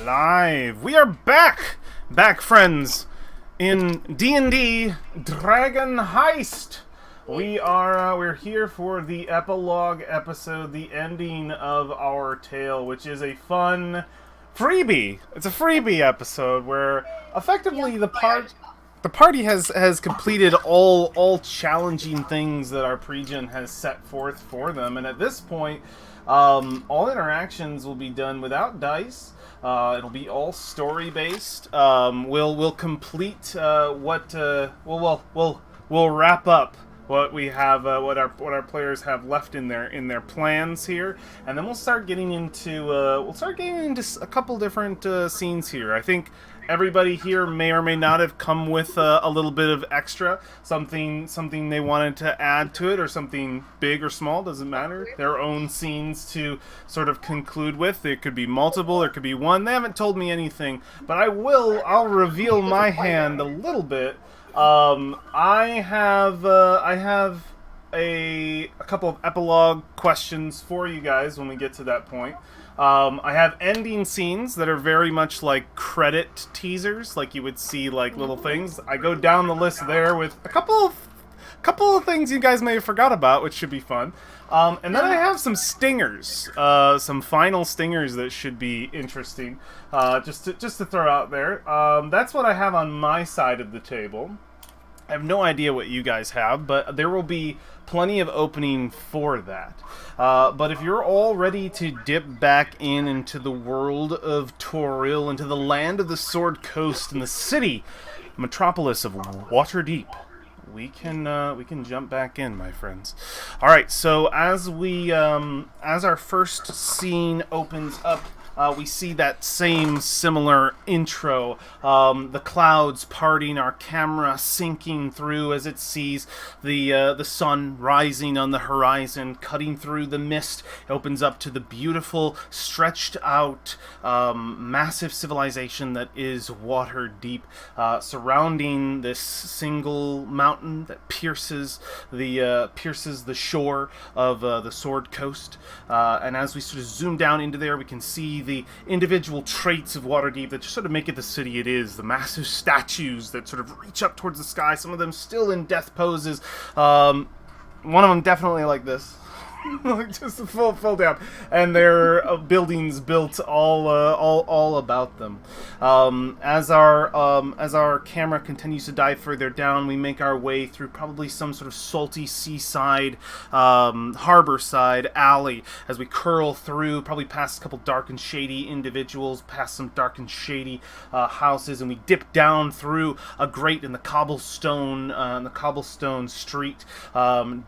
live. We are back, friends, in D&D Dragon Heist. We're here for the epilogue episode, the ending of our tale, which is a fun freebie. It's a freebie episode where effectively the party has completed all challenging things that our pregen has set forth for them, and at this point, all interactions will be done without dice. It'll be all story based. We'll complete we'll wrap up what we have, what our players have left in their plans here, and then we'll start getting into a couple different scenes here. I think everybody here may or may not have come with a little bit of extra, something they wanted to add to it, or something big or small, doesn't matter. Their own scenes to sort of conclude with. There could be multiple, there could be one. They haven't told me anything, but I'll reveal my hand a little bit. I have a couple of epilogue questions for you guys when we get to that point. I have ending scenes that are very much like credit teasers, like you would see like little things. I go down the list there with a couple of things you guys may have forgot about, which should be fun. And then I have some stingers, some final stingers that should be interesting, just to throw out there. That's what I have on my side of the table. I have no idea what you guys have, but there will be plenty of opening for that. But if you're all ready to dip back into the world of Toril, into the land of the Sword Coast and the city, metropolis of Waterdeep, we can jump back in, my friends. All right, so as our first scene opens up, we see that same similar intro, the clouds parting, our camera sinking through as it sees the sun rising on the horizon, cutting through the mist. It opens up to the beautiful, stretched out, massive civilization that is Waterdeep, surrounding this single mountain that pierces the shore of the Sword Coast. And as we sort of zoom down into there, we can see the individual traits of Waterdeep that just sort of make it the city it is. The massive statues that sort of reach up towards the sky, some of them still in death poses. One of them definitely like this. Like just a full down, and there are buildings built all about them. As our camera continues to dive further down, we make our way through probably some sort of salty seaside, harbor side alley as we curl through, probably past a couple dark and shady individuals, past some dark and shady houses, and we dip down through a grate in the cobblestone street,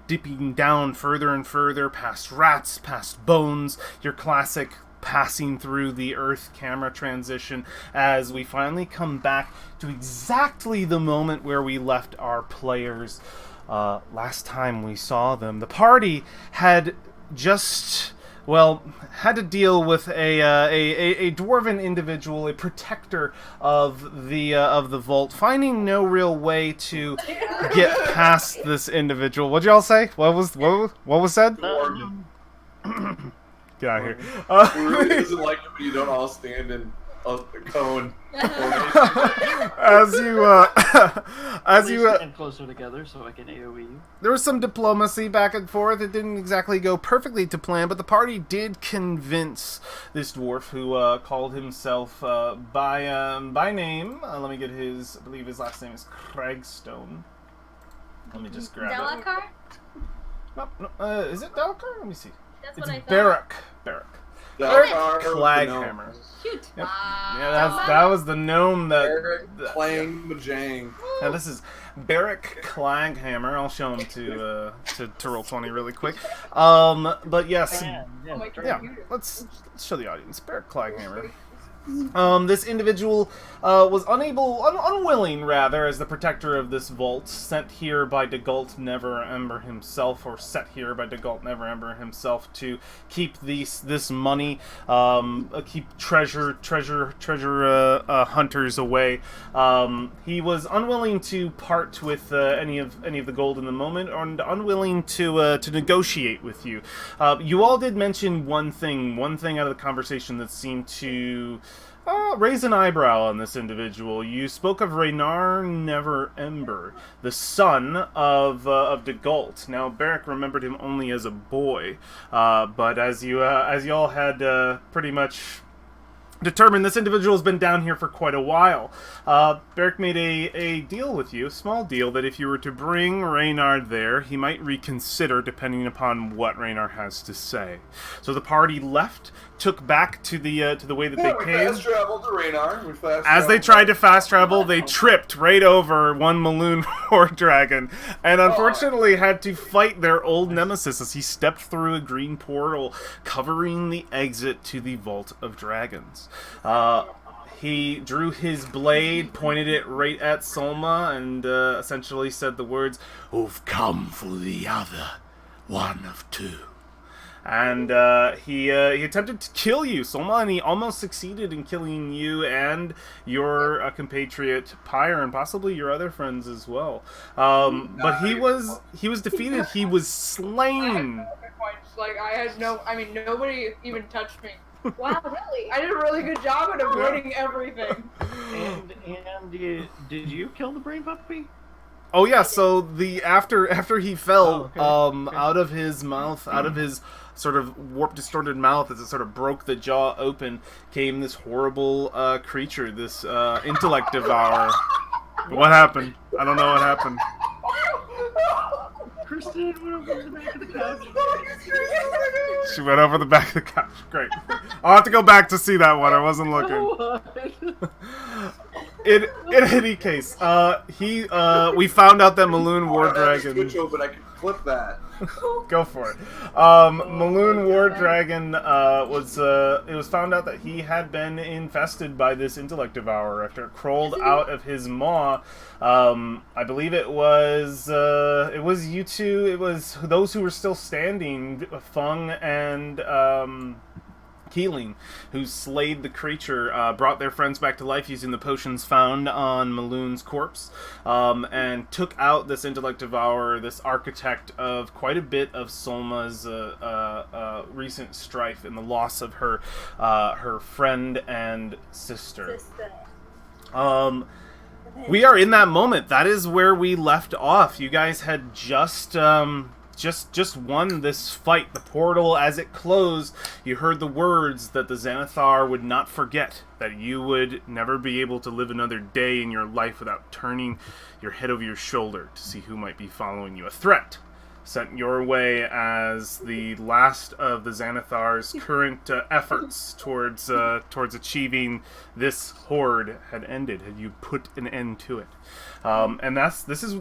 dipping down further and further, past rats, past bones, your classic passing through the earth camera transition, as we finally come back to exactly the moment where we left our players last time we saw them. The party had just had to deal with a dwarven individual, a protector of the vault, finding no real way to get past this individual. What'd y'all say? What was said? Get out of here. Really doesn't like it when you don't all stand in a cone. as you stand closer together so I can AoE you. There was some diplomacy back and forth. It didn't exactly go perfectly to plan, but the party did convince this dwarf who called himself by name. Let me get his. I believe his last name is Cragstone. Let me just grab Delakar? No, is it Delakar? Let me see. That's It's what I thought. Barrack. Delakar Claghammer. Shoot. Yep. Yeah, that was the gnome that. Eric Clang Majang. Now this is Barrack Claghammer. I'll show him to Roll20 really quick. But yes, yeah. Let's show the audience. Barrack Claghammer. This individual was unwilling, rather, as the protector of this vault, sent here by Dagult Neverember himself, or set here by Dagult Neverember himself, to keep this money, keep treasure hunters away. He was unwilling to part with any of the gold in the moment, and unwilling to negotiate with you. You all did mention one thing out of the conversation that seemed to raise an eyebrow on this individual. You spoke of Raynar Never Ember, the son of de Gault. Now, Beric remembered him only as a boy, but as you all had pretty much determined, this individual has been down here for quite a while. Beric made a deal with you, a small deal, that if you were to bring Raynar there, he might reconsider depending upon what Raynar has to say. So the party left, took back to the way that they came. Fast traveled to Raynar. As they tried to fast travel, they tripped right over one Maloon War Dragon, and unfortunately had to fight their old nemesis as he stepped through a green portal, covering the exit to the Vault of Dragons. He drew his blade, pointed it right at Solma, and essentially said the words, "Who've come for the other, one of two." And he attempted to kill you, Solma, and he almost succeeded in killing you and your compatriot Pyre, and possibly your other friends as well. But he was defeated. He was slain. Like nobody even touched me. Wow, really? I did a really good job at avoiding everything. And did you kill the brain puppy? Oh yeah, so after he fell, Okay. out of his mouth, out of his sort of warped, distorted mouth, as it sort of broke the jaw open, came this horrible creature, this intellect devourer. What happened? I don't know what happened. Kristen went over the back of the couch. She went over the back of the couch. Great. I'll have to go back to see that one. I wasn't looking. What? In any case, we found out that Maloon War Dragon. Switch open, I can clip that. Go for it. Maloon War Dragon it was found out that he had been infested by this intellect devourer after it crawled out of his maw. I believe it was you two. It was those who were still standing, Fung and Keeling, who slayed the creature, brought their friends back to life using the potions found on Maloon's corpse, and took out this intellect devourer, this architect of quite a bit of Solma's recent strife and the loss of her friend and sister. We are in that moment. That is where we left off. You guys had just won this fight. The portal, as it closed, you heard the words that the Xanathar would not forget, that you would never be able to live another day in your life without turning your head over your shoulder to see who might be following you. A threat sent your way as the last of the Xanathar's current efforts towards achieving this horde had ended. Had you put an end to it? And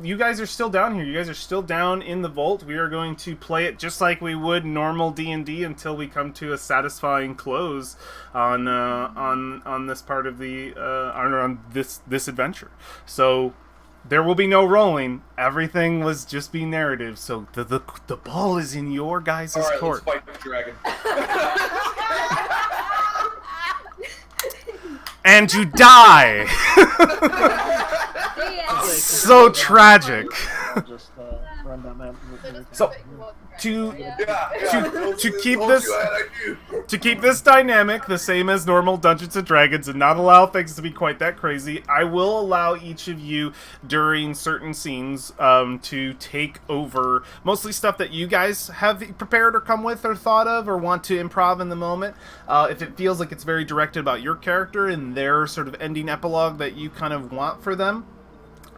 you guys are still down here. You guys are still down in the vault. We are going to play it just like we would normal D&D until we come to a satisfying close on this part of the on this adventure. So there will be no rolling. Everything was just be narrative. So the ball is in your guys' court. Let's fight the dragon. And you die. So tragic. I'll just run down that. So to keep this dynamic the same as normal Dungeons and Dragons and not allow things to be quite that crazy, I will allow each of you during certain scenes to take over mostly stuff that you guys have prepared or come with or thought of or want to improv in the moment. If it feels like it's very directed about your character and their sort of ending epilogue that you kind of want for them,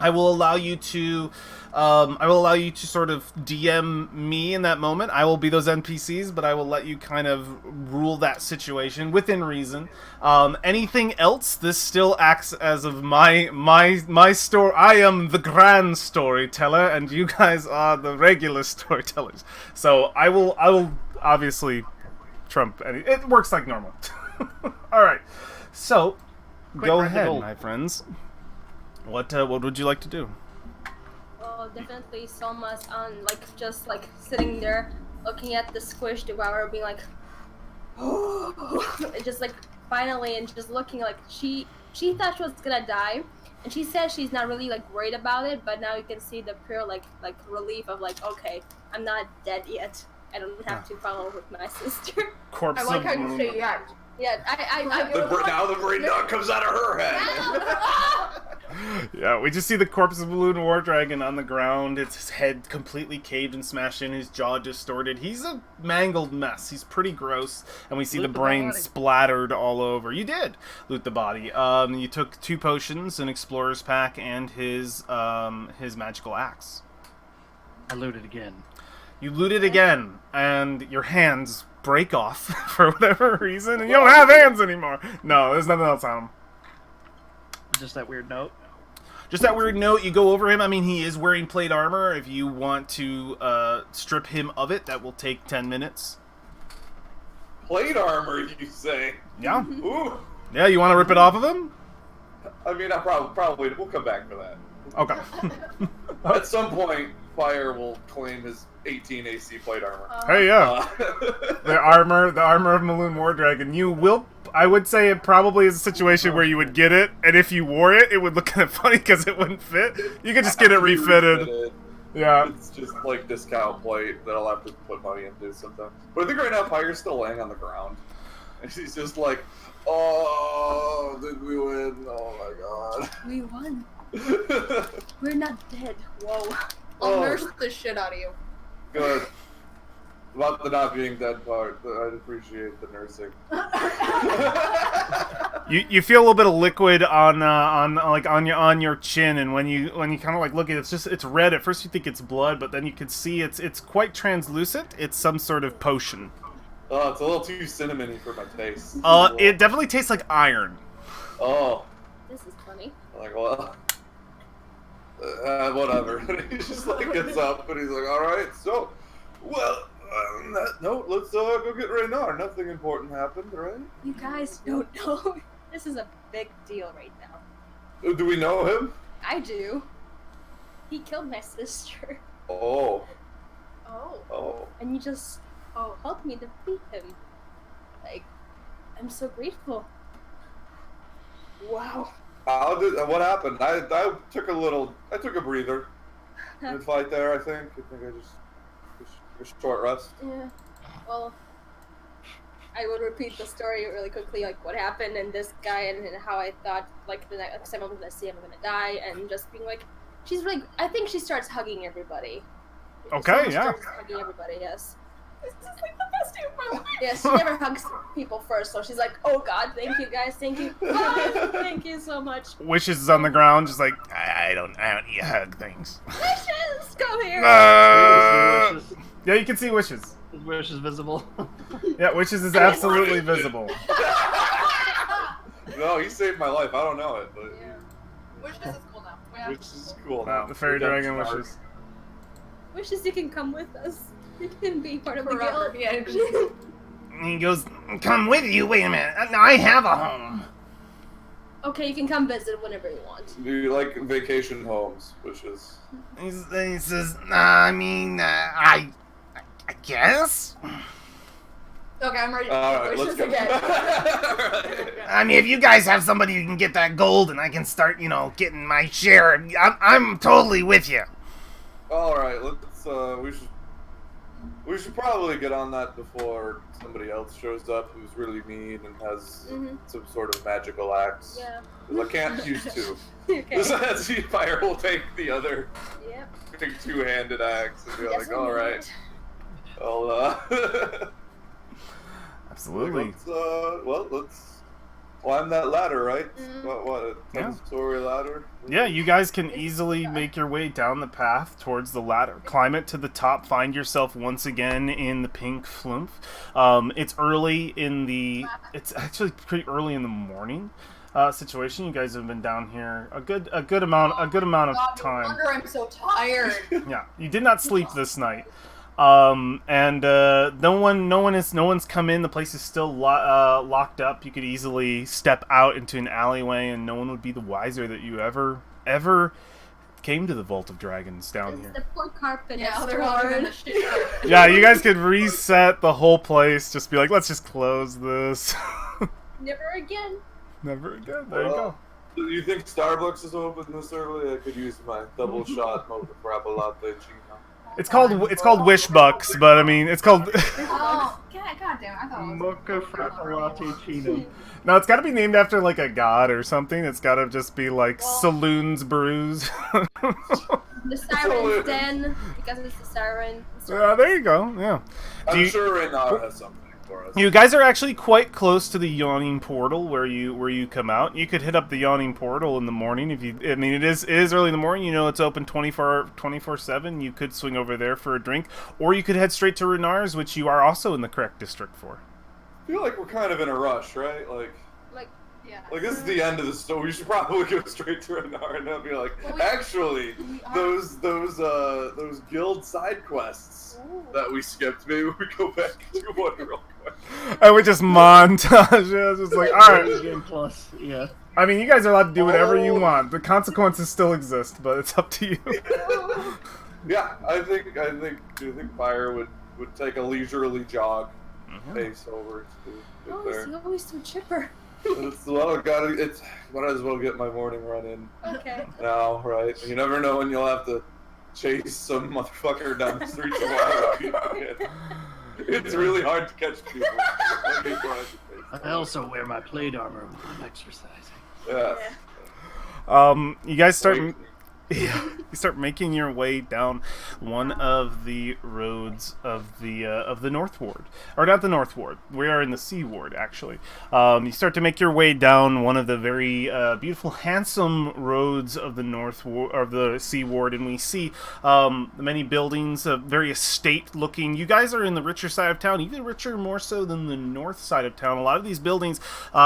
I will allow you to sort of DM me in that moment. I will be those NPCs, but I will let you kind of rule that situation within reason. Anything else, this still acts as of my story. I am the grand storyteller, and you guys are the regular storytellers. So I will obviously trump any. It works like normal. All right. So go ahead, my friends. What would you like to do? Well, definitely Selma's just sitting there looking at the squish devourer, being like, just like finally, and just looking like she thought she was gonna die, and she said she's not really worried about it, but now you can see the pure relief of okay, I'm not dead yet. I don't have to follow with my sister. Corpse I like of how you Moon. say yet. Yeah, Now the brain dog comes out of her head. Yeah, we just see the corpse of Balloon War Dragon on the ground. It's his head completely caved and smashed in, his jaw distorted. He's a mangled mess. He's pretty gross, and we see the brain splattered all over. You did loot the body. You took 2 potions, an explorer's pack, and his magical axe. I looted again. You loot it again, and your hands break off for whatever reason, and you don't have hands anymore. No, there's nothing else on them. Just that weird note. Just that weird note, you go over him. I mean, he is wearing plate armor. If you want to strip him of it, that will take 10 minutes. Plate armor, you say? Yeah. Ooh. Yeah, you want to rip it off of him? I mean, I probably we'll come back for that. Okay. At some point, Fire will claim his 18 AC plate armor. Hey, yeah. The armor of Maloon War Dragon. You will, I would say it probably is a situation where you would get it, and if you wore it, it would look kind of funny because it wouldn't fit. You could just get it refitted. Yeah. It's just like discount plate that I'll have to put money into sometimes. But I think right now Fire's still laying on the ground. And she's just like, oh, did we win? Oh my god. We won. We're not dead. Whoa. I'll nurse the shit out of you. Good. About the not being dead part, I'd appreciate the nursing. You feel a little bit of liquid on your chin, and when you kind of like look at it, it's red. At first you think it's blood, but then you can see it's quite translucent. It's some sort of potion. Oh, it's a little too cinnamony for my taste. It definitely tastes like iron. Oh. This is funny. Like, well, whatever. He just like gets up and he's like, all right, so, well, on that note, let's go get Raynar. Nothing important happened, right? You guys don't know. This is a big deal right now. Do we know him? I do. He killed my sister. Oh. Oh. Oh. And you just helped me defeat him. Like, I'm so grateful. Wow. What happened? I took a breather. Mid-fight there, I think I just a short rest. Yeah. Well, I would repeat the story really quickly, like what happened and this guy and how I thought like the next time I'm gonna see him, I'm gonna die, and just being like, she's like, I think she starts hugging everybody. Okay, yeah. Starts hugging everybody, yes. This is like the best day of my life. Yes, she never hugs people first, so she's like, oh god, thank you guys, thank you. Thank you so much. Wishes is on the ground, just like, I don't eat hug things. Wishes, come here. Yeah, you can see Wishes. His wish is visible. Yeah, Wishes is absolutely visible. No, he saved my life. I don't know it, but Yeah. Wishes is cool now. Yeah. which is cool now. The fairy dragon Redemption Wishes. Wishes you can come with us. You can be part of the Forever, guild. yeah. He goes, come with you, wait a minute. I have a home. Okay, you can come visit whenever you want. Do you like vacation homes, Wishes? He says, I guess. Okay, I'm ready to Alright, let's wishes go. again. I mean, if you guys have somebody who can get that gold and I can start, getting my share, I'm totally with you. Alright, let's, we should probably get on that before somebody else shows up who's really mean and has some sort of magical axe. Yeah. 'Cause I can't use two. Okay. Besides, Fire will take the other Yep. big two-handed axe and be Yes, like, alright, I'll, Absolutely. let's climb that ladder, right? What, a Yeah. 10-story ladder? Yeah, you guys can easily make your way down the path towards the ladder. Climb it to the top, find yourself once again in the pink flumph. It's early in the... It's actually pretty early in the morning situation. You guys have been down here a good amount of No time. wonder I'm so tired. Yeah, you did not sleep this night. No one's come in. The place is still locked up. You could easily step out into an alleyway, and no one would be the wiser that you ever came to the Vault of Dragons down here. The poor carpet Yeah, is they're all in the torn. shit carpet. Yeah, you guys could reset the whole place. Just be like, let's just close this. Never again. Never again. There you go. Do you think Starbucks is open this early? I could use my double shot mocha frappa latte chino. It's called Wish Bucks, but I mean, it's called. Oh, God damn it, I thought it was Mocha Frappalatticino. No, it's got to be named after like a god or something. It's got to just be like Saloon's Brews. The Siren's Den, because it's the siren. There you go. Yeah. I'm sure Reynard has something for us. You guys are actually quite close to the yawning portal where you come out. You could hit up the yawning portal in the morning if you. I mean, it is early in the morning. You know, it's open 24/7. You could swing over there for a drink, or you could head straight to Renar's, which you are also in the correct district for. I feel like we're kind of in a rush, right? Yeah. Like this is the end of the story. We should probably go straight to Reynard and not be like, Well, actually, we are- those guild side quests that we skipped. Maybe we go back to one real quick. I would just montage. Yeah, just like, all right. Game plus, yeah. I mean, you guys are allowed to do whatever you want. The consequences still exist, but it's up to you. Yeah, I think Fire would take a leisurely jog pace over to get Oh, there. he's always so chipper. Might as well get my morning run in Okay. now, right? You never know when you'll have to chase some motherfucker down the street tomorrow. It's really hard to catch people. I also wear my plate armor when I'm exercising. Yeah. You guys start. Yeah, you start making your way down one of the roads of the North Ward, or not the North Ward. We are in the Sea Ward, actually. You start to make your way down one of the very beautiful, handsome roads of the North Ward, of the Sea Ward, and we see many buildings, very estate-looking. You guys are in the richer side of town, even richer more so than the north side of town. A lot of these buildings,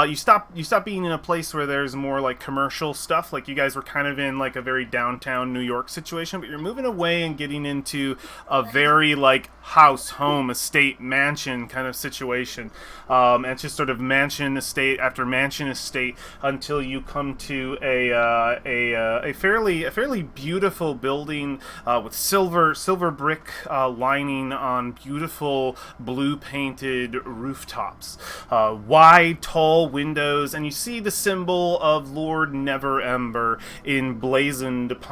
you stop being in a place where there's more like commercial stuff. Like you guys were kind of in like a very downtown New York situation, but you're moving away and getting into a very like house, home, estate, mansion kind of situation. And it's just sort of mansion estate after mansion estate until you come to a fairly beautiful building with silver brick lining on beautiful blue painted rooftops, wide tall windows, and you see the symbol of Lord Neverember emblazoned upon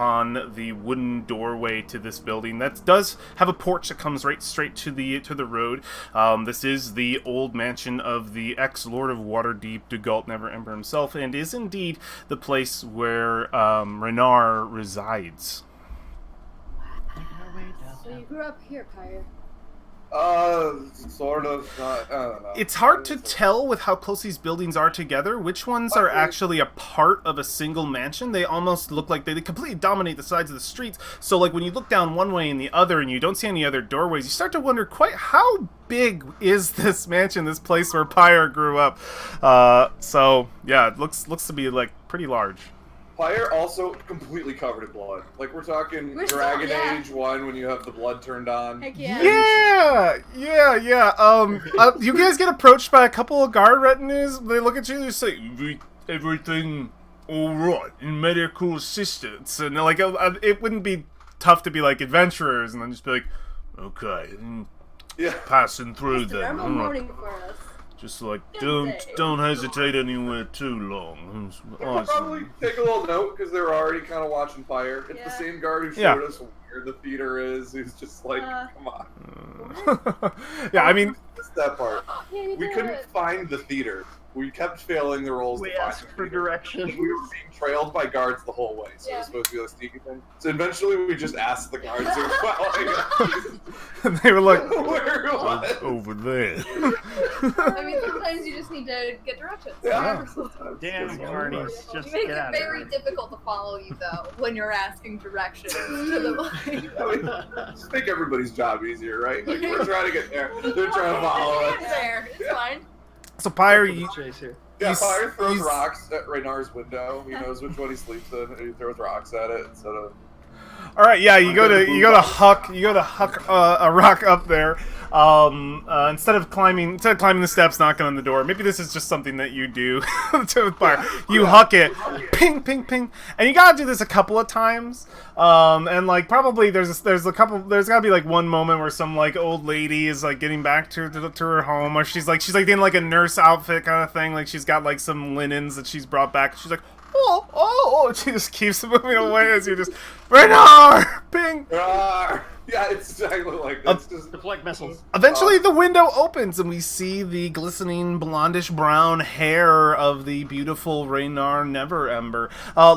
the wooden doorway to this building. That does have a porch that comes right straight to the road. This is the old mansion of the ex-Lord of Waterdeep, Dugalt Neverember himself, and is indeed the place where Renar resides. So you grew up here, Pyre. Sort of. I don't know. It's hard to tell with how close these buildings are together which ones are actually a part of a single mansion. They almost look like they completely dominate the sides of the streets. So like when you look down one way and the other and you don't see any other doorways, you start to wonder quite how big is this mansion, this place where Pyre grew up. So yeah, it looks to be like pretty large. Pyre also completely covered in blood. Like we're talking We're still- Dragon yeah. Age 1 when you have the blood turned on. Heck yeah. Yeah. You guys get approached by a couple of guard retinues. They look at you and they say, everything all right in medical assistance. And like, it wouldn't be tough to be like adventurers and then just be like, okay, Yeah. passing through It's a then. normal morning for us. Just like, don't hesitate anywhere too long. We'll probably take a little note because they're already kind of watching Pyre. It's the Yeah. same guard who showed Yeah. us where the theater is. He's just like, come on. Yeah, I mean, Missed that part. Yeah, you We did couldn't it. find the theater. We kept failing the rolls We to find asked the for theater. directions. We were being trailed by guards the whole way, so it Yeah. was supposed to be a sneaky thing. So eventually we just asked the guards who were following us. they were like, Where it was. over there. I mean, sometimes you just need to get directions. Yeah. Damn, Barney's just You make get it out of very here. difficult to follow you, though, when you're asking directions to the like. I mean, just make everybody's job easier, right? Like, we're trying to get there. They're trying to follow It's us. there. It's fine. So Pyre, you, Chase here. Yeah, You Fire throws s- rocks at Reynar's window. He knows which one he sleeps in, and he throws rocks at it instead of. all right, yeah, you go to huck a rock up there. Instead of climbing the steps, knocking on the door. Maybe this is just something that you do to Pyre. You huck it, ping, ping, ping, and you gotta do this a couple of times. And like probably there's gotta be like one moment where some like old lady is like getting back to her home, or she's like in like a nurse outfit kind of thing. Like she's got like some linens that she's brought back. She's like, oh. She just keeps moving away as you just, Renar! Ping! Yeah, it's exactly like that. It's just Deflect missiles. Eventually, the window opens and we see the glistening blondish brown hair of the beautiful Raynar Neverember,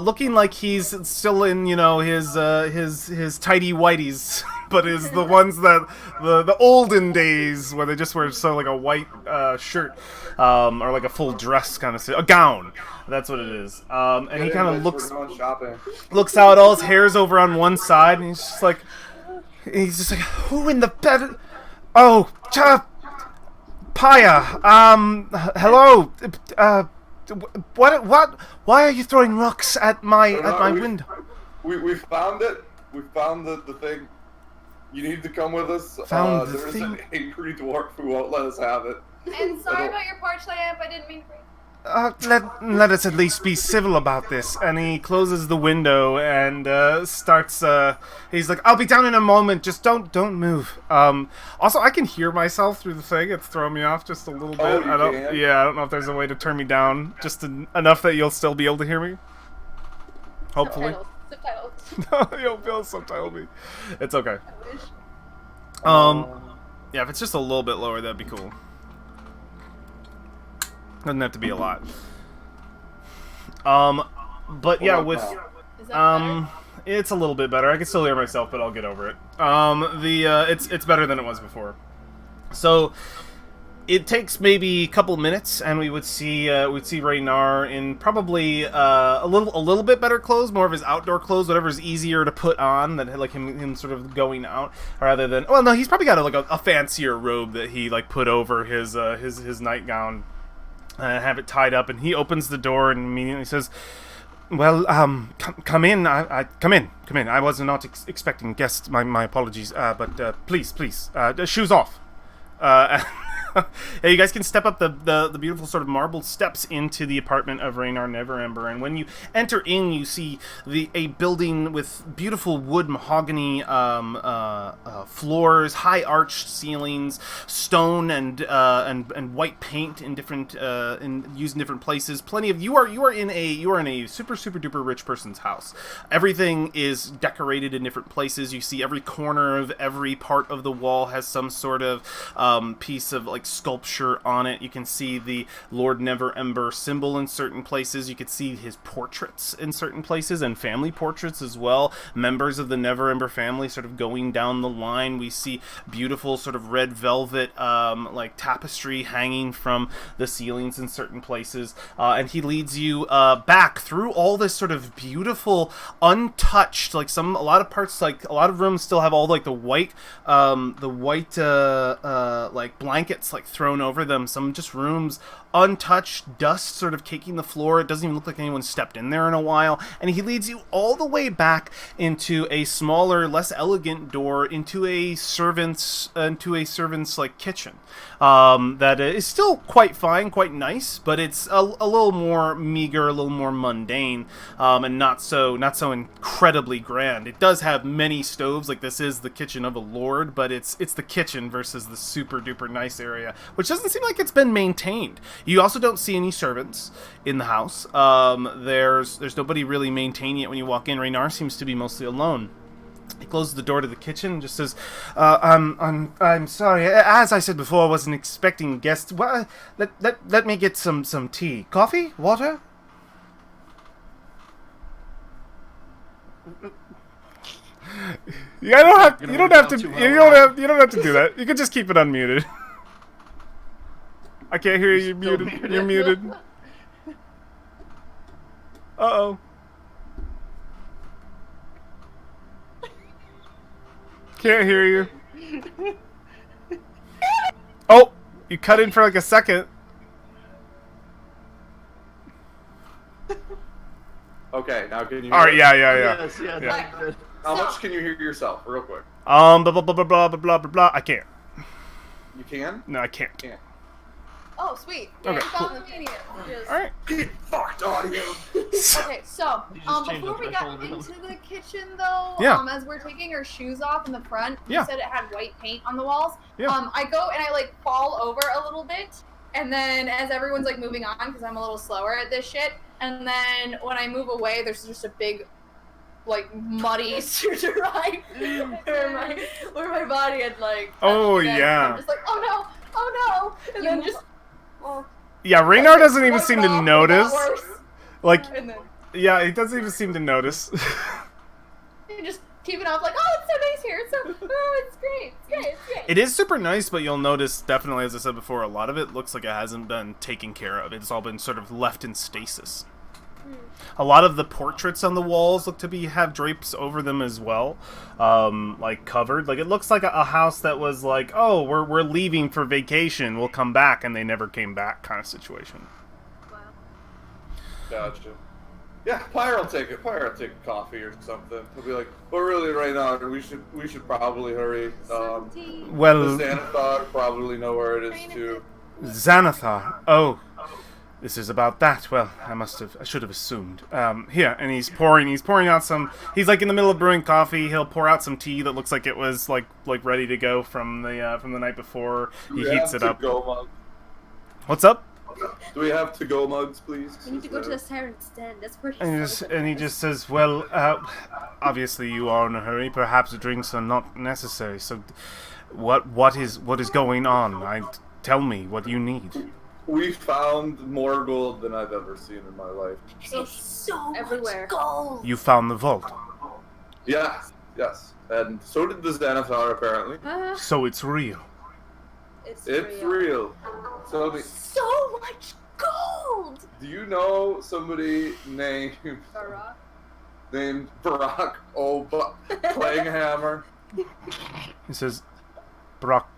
looking like he's still in, you know, his tidy whities, but is the ones that the olden days where they just wear like a white shirt, or like a full dress kind of a gown. That's what it is. And he kind of looks out. All his hair's over on one side, and he's just like, who in the bed? Oh, Paya. Hello. What? Why are you throwing rocks at my window? We found it. We found the thing. You need to come with us. There's an angry dwarf who won't let us have it. And sorry about your porch lamp. I didn't mean to break. Let us at least be civil about this. And he closes the window and starts. He's like, "I'll be down in a moment. Just don't move." Also, I can hear myself through the thing. It's throwing me off just a little bit. Oh, I don't know if there's a way to turn me down just enough that you'll still be able to hear me. Hopefully. Subtitles. You'll be able to subtitle me. It's okay. I wish. Yeah, if it's just a little bit lower, that'd be cool. Doesn't have to be a lot. But yeah, with Is that better? it's a little bit better. I can still hear myself, but I'll get over it. It's better than it was before. So it takes maybe a couple minutes, and we'd see Raynar in probably a little bit better clothes, more of his outdoor clothes, whatever's easier to put on, that like him sort of going out, rather than, well, no, he's probably got a fancier robe that he like put over his nightgown. Have it tied up, and he opens the door and immediately says, "Well, come in. Come in. I was not expecting guests. My apologies. But please, shoes off." Yeah, you guys can step up the beautiful sort of marble steps into the apartment of Raynar Neverember, and when you enter in, you see a building with beautiful wood mahogany floors, high arched ceilings, stone and white paint in different used in different places. Plenty of you are in a super duper rich person's house. Everything is decorated in different places. You see every corner of every part of the wall has some sort of piece of like sculpture on it. You can see the Lord Neverember symbol in certain places. You could see his portraits in certain places, and family portraits as well. Members of the Neverember family sort of going down the line. We see beautiful sort of red velvet like tapestry hanging from the ceilings in certain places, and he leads you back through all this sort of beautiful, untouched, like a lot of parts, like a lot of rooms still have all like the white like blankets like thrown over them. Some just rooms untouched, dust sort of caking the floor. It doesn't even look like anyone stepped in there in a while. And he leads you all the way back into a smaller, less elegant door into a servant's like kitchen. That is still quite fine, quite nice, but it's a little more meager, a little more mundane, and not so incredibly grand. It does have many stoves, like this is the kitchen of a lord, but it's the kitchen versus the super duper nice area, which doesn't seem like it's been maintained. You also don't see any servants in the house. There's nobody really maintaining it when you walk in. Raynar seems to be mostly alone. He closes the door to the kitchen and just says, I'm sorry. As I said before, I wasn't expecting guests. Well, let me get some tea. Coffee? Water? You don't have to do that. You can just keep it unmuted. I can't hear you. You're muted. You're muted. Uh-oh. Can't hear you. Oh, you cut in for like a second. Okay, now can you hear All right, me? yeah. Yes, Yeah. How much can you hear yourself, real quick? Blah, blah, blah, blah, blah, blah, blah. I can't. You can? No, I can't. Can't. Oh, sweet. Okay, We cool. found the medium. Yes. All right. Get fucked, audio! Okay, so You just changed before the we got threshold, into the kitchen, though, Yeah. as we're taking our shoes off in the front, Yeah. you said it had white paint on the walls. Yeah. I go and I like fall over a little bit, and then as everyone's like moving on, because I'm a little slower at this shit, and then when I move away, there's just a big, like, muddy suture right where my body had like. Oh, touched again. yeah. I'm just like, oh no, and then just. Oh, Yeah, Raynar doesn't even seem to off, notice. got worse. Like, And then yeah, he doesn't even seem to notice. you just keep it off, like, oh, it's so nice here. It's great. It is super nice, but you'll notice, definitely, as I said before, a lot of it looks like it hasn't been taken care of. It's all been sort of left in stasis. A lot of the portraits on the walls look to have drapes over them as well, like covered. Like, it looks like a house that was like, oh, we're leaving for vacation, we'll come back, and they never came back kind of situation. Wow. Gotcha. Yeah, Pyre will take it. Pyre will take a coffee or something. He'll be like, "But really, right now, we should probably hurry." Well, The Xanathar probably know where it is too. Xanathar. Oh, this is about that. Well, I should have assumed. Here, and he's pouring out some. He's like in the middle of brewing coffee. He'll pour out some tea that looks like it was like ready to go from the night before. He heats it up. What's up? Do we have to-go mugs, please? We need to go to the Siren's Den. That's where And he just says, well, obviously you are in a hurry. Perhaps drinks are not necessary. So, what is going on? Tell me what you need. We found more gold than I've ever seen in my life. It's so everywhere. much gold. You found the vault. Yes, and so did the Xanathar apparently. So it's real. It's real. So much gold. do you know somebody named Barack Klanghammer? He says, Brock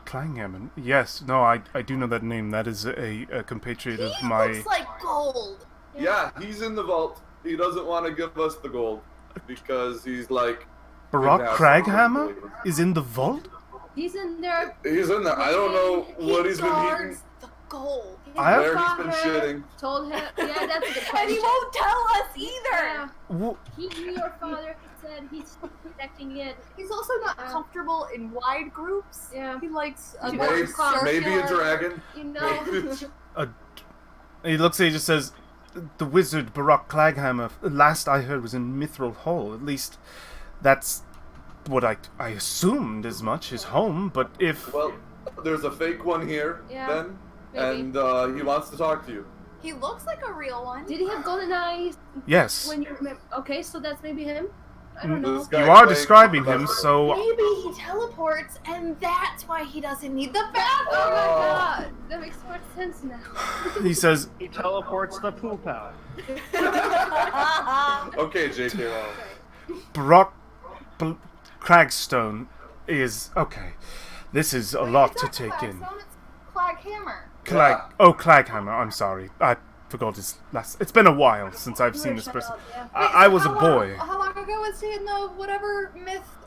Klanghammer. Yes, no, I do know that name. That is a compatriot of my... He looks like gold. Yeah, he's in the vault. He doesn't want to give us the gold because he's like... Barack Klanghammer is in the vault? He's in there. He's in there. I don't know what he's been eating. guards the gold. Where he's been shitting. Told him. Yeah, that's a good question. And he won't tell us either. Yeah. He knew your father said he's protecting it. He's also not comfortable in wide groups. Yeah. He likes a Maybe a dragon. You know. He looks at it, he just says, the wizard Barack Klanghammer, last I heard, was in Mithril Hall. At least that's what I assumed as much, his home, but if... Well, there's a fake one here, then, maybe. And he wants to talk to you. He looks like a real one. Did he have golden eyes? Yes. When you okay, so that's maybe him. I don't know. You are describing him, so... Maybe he teleports, and that's why he doesn't need the bathroom. Oh my god, that makes more sense now. He says... He teleports the poop out. Okay, J.K. Rowling. Brock Cragstone is... Okay. This is a lot to take in. Klaghammer, I'm sorry. I forgot his last... It's been a while since I've seen this person. I was a boy. How long ago was he in the whatever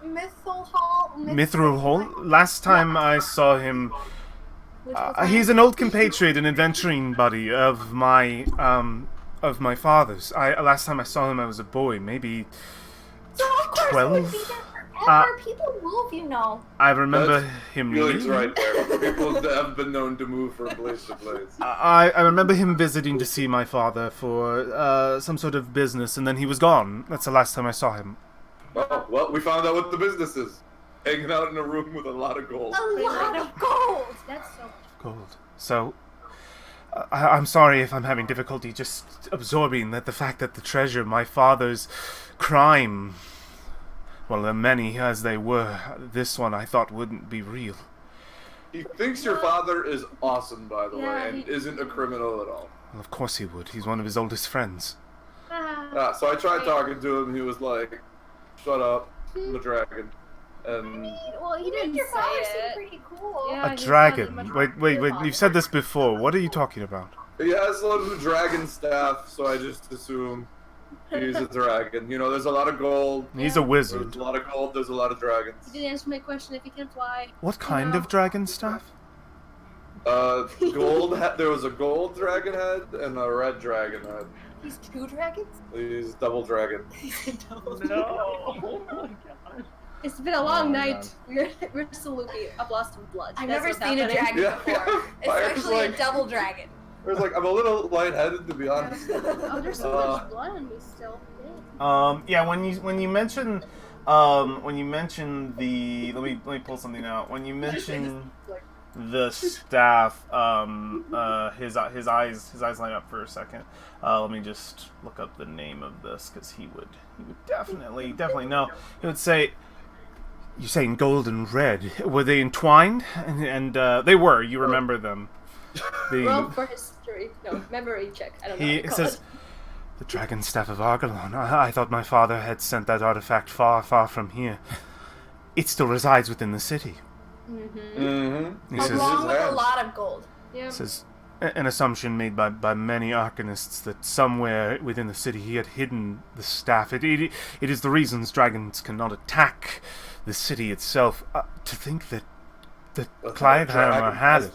Mithril Hall? Mithril Hall? Last time I saw him... he's an old compatriot, an adventuring buddy of my father's. Last time I saw him I was a boy, maybe... So of course 12? People move, you know. I remember him Felix leaving. right there. People have been known to move from place to place. I remember him visiting to see my father for some sort of business, and then he was gone. That's the last time I saw him. Oh, well, we found out what the business is. Hanging out in a room with a lot of gold. A lot of gold. That's so much. Gold. So, I'm sorry if I'm having difficulty just absorbing that the fact that the treasure, my father's crime... Well, there are many as they were. This one I thought wouldn't be real. He thinks your father is awesome, by the Yeah, way, and isn't a criminal at all. Well, of course he would. He's one of his oldest friends. So I tried talking to him, he was like, shut up, I'm a dragon. And Well, he didn't Your say father it. seemed pretty cool. Yeah, A he dragon. sounded much Wait, more you've said this before. What are you talking about? he has a little dragon staff, so I just assume he's a dragon. You know, there's a lot of gold. He's a wizard. There's a lot of gold, there's a lot of dragons. He didn't answer my question if he can fly. What kind of dragon staff? There was a gold dragon head and a red dragon head. He's two dragons? He's double dragon. No. Oh my god. It's been a long night. We're absolutely I've lost some blood. I've That's never what's seen a happening. dragon before. Fire's Especially like- a double dragon. was like, I'm a little lightheaded, to be honest. Oh, there's so much blood on me still. Yeah, when you mention the let me pull something out. When you mention the staff, his eyes light up for a second. Let me just look up the name of this because he would definitely know. He would say, "You're saying gold and red? Were they entwined?" And they were. You remember them? Roll for history. No, memory check. I don't know. He says, "The dragon staff of Argalon. I thought my father had sent that artifact far, far from here. It still resides within the city." He says, Along with a lot of gold. Yeah. says, an assumption made by many arcanists that somewhere within the city he had hidden the staff. It is the reasons dragons cannot attack the city itself. To think that Clydehammer had it.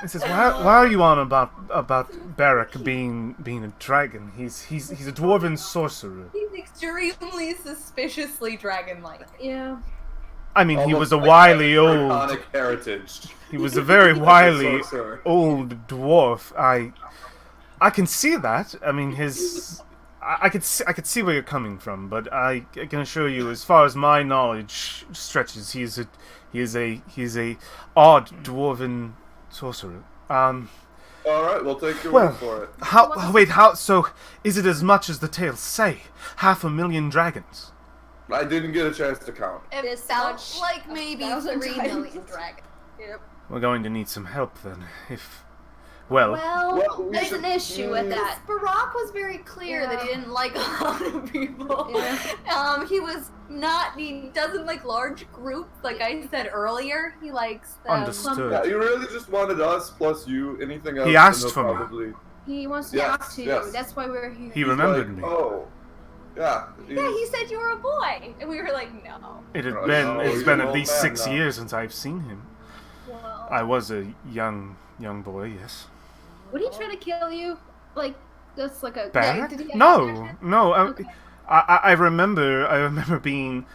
He says, why are you on about Barrack being a dragon? He's a dwarven sorcerer. He's extremely suspiciously dragon-like. Yeah. I mean, he was Almost a like wily old. iconic heritage. He was a very wily Sorcerer. old dwarf. I can see that. I mean, I could see where you're coming from, but I can assure you, as far as my knowledge stretches, he is a odd dwarven sorcerer. All right, we'll take your Well, word for it. how? So, is it as much as the tales say? 500,000 dragons. I didn't get a chance to count. It sounds like maybe 1,000 3 times. million dragons. Yep. We're going to need some help then. Well, Well, we There's should- an issue with that. Barack was very clear that he didn't like a lot of people. Yeah. He doesn't like large groups, like I said earlier. He likes them. Understood. Yeah, you really just wanted us plus you. Anything else? He asked and for me. they'll probably... He wants to Yes, talk to yes. you. That's why we're here. he remembered like, me. Oh, yeah. Yeah, he said you were a boy, and we were like, no. It's Oh, been he's at an old least man 6 now. years since I've seen him. Well, I was a young boy, yes. would he try to kill you? Like, that's like a. Barrack? did he have No. Okay. I remember being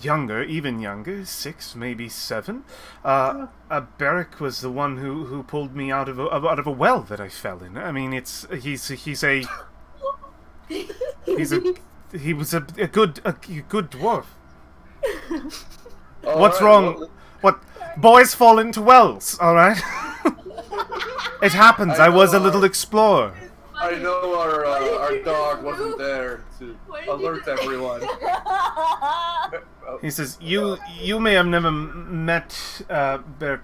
younger, even younger, 6, maybe 7. Barrack was the one who pulled me out of a well that I fell in. I mean, he was a good dwarf. All What's right, wrong? well, What? Boys fall into wells, all right? It happens. I was a little explorer. I know our you dog just wasn't move? there to What did you alert just- everyone. He says, you may have never met Beric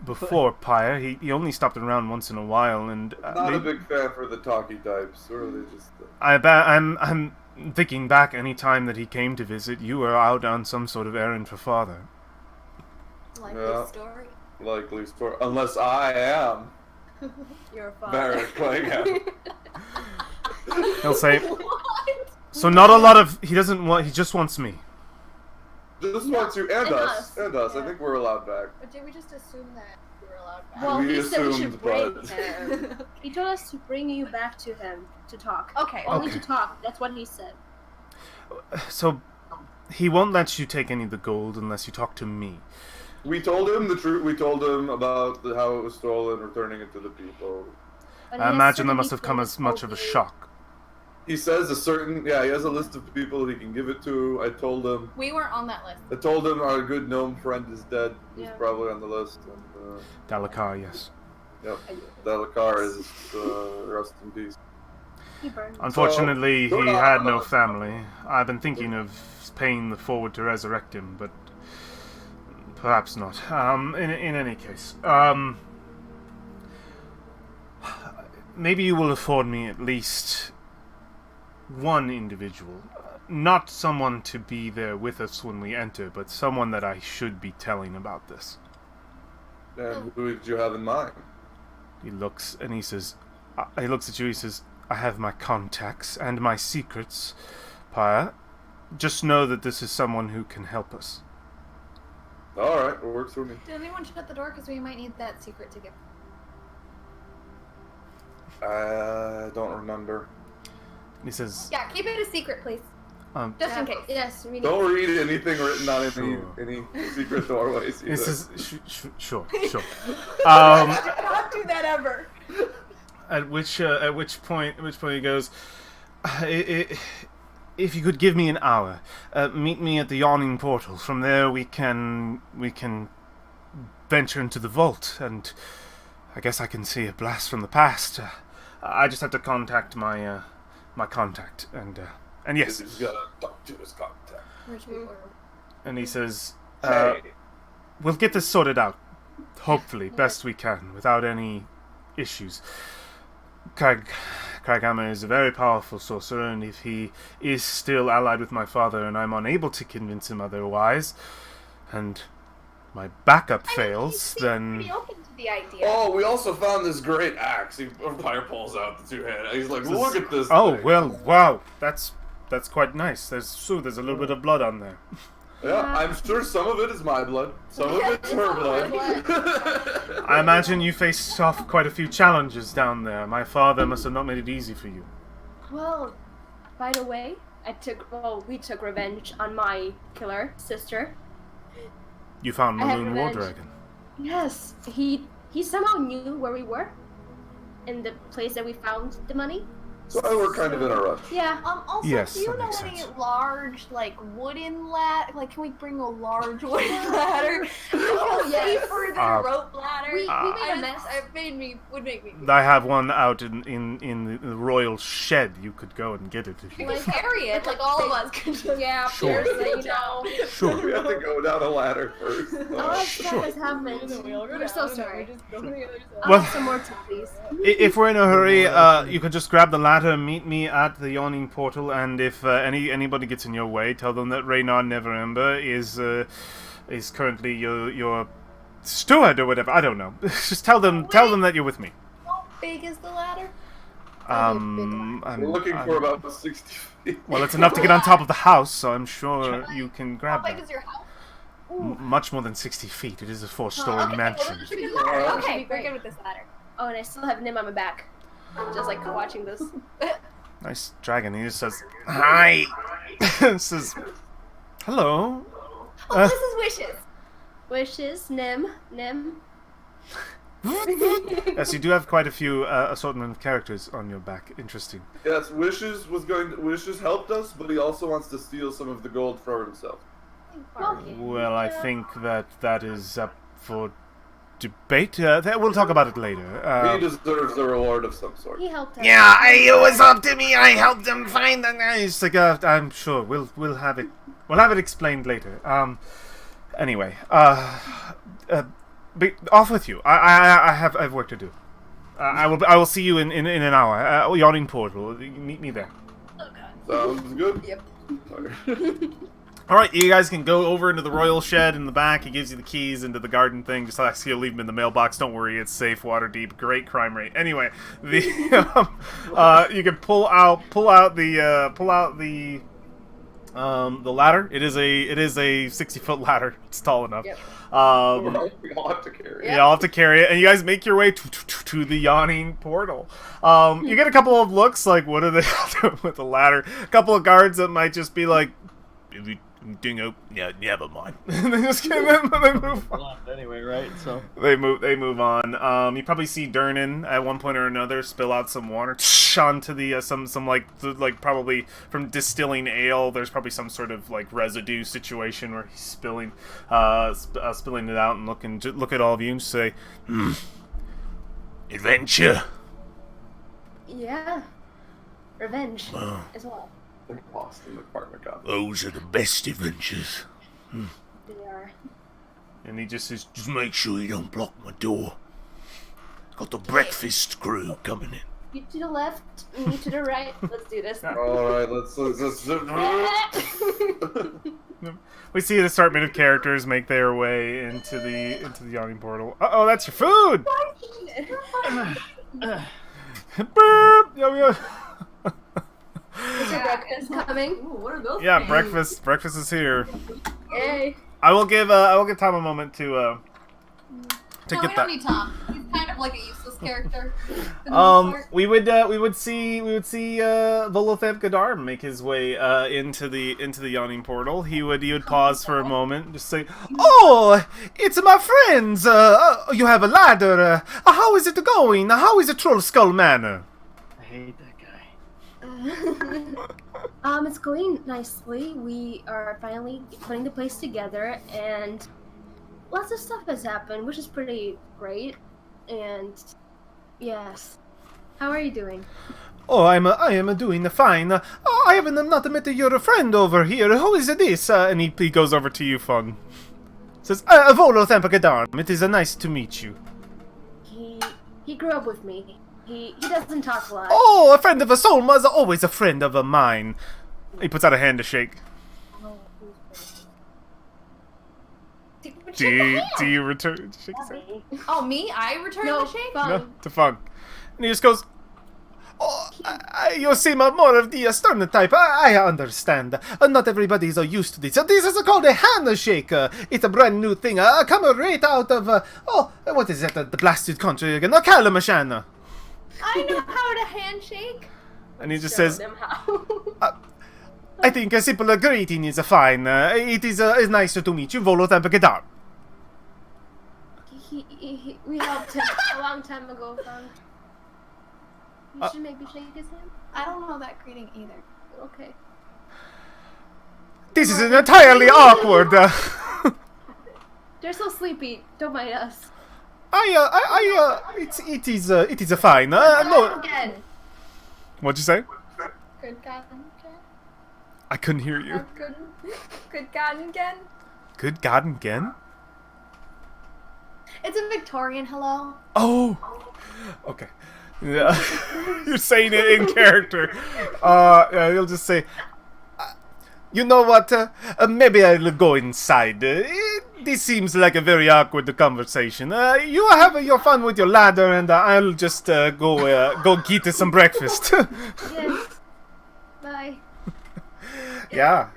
before, Pyre. He only stopped around once in a while, and Not a big fan for the talky types. Really, just I'm thinking back any time that he came to visit, you were out on some sort of errand for father. Like Yeah. this story. likely story. Unless I am You're a father. Barrack Clayham. He'll say, What? so not a lot of, he just wants me. Just wants you and And us. us. And us. I Yeah. think we're allowed back. Or did we just assume that we were allowed back? Well, We he said we assumed, should bring but- him. He told us to bring you back to him to talk. Okay. Only Okay. to talk. That's what he said. So he won't let you take any of the gold unless you talk to me. We told him the truth. We told him about how it was stolen, returning it to the people. But I he imagine that has must have come as much of a shock. He says he has a list of people he can give it to. I told him. We weren't on that list. I told him our good gnome friend is dead. He's Yeah. probably on the list. And, Dalakar, yes. yep, Dalakar is rest in peace. He burned. Unfortunately, So- he had no family. I've been thinking of paying the forward to resurrect him, but perhaps not. In any case, maybe you will afford me at least one individual. Not someone to be there with us when we enter, but someone that I should be telling about this. And who did you have in mind? He looks and he says, he looks at you, he says, I have my contacts and my secrets, Pyre. Just know that this is someone who can help us. All right, it works for me. Did anyone shut the door? Because we might need that secret to get. I don't remember. He says, Yeah, keep it a secret, please. Just in case. Yes, we need. Don't read anything written on Sure. any secret doorways. This either. is sure. Not do that ever. At which point he goes, if you could give me an hour, meet me at the yawning portal. From there we can venture into the vault, and I guess I can see a blast from the past. I just have to contact my my contact, and yes. He's gotta talk to his contact. And he says, Hey. we'll get this sorted out, hopefully, best we can, without any issues. Craghammer is a very powerful sorcerer, and if he is still allied with my father and I'm unable to convince him otherwise, and my backup fails, then... Pretty open to the idea. Oh, we also found this great axe. Fire pulls out the two-handed. He's like, look at this. Oh, thing. well, wow, that's quite nice. There's a little bit of blood on there. Yeah, I'm sure some of it is my blood. Some of it's her blood. I imagine you faced off quite a few challenges down there. My father must have not made it easy for you. Well, by the way, we took revenge on my killer sister. You found I have Maroon War revenge. Dragon. Yes, he somehow knew where we were, in the place that we found the money. So we're kind of in a rush. Yeah. Also, Yes, do you that know makes any sense. large, like, wooden ladder? Like, can we bring a large wooden ladder? Oh, yes. Safer than a rope ladder. We made a mess. Would make me. I have one out in the royal shed. You could go and get it if You you... can carry it, like all of us can just. Yeah, Sure. seriously, no. Sure. We have to go down a ladder first. Oh, that stuff has happened. We're so sorry. I'll Well- have some more tea, please. If we're in a hurry, you can just grab the ladder and meet me at the yawning portal, and if anybody gets in your way, tell them that Raynar Neverember is currently your steward or whatever. I don't know. Just tell them that you're with me. How big is the ladder? We're looking for about 60 feet. Well, it's enough to get on top of the house, so I'm sure you can How grab big that. is your house? Much more than 60 feet. It is a 4-story Okay, mansion. well, that's a good Alright. ladder. Okay, Okay, we're great. good with this ladder. Oh, and I still have Nim on my back. Just like watching this. Nice dragon. He just says, "Hi." Says, "Hello." Oh, this is wishes. Wishes, Nim. Yes, you do have quite a few assortment of characters on your back. Interesting. Yes, Wishes helped us, but he also wants to steal some of the gold for himself. Well, I think that is up for debate. We'll talk about it later. He deserves a reward of some sort. He helped us. Yeah, it was up to me. I helped him find the guy. It's like, I'm sure we'll have it. We'll have it explained later. Anyway, off with you. I have work to do. I will see you in an hour. Yawning portal. Meet me there. Sounds good. Yep. All right, you guys can go over into the royal shed in the back. He gives you the keys into the garden thing. Just asks you to leave them in the mailbox. Don't worry, it's safe, water deep, great crime rate. Anyway, the you can pull out the ladder. It is a 60-foot ladder. It's tall enough. Yep. We all have to carry it. Yeah, I'll have to carry it, and you guys make your way to the yawning portal. You get a couple of looks like, what are they doing with the ladder? A couple of guards that might just be like, dingo, yeah, never mind. And they just they move on. Anyway, right? So They move on. You probably see Durnan at one point or another spill out some water onto the some like probably from distilling ale. There's probably some sort of like residue situation where he's spilling it out and look at all of you and say, adventure. Yeah. Revenge as well. They're lost in the apartment complex. Those are the best adventures. They are. And he just says, just make sure you don't block my door. Got the breakfast crew coming in. You to the left, me to the right. Let's do this. Alright, let's We see an assortment of characters make their way into the yawning portal. Uh-oh, that's your food! Boop! Yum, yum. Is your breakfast coming? Ooh, what are those? Yeah, things? breakfast is here. Yay. I will give Tom a moment to No, we get don't that. need Tom. He's kind of like a useless character. The new part. we would see Volothamp Gadar make his way into the yawning portal. He would pause for a moment, just say, "Oh, it's my friends. You have a ladder. How is it going? How is the Troll Skull Manor?" I hate that guy. It's going nicely. We are finally putting the place together, and lots of stuff has happened, which is pretty great. And yes, how are you doing? Oh, I am doing fine. I have not met your friend over here. Who is this? And he goes over to you, Fung. Says, Volothamp Gadar. It is nice to meet you. He grew up with me. He doesn't talk a lot. Oh, a friend of a soul was always a friend of mine. He puts out a hand to shake. Do you return shake his hand? Oh, me? I return the shake? No, to Funk. And he just goes, "Oh, you seem more of the stern type. I understand. Not everybody is used to this. This is called a handshake. It's a brand new thing. Come right out of, what is that? The blasted country again? Kalamashan." I know how to handshake. And he just Show says, them how. "I think a simple greeting is fine. It is nice to meet you, Volothamp Gadar." We helped him a long time ago, Fung. You should maybe shake his hand. I don't know that greeting either. Okay. This is entirely awkward. They're so sleepy. Don't mind us. It is fine. No. Again. What'd you say? Good God again. I couldn't hear you. Good God again. Good God again? It's a Victorian hello. Oh. Okay. Yeah. You're saying it in character. You'll just say, "You know what? Maybe I'll go inside. This seems like a very awkward conversation. You have your fun with your ladder, and I'll just go get some breakfast." Yes. Bye. Yeah.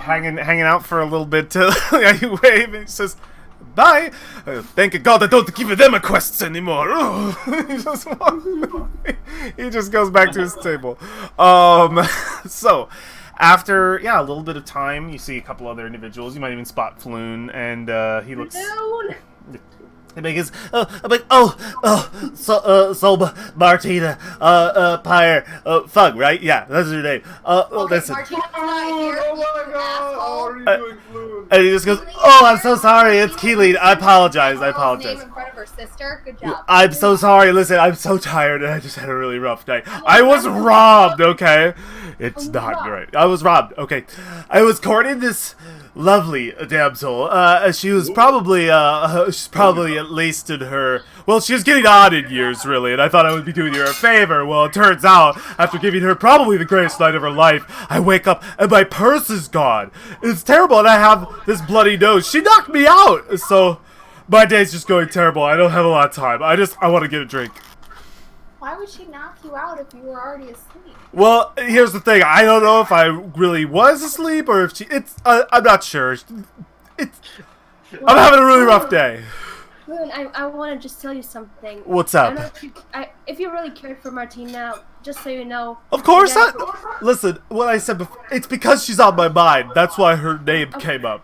Hanging out for a little bit till you wave, and he says, "Bye. Thank God I don't give them quests anymore." He just goes back to his table. So, after a little bit of time, you see a couple other individuals. You might even spot Floon, and he looks. Floon! So Martina, Pyre, Fug, right? Yeah, that's her name. Okay, Listen. Martina's not here. Oh my you God! How asshole. are you doing, Floon? And he just goes, "Oh, I'm so sorry. It's Keely. I apologize. I Name apologize. in front of her sister. Good job. I'm so sorry. Listen, I'm so tired, and I just had a really rough night. I was robbed. Okay, it's not great. I was robbed. Okay, I was courting this lovely damsel. She was probably at least in her. Well, she was getting on in years, really, and I thought I would be doing her a favor. Well, it turns out, after giving her probably the greatest night of her life, I wake up and my purse is gone. It's terrible, and I have this bloody nose. She knocked me out, so my day's just going terrible. I don't have a lot of time. I want to get a drink." Why would she knock you out if you were already asleep? Well, here's the thing. I don't know if I really was asleep or if I'm not sure. I'm having a really rough day. Floon, I want to just tell you something. What's I up? don't know if you really cared for Martina, just so you know. Of course Yeah. Listen, what I said before, it's because she's on my mind. That's why her name came up.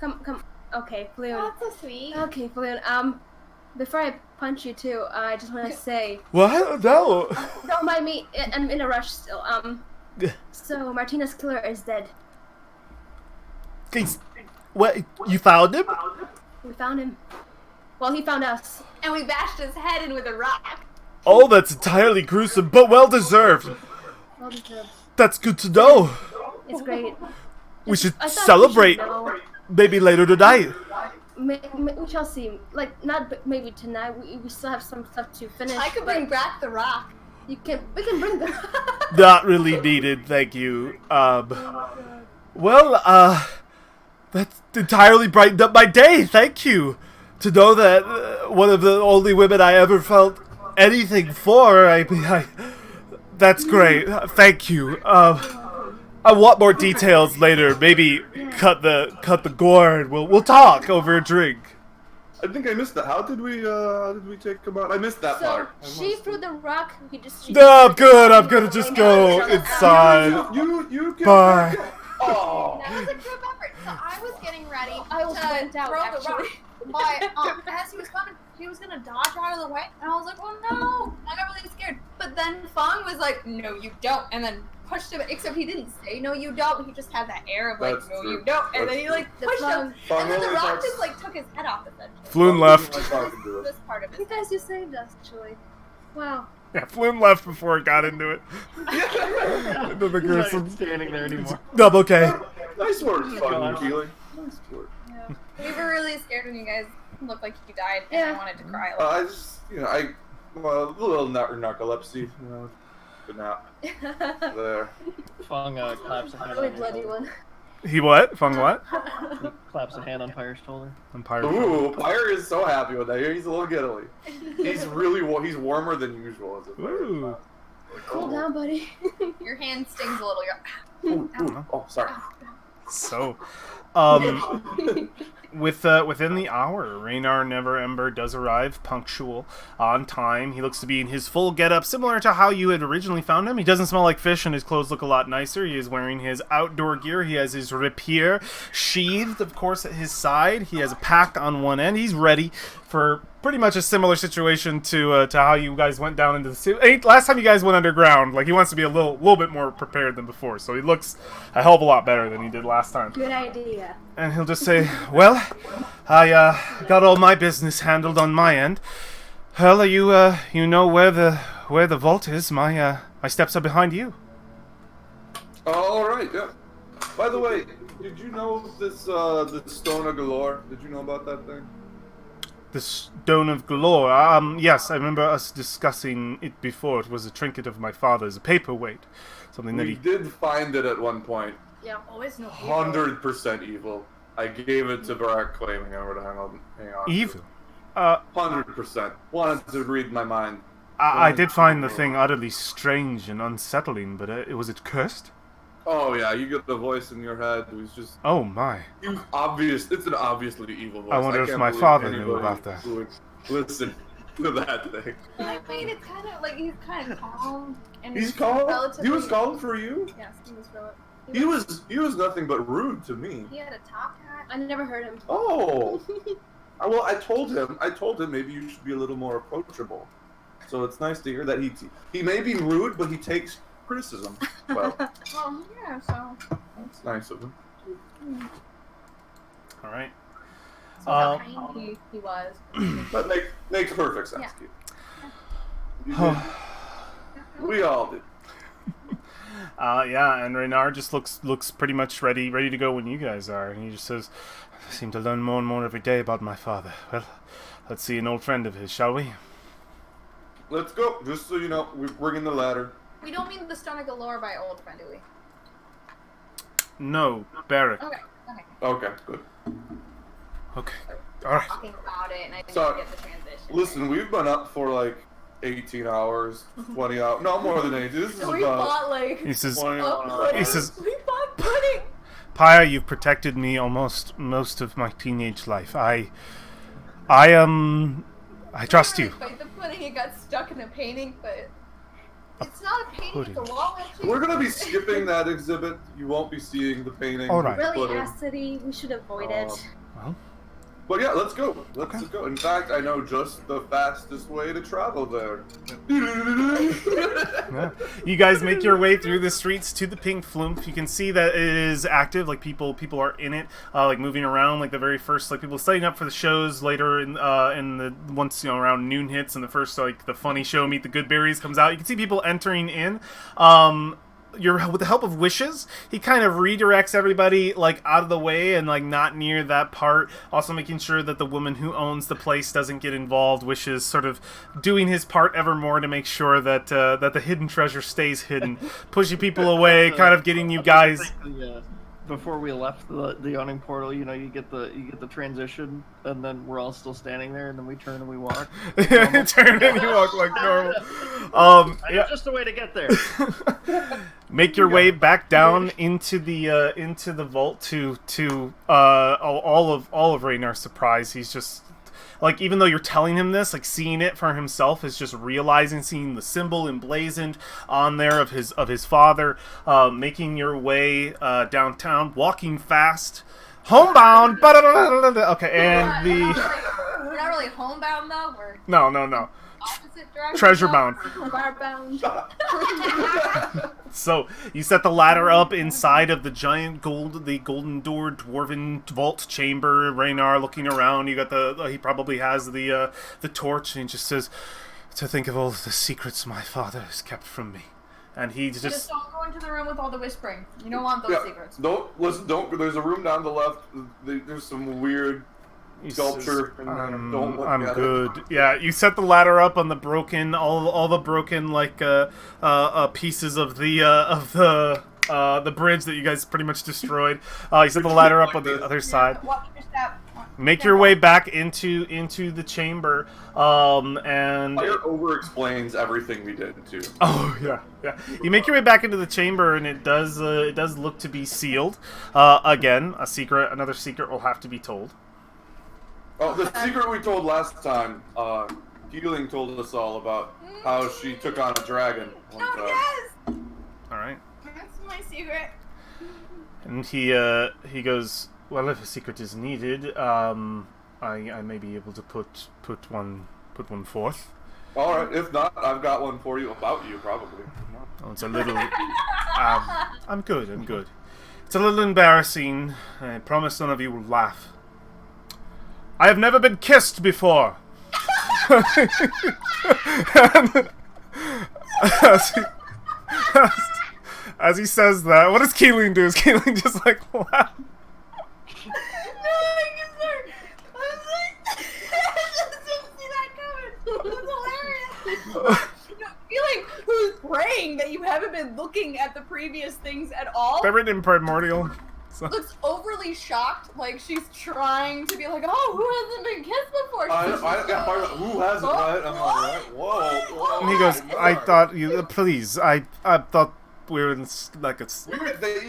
Come. Okay, Floon. Oh, that's so sweet. Okay, Floon. Before I punch you too, I just want to say. What? No. Don't mind me. I'm in a rush still. So Martina's killer is dead. What? You found him? We found him. Well, he found us. And we bashed his head in with a rock. Oh, that's entirely gruesome, but well deserved. Well deserved. That's good to know. It's great. We should I thought celebrate we should know. maybe later tonight. We shall see. Like, not maybe tonight. We still have some stuff to finish. I could bring back the rock. We can bring the. Not really needed, thank you. Well, that's entirely brightened up my day, thank you. To know that one of the only women I ever felt anything for, that's great, thank you. I want more details later, maybe cut the gore and we'll talk over a drink. I think I missed that. How did we take him out? I missed that So part. she threw the rock. No, I'm good. I'm gonna just go inside. You get Bye. back. Oh. That was a group effort. So I was getting ready I was to went out, throw the rock. actually. But as he was coming, he was gonna dodge out of the way, and I was like, "Oh no!" I got really scared. But then Fong was like, "No, you don't," and then pushed him. Except he didn't say, "No, you don't." He just had that air of like, That's "No, true. you don't," and That's then he like true. pushed him, Fong and then the only rock talks- just like took his head off essentially. Floon left. This part of You it. guys, you saved us, actually. Wow. Yeah, Floon left before it got into it. Into the He's not gruesome. even standing there anymore. Double K. Nice work, Fong Keeling. Nice work. Yeah. We were really scared when you guys looked like you died, and Yeah. I wanted to cry. A lot. I just, well, a little narcolepsy, but not there. Fong claps a hand Really on your bloody shoulder. one. He what? Fung what? He claps a hand on Pyre's shoulder. Empire. Ooh, Pyre is so happy with that. He's a little giddily. He's really he's warmer than usual as a Pyre. Ooh. Cool down, buddy. Your hand stings a little. Oh, sorry. So, within the hour, Raynar Neverember does arrive punctual, on time. He looks to be in his full getup, similar to how you had originally found him. He doesn't smell like fish, and his clothes look a lot nicer. He is wearing his outdoor gear. He has his rapier sheathed, of course, at his side. He has a pack on one end. He's ready for pretty much a similar situation to how you guys went down into the sea. Last time you guys went underground, like he wants to be a little bit more prepared than before. So he looks a hell of a lot better than he did last time. Good idea. And he'll just say, "Well, I got all my business handled on my end. Well, you know where the vault is. My steps are behind you." All right, yeah. By the way, did you know this the Stone of Galore? Did you know about that thing? The Stone of Galore. Yes, I remember us discussing it before. It was a trinket of my father's, a paperweight, something that We he. did find it at one point. Yeah. Always no. 100% evil. I gave it to Barak claiming I would hang on. Evil. 100%. Wanted to read my mind. I did find the thing utterly strange and unsettling, but was it cursed? Oh yeah, you get the voice in your head who's just. Oh my. It's an obviously evil voice. I wonder if can't my believe father knew anybody about that. Would listen to that thing. I mean, it's kind of like he's kind of calm and He's calm. relatively. He was calm for you. Yes, he was really. He was nothing but rude to me. He had a top hat. I never heard him. Oh. Well, I told him maybe you should be a little more approachable. So it's nice to hear that he may be rude, but he takes criticism well. Yeah, so. That's nice of him. All right. So how kind he was. That makes perfect sense. Yeah. We all did. Yeah, and Reynard just looks pretty much ready to go when you guys are, and he just says, "I seem to learn more and more every day about my father. Well, let's see an old friend of his, shall we?" Let's go. Just so you know, we're bringing the ladder. We don't mean the Stone of Galore by old friend, do we? No, Barrack. Okay. Okay, good. Okay. All right. Talking about it, and I didn't So, get the transition. Listen, we've been up for like 18 hours, 20 hours. No, more than 18. This is So we about bought like He says, 20 pudding. he says, We bought pudding. "Pyre, you've protected me almost most of my teenage life. I trust We you." didn't really fight the pudding. It got stuck in a painting, but it's not a painting. It's a pudding. wall etching. We're gonna be skipping that exhibit. You won't be seeing the painting. All right. with Really, footage. Acidity, we should avoid it. Well, But yeah, let's go. Let's just go. In fact, I know just the fastest way to travel there. yeah. You guys make your way through the streets to the Pink Flume. You can see that it is active. Like people are in it, like moving around. Like the very first, like people setting up for the shows later in the once around noon hits, and the first like the funny show Meet the Goodberries comes out. You can see people entering in. With the help of Wishes, he kind of redirects everybody like out of the way and like not near that part, also making sure that the woman who owns the place doesn't get involved. Wishes sort of doing his part ever more to make sure that that the hidden treasure stays hidden, pushing people away, kind of getting you guys. Before we left the yawning portal, you get the transition, and then we're all still standing there, and then we turn and we walk. Turn and you walk like normal. Yeah. Just a way to get there. Make your way back down into the vault to all of Raynar's surprise. He's just like, even though you're telling him this, like, seeing it for himself is just realizing, seeing the symbol emblazoned on there of his father, making your way downtown, walking fast, homebound. Okay, and We're not really homebound though. We're no. opposite direction. Treasure bound. Barbound. So you set the ladder up inside of the giant golden door dwarven vault chamber. Raynar looking around. You got he probably has the torch, and he just says, "To think of all the secrets my father has kept from me." And he Just don't go into the room with all the whispering. You don't want those secrets. Don't listen. Don't. There's a room down the left. There's some weird sculpture. Don't look I'm at good. it. Yeah, you set the ladder up on the broken, all the broken like pieces of the bridge that you guys pretty much destroyed. You set the ladder up on the other side. Watch your step. Make your way back into the chamber, and Fire over explains everything we did too. oh yeah. You make your way back into the chamber, and it does look to be sealed. Again, another secret will have to be told. Oh, the secret we told last time. Healing told us all about how she took on a dragon one time. Oh yes. All right. That's my secret. And he goes, well, if a secret is needed, I may be able to put one forth. All right. If not, I've got one for you about you, probably. Oh, it's a little. I'm good. It's a little embarrassing. I promise none of you will laugh. I have never been kissed before. As he says that, what does Keeling do? Is Keeling just like laugh? Feeling who's praying that you haven't been looking at the previous things at all. They're written in Primordial. So. Looks overly shocked, like she's trying to be like, oh, who hasn't been kissed before? Who hasn't? Right? I'm like, whoa. And he goes, I thought you, please, I thought we were in like a. They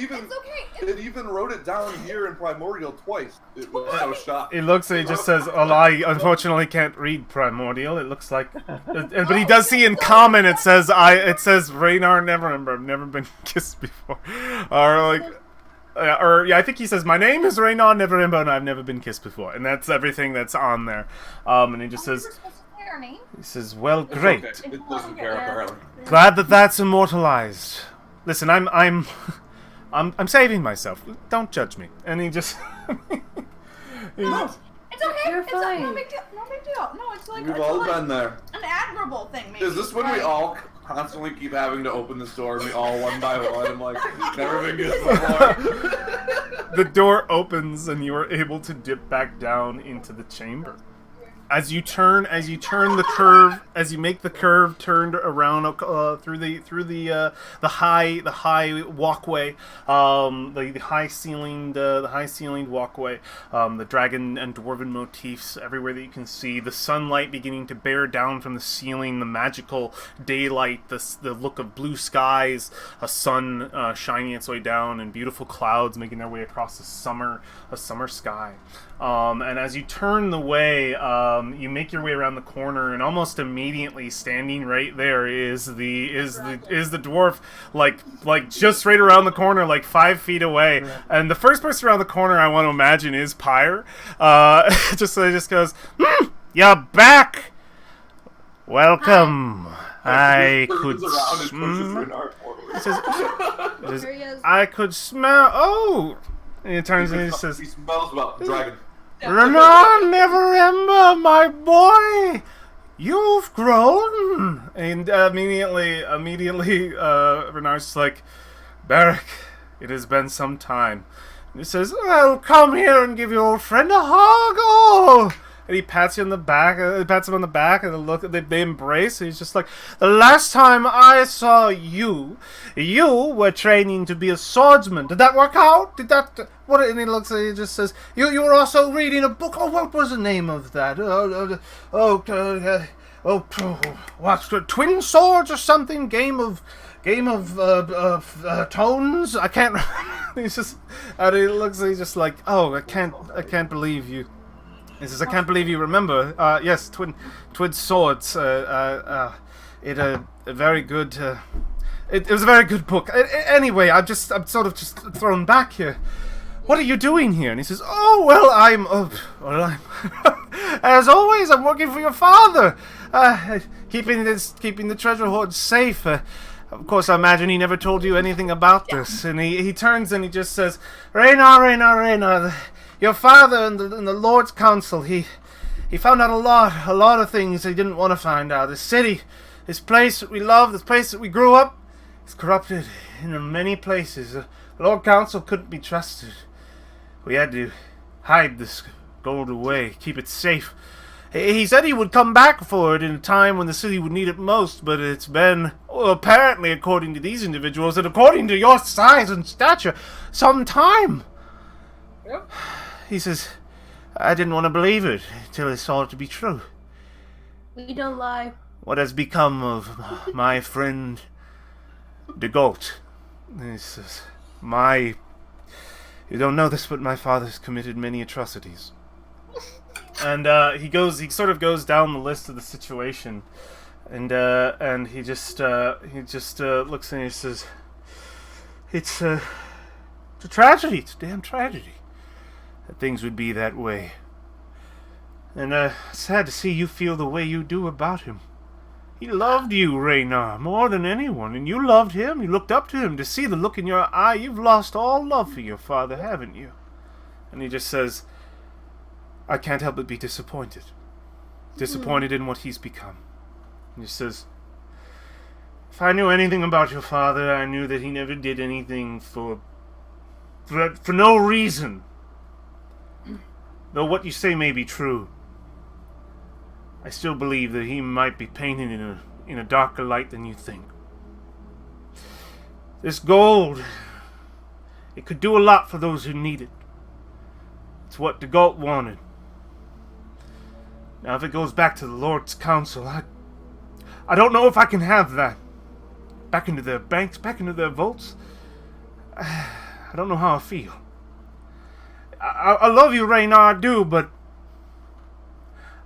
even wrote it down here in Primordial twice. It was so shocked. It looks like he just says, "Oh, I unfortunately can't read Primordial." It looks like, but he does see in common. It says, Raynar never been kissed before," or like. I think he says, "My name is Raynar Neverember, and I've never been kissed before," and that's everything that's on there. And he just says, "He says, well, great. Okay. It doesn't care apparently. Glad that's immortalized. Listen, I'm saving myself. Don't judge me." And he just, No, it's okay. You're It's fine. no big deal. No big deal. No, it's like We've it's all like been there. an admirable thing. Maybe. Is this when we all constantly keep having to open this door and we all one by one? I'm like, never been kissed before. the door opens and you are able to dip back down into the chamber. As you turn the curve, as you make the curve turned around through the high walkway, the high ceilinged walkway, the dragon and dwarven motifs everywhere that you can see, the sunlight beginning to bear down from the ceiling, the magical daylight, the look of blue skies, a sun shining its way down, and beautiful clouds making their way across a summer sky. And as you turn the way, you make your way around the corner, and almost immediately, standing right there, is the dwarf, like just right around the corner, like 5 feet away. And the first person around the corner I want to imagine is Pyre. Just goes, "You're back. Welcome. I could I could smell. Oh." And he turns and he says, He smells about the dragon. "Raynar Neverember, my boy, you've grown." And immediately, Renard's just like, "Beric, it has been some time." And he says, "Well, come here and give your old friend a hug." Oh! And he pats you on the back. Pats him on the back, and they embrace. And he's just like, "The last time I saw you were training to be a swordsman. Did that work out? Did that? What?" And he looks. He just says, "You were also reading a book. Oh, what was the name of that? What? Twin Swords or something? Game of tones. I can't." He's just. And he looks. He's just like, "Oh, I can't believe you." He says, I can't believe you remember. Yes, twin swords. It a very good. It was a very good book. Anyway, I'm sort of just thrown back here. What are you doing here? And he says, oh, well, I'm as always, I'm working for your father. Keeping the treasure hoard safe. Of course, I imagine he never told you anything about this. And he turns and he just says, Raynar, your father in the Lord's Council, he found out a lot of things he didn't want to find out. This city, this place that we love, this place that we grew up, is corrupted in many places. The Lord Council couldn't be trusted. We had to hide this gold away, keep it safe. He said he would come back for it in a time when the city would need it most, but it's been, apparently, according to these individuals, and according to your size and stature, some time. Yep. He says, I didn't want to believe it until I saw it to be true. We don't lie. What has become of my friend de Gault? He says, you don't know this, but my father's committed many atrocities. And he sort of goes down the list of the situation, and he just looks and he says, it's a tragedy. It's a damn tragedy that things would be that way. And sad to see you feel the way you do about him. He loved you, Raynar, more than anyone, and you loved him. You looked up to him. To see the look in your eye, you've lost all love for your father, haven't you? And he just says, I can't help but be disappointed. Disappointed in what he's become. And he says, if I knew anything about your father, I knew that he never did anything for no reason. Though what you say may be true, I still believe that he might be painted in a darker light than you think. This gold, it could do a lot for those who need it. It's what de Gault wanted. Now, if it goes back to the Lord's Council, I don't know if I can have that. Back into their banks, back into their vaults. I don't know how I feel. I love you, Raynar, I do, but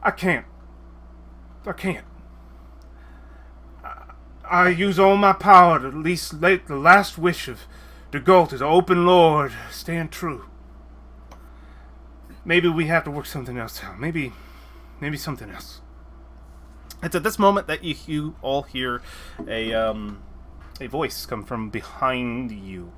I can't. I use all my power to at least let the last wish of de Gault as open Lord stand true. Maybe we have to work something else out. Maybe something else. It's at this moment that you all hear a voice come from behind you.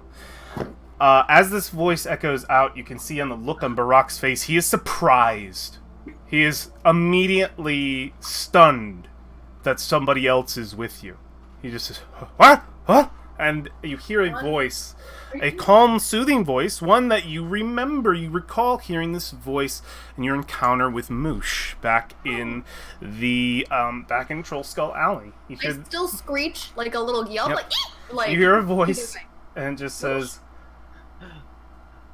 As this voice echoes out, you can see on the look on Barak's face, he is surprised. He is immediately stunned that somebody else is with you. He just says, what? What? And you hear a voice, a calm, soothing voice, one that you remember. You recall hearing this voice in your encounter with Moosh back in Troll Skull Alley. I still screech like a little yelp, Yep. like You hear a voice and it just says,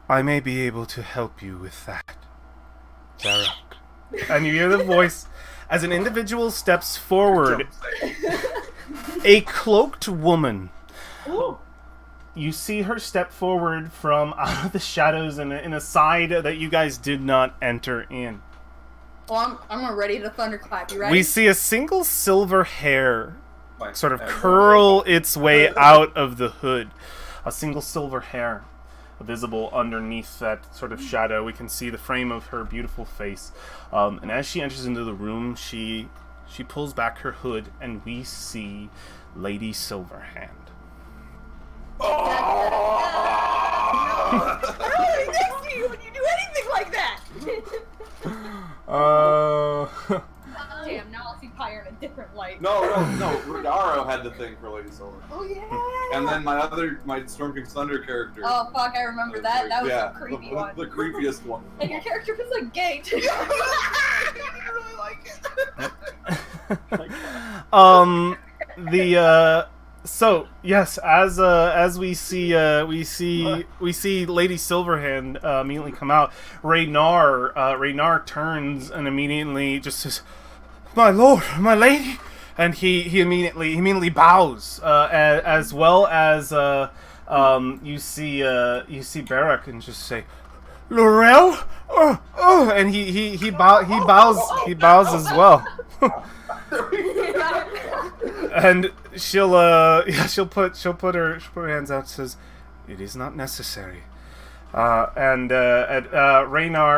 I may be able to help you with that, Barak. And you hear the voice as an individual steps forward. A cloaked woman. Ooh. You see her step forward from out of the shadows in a side that you guys did not enter in. Well, I'm ready to thunderclap. You ready? We see a single silver hair sort of curl its way out of the hood. A single silver hair visible underneath that sort of shadow. We can see the frame of her beautiful face. And as she enters into the room, she pulls back her hood, and we see Lady Silverhand. I really miss you when you do anything like that. Damn, now I'll see Pyre in a different light. No, Rodaro had the thing for Lady Silver. Oh yeah. And then my Storm King's Thunder character. Oh fuck, I remember that. That was a creepy one. The creepiest one. And your character was like gay too. I really like it. So yes, as we see Lady Silverhand immediately come out, Raynar turns and immediately just says, "My lord, my lady," and he immediately bows, as well as you see Barak and just say, Laurel? Oh, and he bows as well. And she'll put her hands out and says, "It is not necessary." Raynar,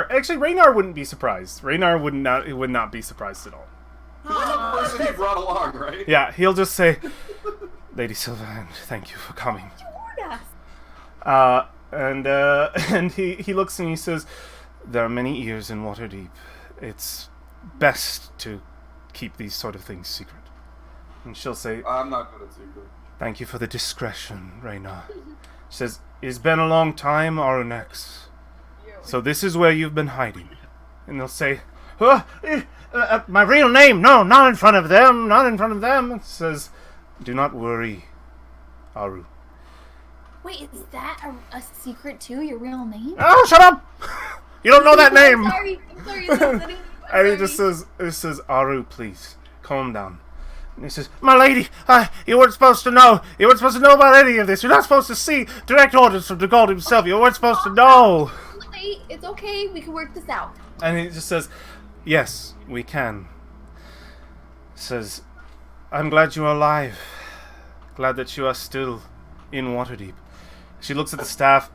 actually Raynar wouldn't be surprised. Raynar would not be surprised at all. The person he brought along, right? Yeah, he'll just say, "Lady Silverhand, thank you for coming." And he looks and he says, "There are many ears in Waterdeep. It's best to keep these sort of things secret." And she'll say, I'm not good at secret. "Thank you for the discretion, Raynar." She says, "It's been a long time, Oronex. So this is where you've been hiding." And they'll say, "My real name? No, not in front of them, not in front of them." It says, "Do not worry, Aru." Wait, is that a secret too? Your real name? Oh, shut up! You don't know that name! I'm sorry. And he just says, "Aru, please, calm down." And he says, "My lady, you weren't supposed to know. You weren't supposed to know about any of this. You're not supposed to see direct orders from the God himself. You weren't supposed to know." Wait, it's okay. We can work this out. And he just says, "Yes, we can." Says, "I'm glad you are alive. Glad that you are still in Waterdeep." She looks at the staff.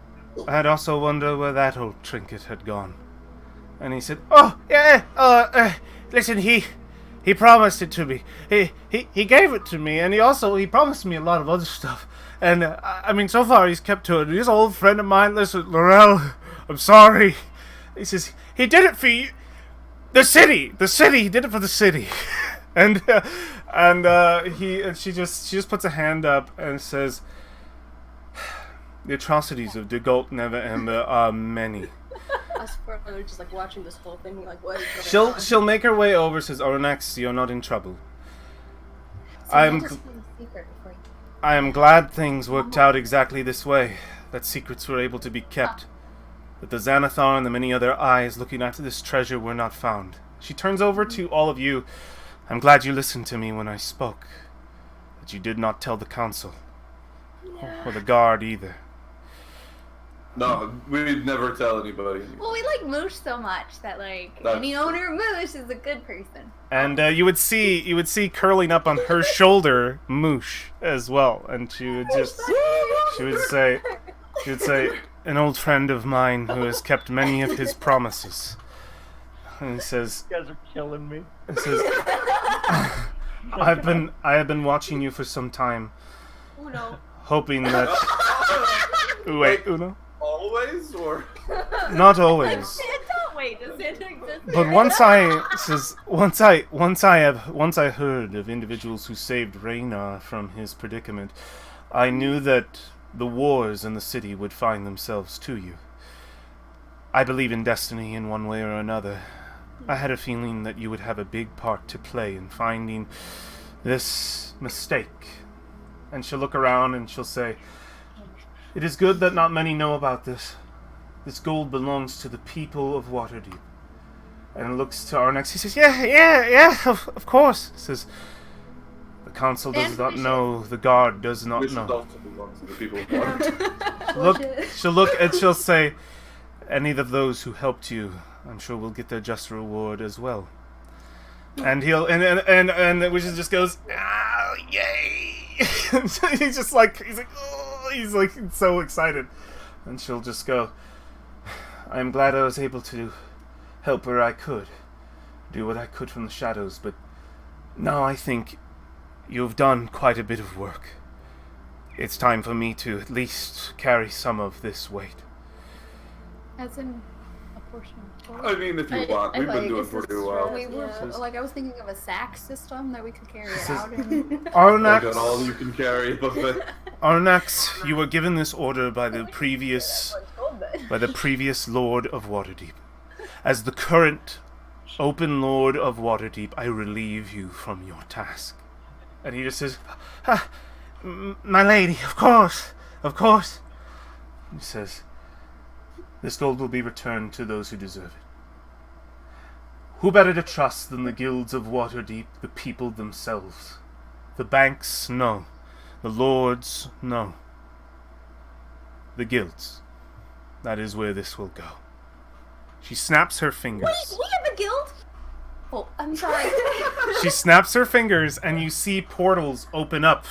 "I'd also wonder where that old trinket had gone." And he said, "Oh, yeah, listen, he promised it to me. He gave it to me, and he promised me a lot of other stuff. And, I mean, so far he's kept to it. He's an old friend of mine. Listen, Laurel, I'm sorry." He says, "He did it for you. The city, he did it for the city." And she just puts a hand up and says, "The atrocities of Degult Never Ember are many." Us four are just like watching this whole thing, like, what is going on? She'll make her way over. Says, "Oronex, you're not in trouble. So I we'll just keep a secret before you... I am glad things worked out exactly this way. That secrets were able to be kept. That the Xanathar and the many other eyes looking after this treasure were not found." She turns over to all of you. "I'm glad you listened to me when I spoke. That you did not tell the council. Or the guard either." No, we'd never tell anybody. Well, we like Moosh so much that, like, That's any owner of Moosh is a good person. And you would see curling up on her shoulder Moosh as well, and she would say, "An old friend of mine who has kept many of his promises." And he says, You guys are killing me. he says, I have been watching you for some time, Uno. hoping that wait, Uno? Always, or Not always. Wait, does Santa exist? But once I heard of individuals who saved Raynar from his predicament, I knew that the wars in the city would find themselves to you. I believe in destiny in one way or another. I had a feeling that you would have a big part to play in finding this mistake. And she'll look around and she'll say, "It is good that not many know about this. This gold belongs to the people of Waterdeep." And looks to Arnex. He says, yeah, of course. He says, "The council does not know. The guard does not this know." also belongs to the people of Waterdeep. She'll look and she'll say, "Any of those who helped you, I'm sure will get their just reward as well." And he'll and the wizard just goes, "Ah, yay!" he's like so excited. And she'll just go, "I am glad I was able to help where I could, do what I could from the shadows, but now I think you've done quite a bit of work. It's time for me to at least carry some of this weight." As in a portion of gold. I mean, if you want, we've been doing pretty well. We were, Yeah. like, I was thinking of a sack system that we could carry it Says- out in. I got all you can carry of it. Arnax, you were given this order by the previous Lord of Waterdeep. As the current open Lord of Waterdeep, I relieve you from your task. And he just says, "My lady, of course. He says, "This gold will be returned to those who deserve it. Who better to trust than the guilds of Waterdeep, the people themselves? The banks, no. The lords, no. The guilds. That is where this will go." She snaps her fingers. Wait, we have a guild? Oh, I'm sorry. She snaps her fingers, and you see portals open up.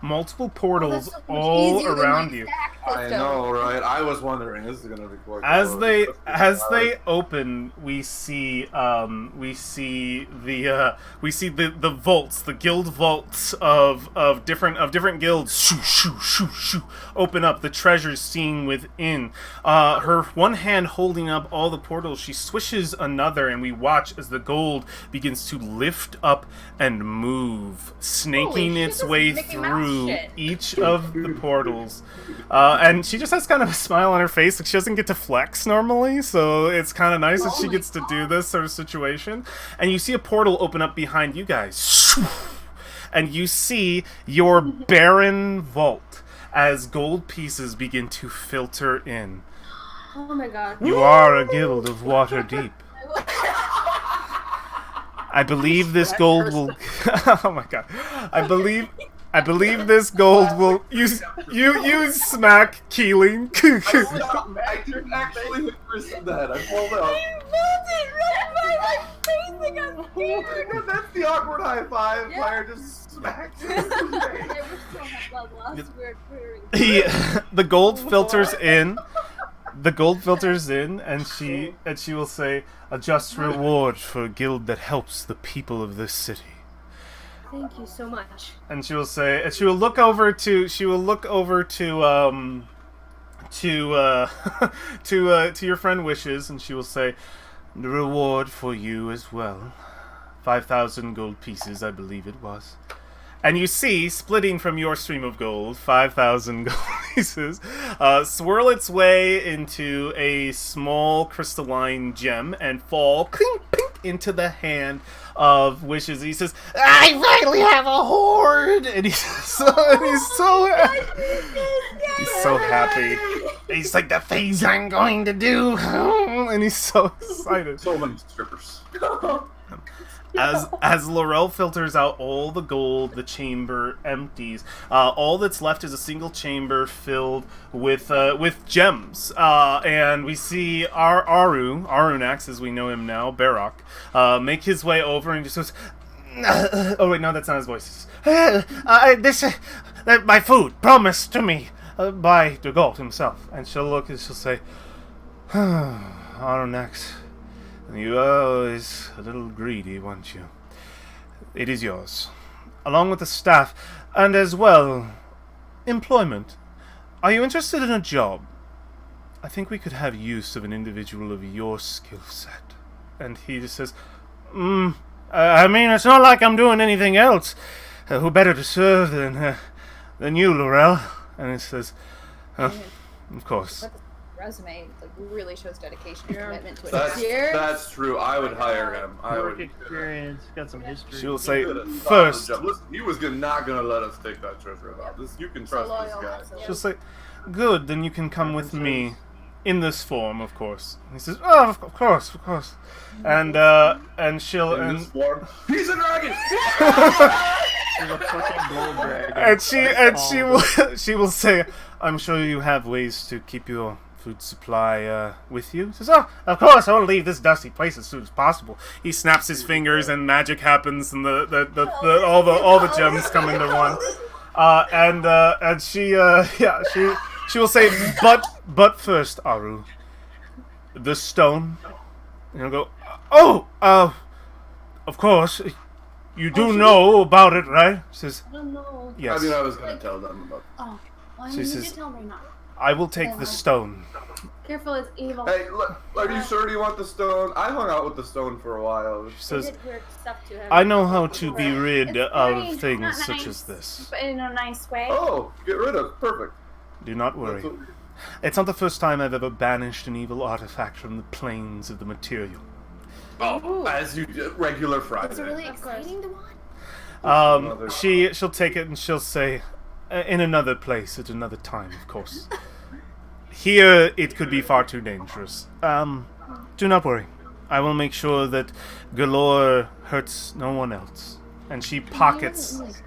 Multiple portals so much all easier than around my you. stack I system. know, right? I was wondering, this is gonna be quite. As they open, we see the vaults, the guild vaults of different guilds. Shoo, shoo, shoo, shoo, open up. The treasures seen within. Her one hand holding up all the portals. She swishes another, and we watch as the gold begins to lift up and move, snaking Holy its shit, way this is Mickey Mouse through shit. each of the portals. And she just has kind of a smile on her face. Like, she doesn't get to flex normally, so it's kind of nice that she gets to do this sort of situation. And you see a portal open up behind you guys. And you see your barren vault as gold pieces begin to filter in. Oh my god. You are a guild of Waterdeep. I believe this gold will... Oh my god. I believe this gold will... You smack Keeling. I didn't actually hit Chris in the head. I pulled it up. That's the awkward high five. Yeah. Fire just smacked. The gold filters in. The gold filters in, and she will say, "A just reward for a guild that helps the people of this city." Thank you so much. And she will say, and she will look over to to your friend Wishes, and she will say, "The reward for you as well, 5,000 gold pieces, I believe it was." And you see, splitting from your stream of gold, 5,000 gold pieces, swirl its way into a small crystalline gem and fall clink, pink, into the hand of Wishes. He says, "I finally have a hoard!" And he's so happy. He's like, "The things I'm going to do!" And he's so excited. So many strippers. As Laurel filters out all the gold, the chamber empties. All that's left is a single chamber filled with gems. And we see Arunax, as we know him now, Barak, make his way over and just goes, "Oh wait, no, that's not his voice. My food promised to me by the god himself." And she'll look and she'll say, "Arunax, you are always a little greedy, weren't you? It is yours, along with the staff, and as well, employment. Are you interested in a job? I think we could have use of an individual of your skill set." And he just says, I mean, it's not like I'm doing anything else. Who better to serve than you, Laurel?" And he says, "Of course." Resume like really shows dedication and commitment to it. That's true. I would hire him. I Work would. experience, got some history. She will say, Listen, "First." he was not gonna let us take that treasure out. You can trust this guy. She'll say, "Good, then you can come with me." In this form, of course. And he says, "Oh, of course, of course." And she'll In this form, he's a dragon. There's a fucking gold dragon. she will say, "I'm sure you have ways to keep your food supply with you." He says, "Oh, of course, I will leave this dusty place as soon as possible." He snaps his fingers and magic happens and all the gems come into one. And she will say, but first, Aru, the stone." And he'll go, "Oh, of course, you do know about it, right?" She says, I don't know. "Yes." I mean, I was gonna tell them about. Oh, well, I So mean, he you says- did tell me not. "I will take the stone." Careful, it's evil. Hey, look, are you sure you want the stone? I hung out with the stone for a while. She says, did weird stuff to him. "I know how to be rid It's of very things not such nice, as this. But in a nice way. Oh, get rid of. Perfect. Do not worry. That's what- It's not the first time I've ever banished an evil artifact from the planes of the material." Oh, as you do, regular Friday. It's a really exciting to watch. She'll take it and she'll say, "In another place at another time, of course. Here it could be far too dangerous. Do not worry. I will make sure that Galore hurts no one else." And she pockets it.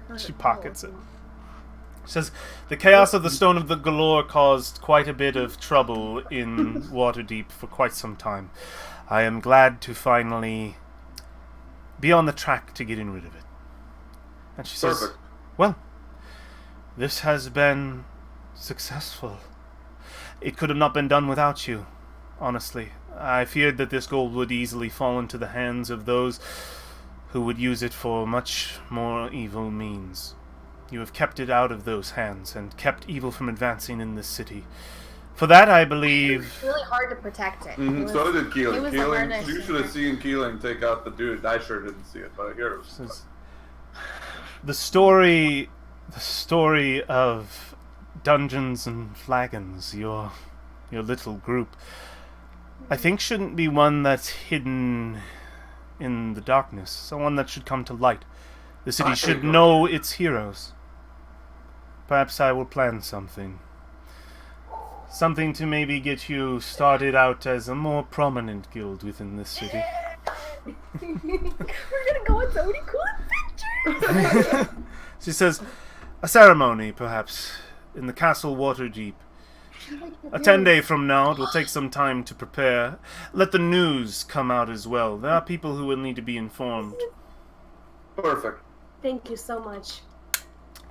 Says, the chaos of the Stone of the Galore caused quite a bit of trouble in Waterdeep for quite some time. I am glad to finally be on the track to getting rid of it. And she says, Perfect. well, this has been successful. It could have not been done without you, honestly. I feared that this gold would easily fall into the hands of those who would use it for much more evil means. You have kept it out of those hands and kept evil from advancing in this city. For that, I believe... It's really hard to protect it. Mm-hmm. So did Keeling. it was the Keeling, hardest. you should have seen Keeling take out the dude. I sure didn't see it, but I hear it was. Says, the story of Dungeons and Flagons, your little group, I think shouldn't be one that's hidden in the darkness. Someone that should come to light. The city should know its heroes. Perhaps I will plan something. Something to maybe get you started out as a more prominent guild within this city. We're gonna go on so many cool adventures. She says, a ceremony, perhaps, in the castle Waterdeep. A 10-day from now, it will take some time to prepare. Let the news come out as well. There are people who will need to be informed. Perfect. Thank you so much.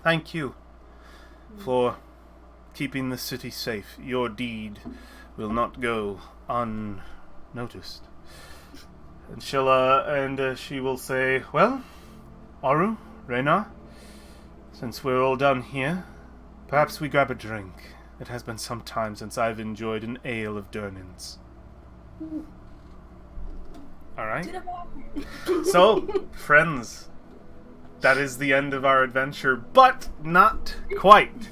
Thank you for keeping the city safe. Your deed will not go unnoticed. And she will say, well, Aru, Reyna, since we're all done here, perhaps we grab a drink. It has been some time since I've enjoyed an ale of Durnan's. Alright? So, friends, that is the end of our adventure, but not quite.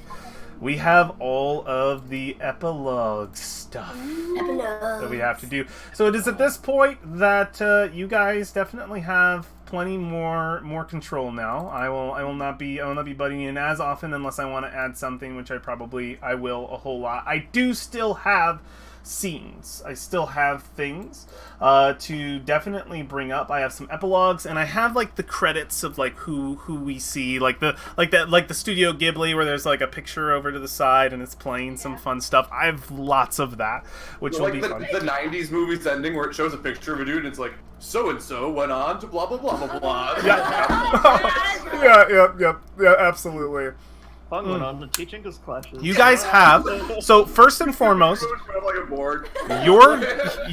We have all of the epilogue stuff that we have to do. So it is at this point that you guys definitely have plenty more control now. I will not be butting in as often unless I want to add something, which I will a whole lot. I do still have scenes. I still have things to definitely bring up. I have some epilogues, and I have like the credits of like who we see, like the Studio Ghibli where there's like a picture over to the side and it's playing some fun stuff. I have lots of that, which will be fun. The 90s movies ending where it shows a picture of a dude and it's like, so and so went on to blah blah blah blah blah. Yeah, absolutely. Fun went on to teach English classes. You guys have, so first and foremost, Like a board.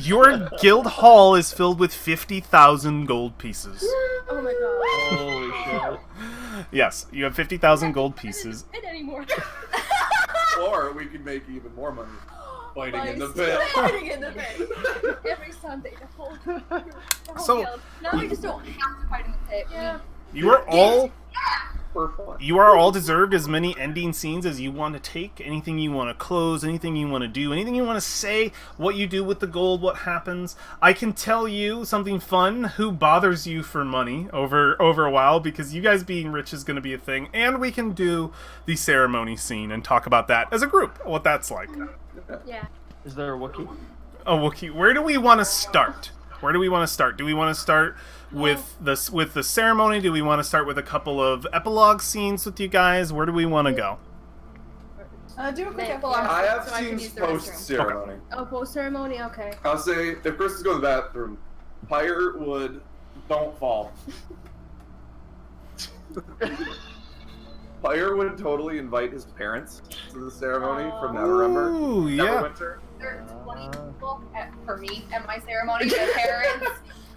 your guild hall is filled with 50,000 gold pieces. Oh my god. Holy shit. Yes, you have 50,000 gold pieces. I don't anymore. Or we could make even more money fighting in the pit. Fighting in the pit. Every Sunday, the whole So- guild. Now we just don't have to fight in the pit. Yeah. You are all For fun. You are all deserved as many ending scenes as you want to take. Anything you want to close, anything you want to do, anything you want to say, what you do with the gold, what happens. I can tell you something fun, who bothers you for money over a while, because you guys being rich is going to be a thing. And we can do the ceremony scene and talk about that as a group, what that's like. Yeah. Is there a Wookiee? A Wookiee. Where do we want to start? Where do we want to start? Do we want to start with the ceremony? Do we want to start with a couple of epilogue scenes with you guys? Where do we want to go? Do a quick Yeah. epilogue. I have so I can scenes use the restroom. post ceremony. Oh, post ceremony. Okay. I'll say if Chris is going to the bathroom, Pyre would don't fall. Pyre would totally invite his parents to the ceremony from Neverember. Ooh, yeah. Neverwinter. There are 20 people for me at my ceremony. My parents,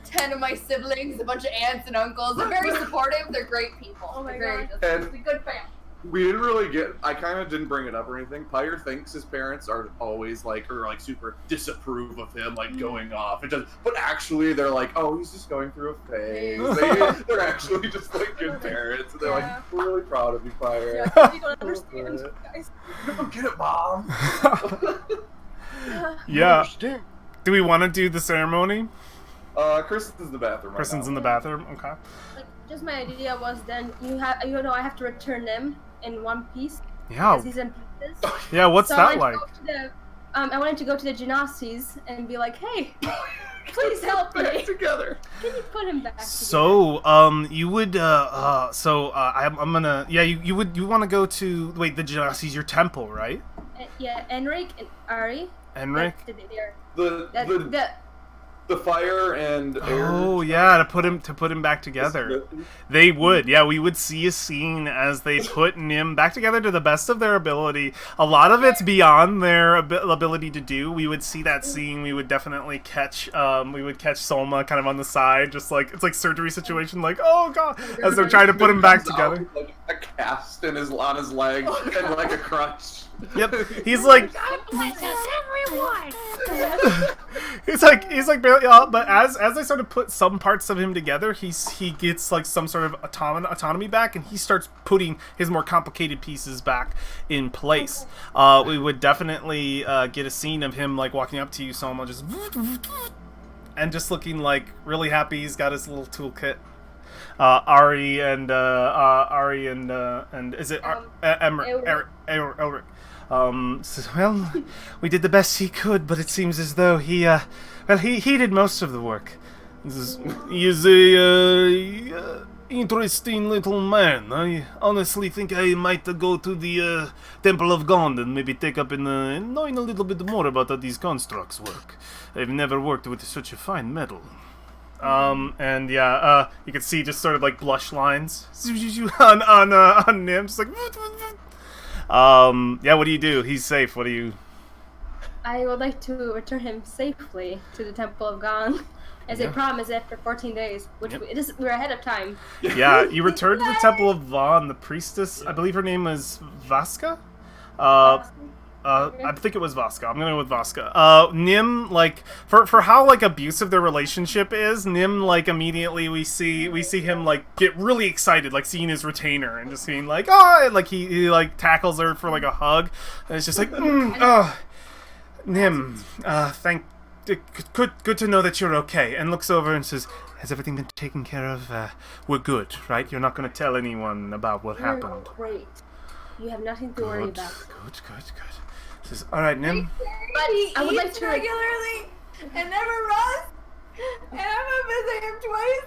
10 of my siblings, a bunch of aunts and uncles. They're very supportive. They're great people. Oh my They're God. very And- just a good family. We didn't really get. I kind of didn't bring it up or anything. Pyre thinks his parents are always like, or like super disapprove of him, like going off. It just, but actually, they're like, oh, he's just going through a phase. They're actually just like good parents. And they're Yeah. like, we're really proud of you, Pyre. Yeah, you don't understand, guys. You don't get it, mom. Yeah. Do we want to do the ceremony? Kristen's in the bathroom. Kristen's in the bathroom. Okay. Like, just my idea was then I have to return them in one piece Yeah. because he's in pieces. Yeah. What's So that I like? go to the I wanted to go to the Genassis and be like, hey, please help me. Back together. Can you put him back together? So, you would, I'm gonna, yeah, you want to go to, wait, the Genasi's your temple, right? Yeah, Enric and Ari. Enric? The fire and air. Oh yeah, to put him back together. They would, yeah. We would see a scene as they put Nim back together to the best of their ability. A lot of it's beyond their ability to do. We would see that scene. We would definitely catch. We would catch Solma kind of on the side, just like it's like surgery situation. Like, oh god, as they're trying to put him back together. Like a cast on his leg and like a crutch. Yep, he's like. he's like barely. But as they sort of put some parts of him together, he gets like some sort of autonomy back, and he starts putting his more complicated pieces back in place. We would definitely get a scene of him like walking up to you, Soma, just and just looking like really happy. He's got his little toolkit. Ari and is it Elric? Says, well, we did the best he could, but it seems as though he did most of the work. He's a interesting little man. I honestly think I might go to the Temple of Gond and maybe take up in knowing a little bit more about how these constructs work. I've never worked with such a fine metal. And yeah, you can see just sort of like blush lines on Nim, just like. Yeah, what do you do? He's safe. What do you... I would like to return him safely to the Temple of Gond, as I promised after 14 days, which we're ahead of time. Yeah, you return to the Temple of Vaughn. The priestess, I believe her name was Vaska? I think it was Vaska. I'm gonna go with Vaska. Nim, like, for how like abusive their relationship is, Nim, like, immediately we see him like get really excited, like seeing his retainer and just being like, oh, and, like he like tackles her for like a hug, and it's just like, Nim, good to know that you're okay, and looks over and says, has everything been taken care of? We're good, right? You're not gonna tell anyone about what happened. Great. You have nothing to worry about. Good. Says, all right, Nim. But he eats regularly and never runs, and I'm gonna visit him twice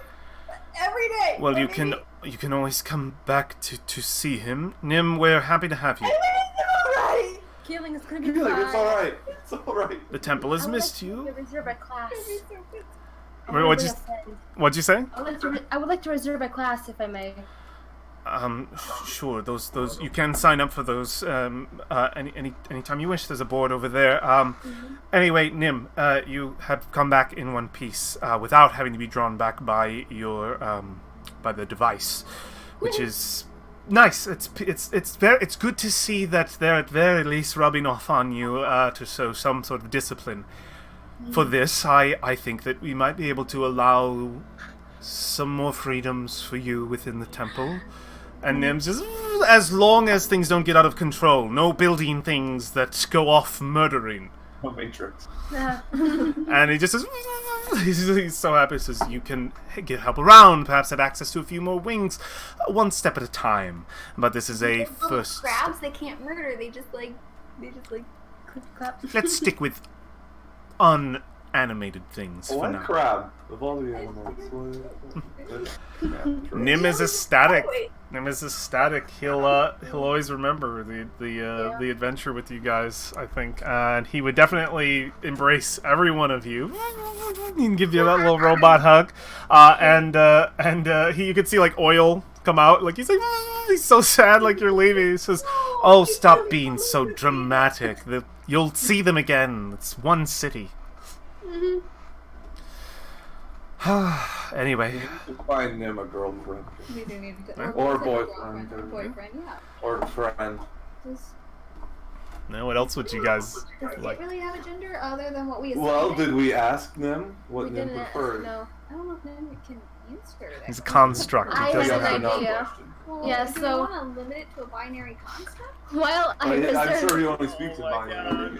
every day. Well, you can always come back to see him. Nim, we're happy to have you. Alright. Killing is gonna be fine. It's alright. It's alright. The temple has missed you. Reserve my class. What'd you say? I would like to reserve my class, if I may. Sure. Those you can sign up for those anytime you wish. There's a board over there. Anyway, Nim, you have come back in one piece without having to be drawn back by your by the device, which is nice. It's good to see that they're at very least rubbing off on you to show some sort of discipline. For this, I think that we might be able to allow some more freedoms for you within the temple. And Nim's just, as long as things don't get out of control. No building things that go off murdering. No Matrix. And he just says, he's so happy. He says, you can get help around, perhaps have access to a few more wings, one step at a time. But this is a first crabs, they can't murder, they just like clap. Let's stick with unanimated things for now. Crab of all the animals. Nim is ecstatic. Nim is ecstatic. He'll always remember the adventure with you guys, I think, and he would definitely embrace every one of you. He can give you that little robot hug, and you could see like oil come out. Like he's so sad, like you're leaving. He says, "Oh, stop being so dramatic. You'll see them again. It's one city." Anyway. Find him a girlfriend. We do need to, or boyfriend. Yeah. Or friend. Now, what else would you guys Does like? it really have a gender other than what we assumed? Well, did we ask Nim what Nim didn't preferred? No. I don't know if Nim can answer that. He's a construct. I He have doesn't an have idea. Well, Yeah, do so- we want to limit it to a binary construct? Well, I reserve... I'm sure he only speaks in binary.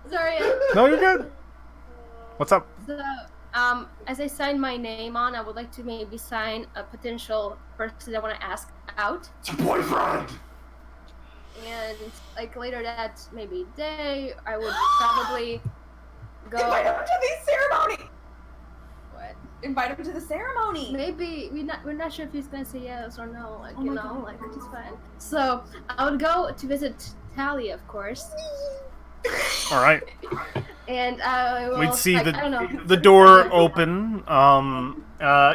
Sorry. No, you're good. What's up? So, as I sign my name on, I would like to maybe sign a potential person I want to ask out. It's your boyfriend! and like later that maybe day, I would probably Invite go. him to the ceremony. What? Invite him to the ceremony. Maybe we're not sure if he's gonna say yes or no. Like Oh you my know, God. like which is fine. So I would go to visit Tally, of course, All right. and I will. We'd see like, I don't know. the door open.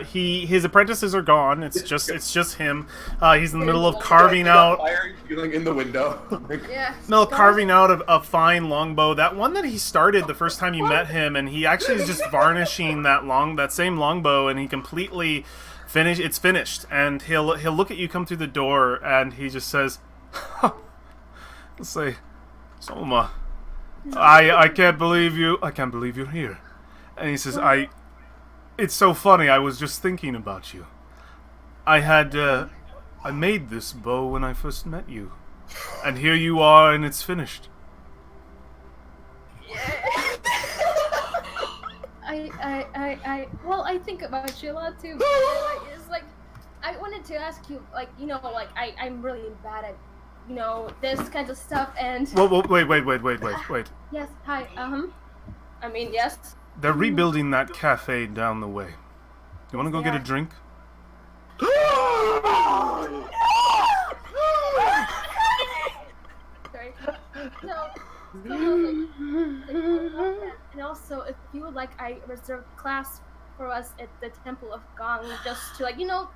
His apprentices are gone. It's just him. He's in the middle of carving out. Fire feeling in the window. Yeah. No, carving out a fine longbow. That one that he started the first time you met him, and he actually is just varnishing that same longbow, and he completely finished. It's finished, and he'll look at you come through the door, and he just says, he'll say, Soma, I can't believe you're here. And he says, it's so funny, I was just thinking about you. I made this bow when I first met you. And here you are, and it's finished. Well, I think about you a lot too. Like, it's like, I wanted to ask you, like, you know, like, I'm really bad at, you know, this kind of stuff, and... Whoa, wait. Yes, hi, I mean, yes. They're rebuilding that cafe down the way. You want to go get a drink? Sorry. No. And also, if you would like, I reserved class for us at the Temple of Gong, just to, like, you know,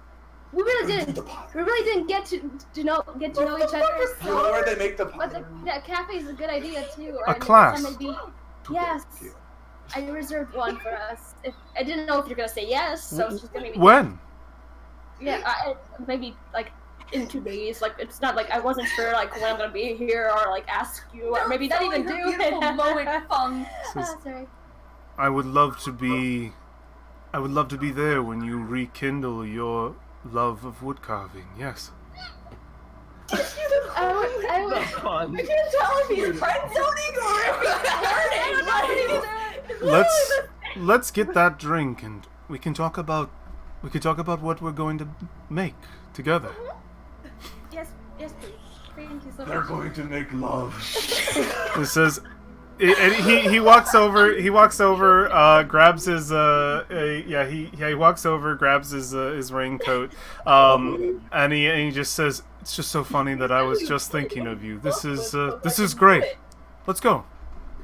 we really didn't get to know each other. You know where they make the But the cafe is a good idea too. A and class. Maybe, yes, I reserved one for us. If I didn't know if you're gonna say yes, so it's just gonna be When? yeah, maybe like in 2 days. Like it's not like I wasn't sure like when I'm gonna be here or like ask you or maybe not even do. Beautiful moment, Fung. Sorry. I would love to be there when you rekindle your love of wood carving. Yes. I would. That's fun. I can't tell if he's friend zoning or Let's get that drink, and we can talk about what we're going to make together. Yes, please. Thank you so They're much. going to make love. It says, and he walks over. He walks over, grabs his he walks over, grabs his raincoat, and he just says, "It's just so funny that I was just thinking of you. This is great. Let's go."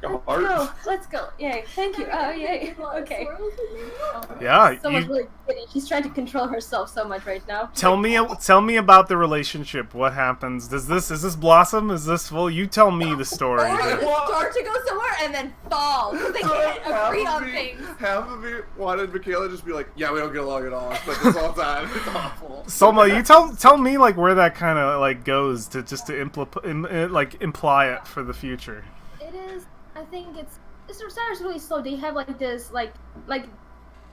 Oh, let's go. Yay. Thank you. Oh, yay. Okay. Yeah. Someone's really kidding. She's trying to control herself so much right now. Tell me about the relationship. What happens? Is this blossom? Is this well? You tell me the story. Or just start to go somewhere and then fall because they can't agree on things. Half of me wanted Michaela to just be like, yeah, we don't get along at all. But this whole time, it's awful. Soma, you tell me like where that kind of like goes to imply it for the future. It is. I think it starts really slow. They have like this like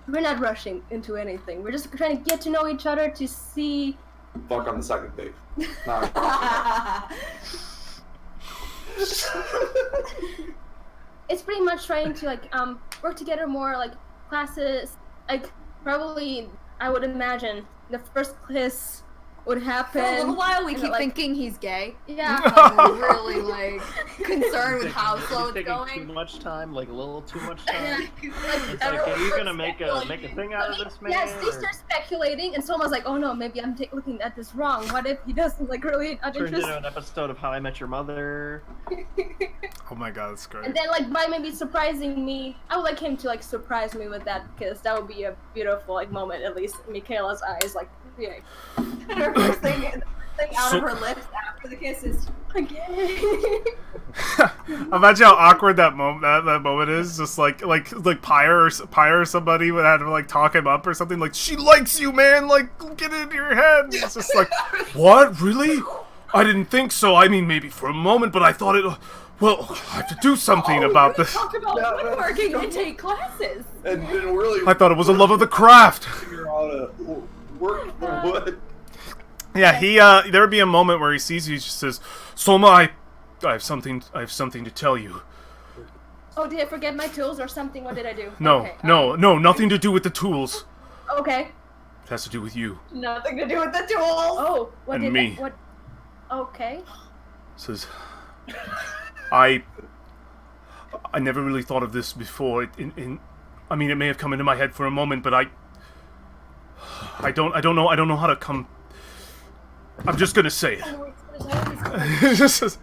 we're not rushing into anything. We're just trying to get to know each other to see. Fuck on the second date. Nah. It's pretty much trying to like work together more, like classes, like probably I would imagine the first kiss would happen. For a little while, we and keep like, thinking he's gay. Yeah. I'm really like concerned with how slow it's taking going. too much time, like a little too much time. Yeah. It's like, are you gonna make a thing out of this man? Yes, they or- start speculating, and someone's like, "Oh no, maybe I'm looking at this wrong. What if he doesn't like really Turns uninterested?" into an episode of How I Met Your Mother. Oh my god, that's great. And then like by maybe surprising me, I would like him to like surprise me with that because that would be a beautiful like moment, at least in Michaela's eyes. Like, yay. And her first thing out of her lips after the kiss is Okay. Imagine how awkward that moment is. Just like Pyre or somebody would have to like talk him up or something. Like, she likes you, man. Like, get it in your head. It's just like, what? Really? I didn't think so. I mean, maybe for a moment, but I thought it. Well, I have to do something about this. talk about woodworking and take classes. And really I thought it was a love of the craft. figure out how to work the wood. Yeah, there would be a moment where he sees you. He just says, "Soma, I have something to tell you." Oh, did I forget my tools or something? What did I do? No, Okay, no, nothing to do with the tools. Okay. It has to do with you. Nothing to do with the tools. Oh, what And did me. What? Okay. Says, I never really thought of this before. I mean, it may have come into my head for a moment, but I don't know how to come. I'm just gonna say it. Just says,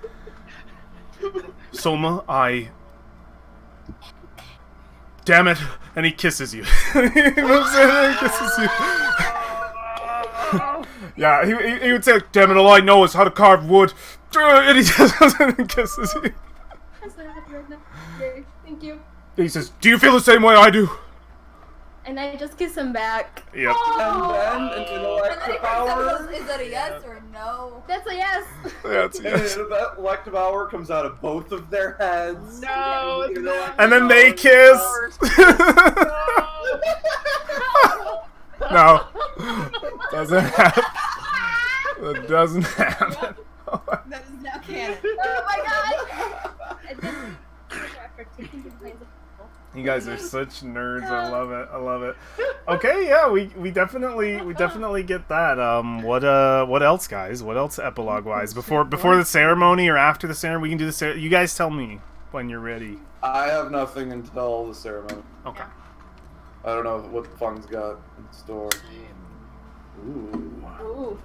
Soma, damn it, and he kisses you. He moves in and kisses you. Yeah, he would say, damn it, all I know is how to carve wood. And he just goes in and kisses you. I'm so happy right now. Yay, thank you. He says, do you feel the same way I do? And I just kiss him back. Yep. And then an elective hour. Is that a yes or a no? That's a yes. That's And it. that elective hour comes out of both of their heads. No, it's not. And then they kiss. No. Doesn't happen. It doesn't happen. That is now canon. Oh my god! I didn't after taking the kinds of people. You guys are such nerds. I love it. I love it. Okay, yeah, we definitely get that. What else, guys? What else epilogue wise? Before the ceremony or after the ceremony? We can do the ceremony. You guys tell me when you're ready. I have nothing until the ceremony. Okay. I don't know what Fung's got in store. Ooh. Ooh.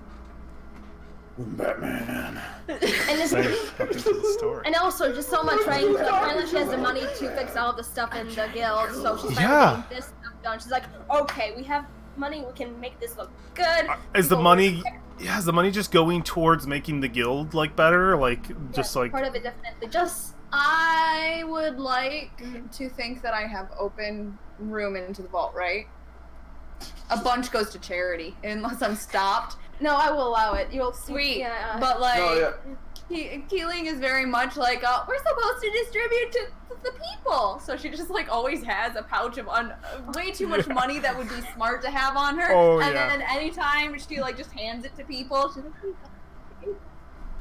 Batman. And this Up into the story. and also just Soma trying to finally she has the money to fix all of the stuff in the guild, so she's finally Yeah. getting this stuff done. She's like, okay, we have money, we can make this look good. Is the People money? will- Yeah, is the money just going towards making the guild like better? Like just Yeah, like. part of it definitely. Just I would like to think that I have open room into the vault, right? A bunch goes to charity, unless I'm stopped. no, I will allow it. You'll see. Sweet, Yeah, but like, No, Keeling is very much like, we're supposed to distribute to the people. So she just like always has a pouch of way too much money that would be smart to have on her. Oh, and yeah. then anytime she like just hands it to people, she's like,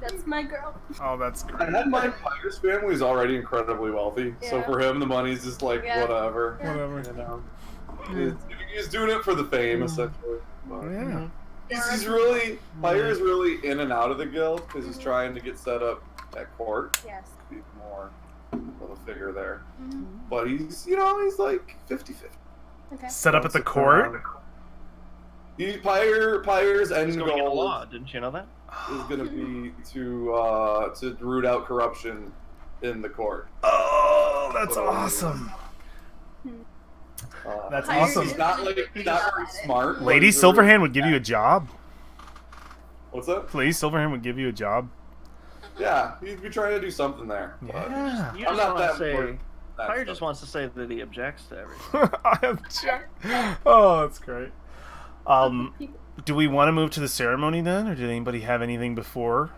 that's my girl. Oh, that's great. And then my Pyre's family is already incredibly wealthy, so Yeah. for him the money's just like Yeah. whatever. Whatever. You know, he's doing it for the fame essentially. But Yeah. he's really Pyre is really in and out of the guild because he's trying to get set up at court. Yes. Be more of a figure there, Mm-hmm. but he's like 50-50. Okay. Set up at the court. Pyre's end He's going to goal law. Didn't you know that? is going to be to root out corruption in the court. Oh, that's awesome. That's Pyre awesome. He's not very smart. but Lady he's really- Silverhand would give you a job. What's up? Lady Silverhand would give you a job. Yeah, he'd be trying to do something there. but Yeah. You I'm just not want to that say. important. That Pyre stuff. just wants to say that he objects to everything. I object. Oh, that's great. Do we want to move to the ceremony then, or did anybody have anything before?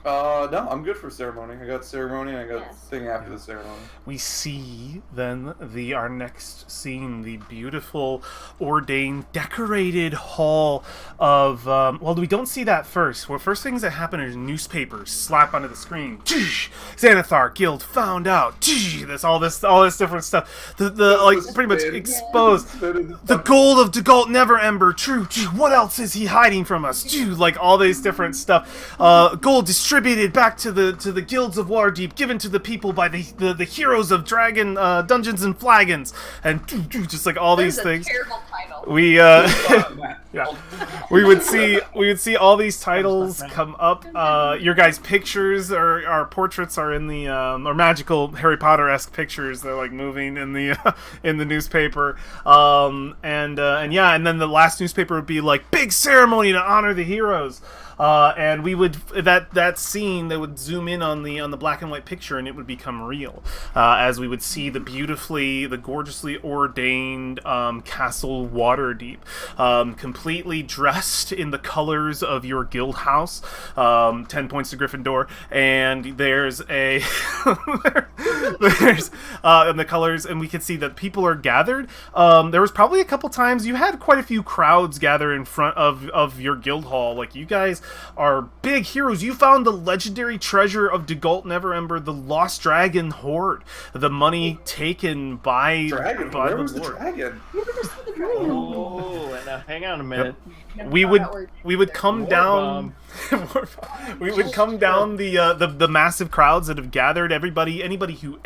No, I'm good for ceremony. I got ceremony. I got Yes. thing after the ceremony. We see then our next scene, the beautiful, ordained, decorated hall of. Well, we don't see that first. Well, first things that happen is newspapers slap onto the screen. Xanathar Guild found out. This all this different stuff. The like pretty much exposed. The gold of Dagalt Never Ember, true. What else is he hiding from us? Like all these different stuff. Gold distributed back to the guilds of Waterdeep, given to the people by the heroes of Dragon Dungeons and Flagons, and just like all these things. Terrible title. We yeah, we would see all these titles come up. Your guys' pictures or our portraits are in the or magical Harry Potter-esque pictures. They're like moving in the in the newspaper. And then the last newspaper would be like big ceremony to honor the heroes. And we would that scene, they would zoom in on the black and white picture, and it would become real as we would see the gorgeously ordained Castle Waterdeep, completely dressed in the colors of your guild house. 10 points to Gryffindor, and there's a there's and the colors, and we can see that people are gathered. There was probably a couple times you had quite a few crowds gather in front of your guild hall. Like, you guys are big heroes. You found the legendary treasure of Dagalt Neverember, the Lost Dragon Hoard, the money taken by Dragon. by Where the was the Lord. dragon? Oh, and hang on a minute. we would come War down. We would come down the massive crowds that have gathered. Anybody who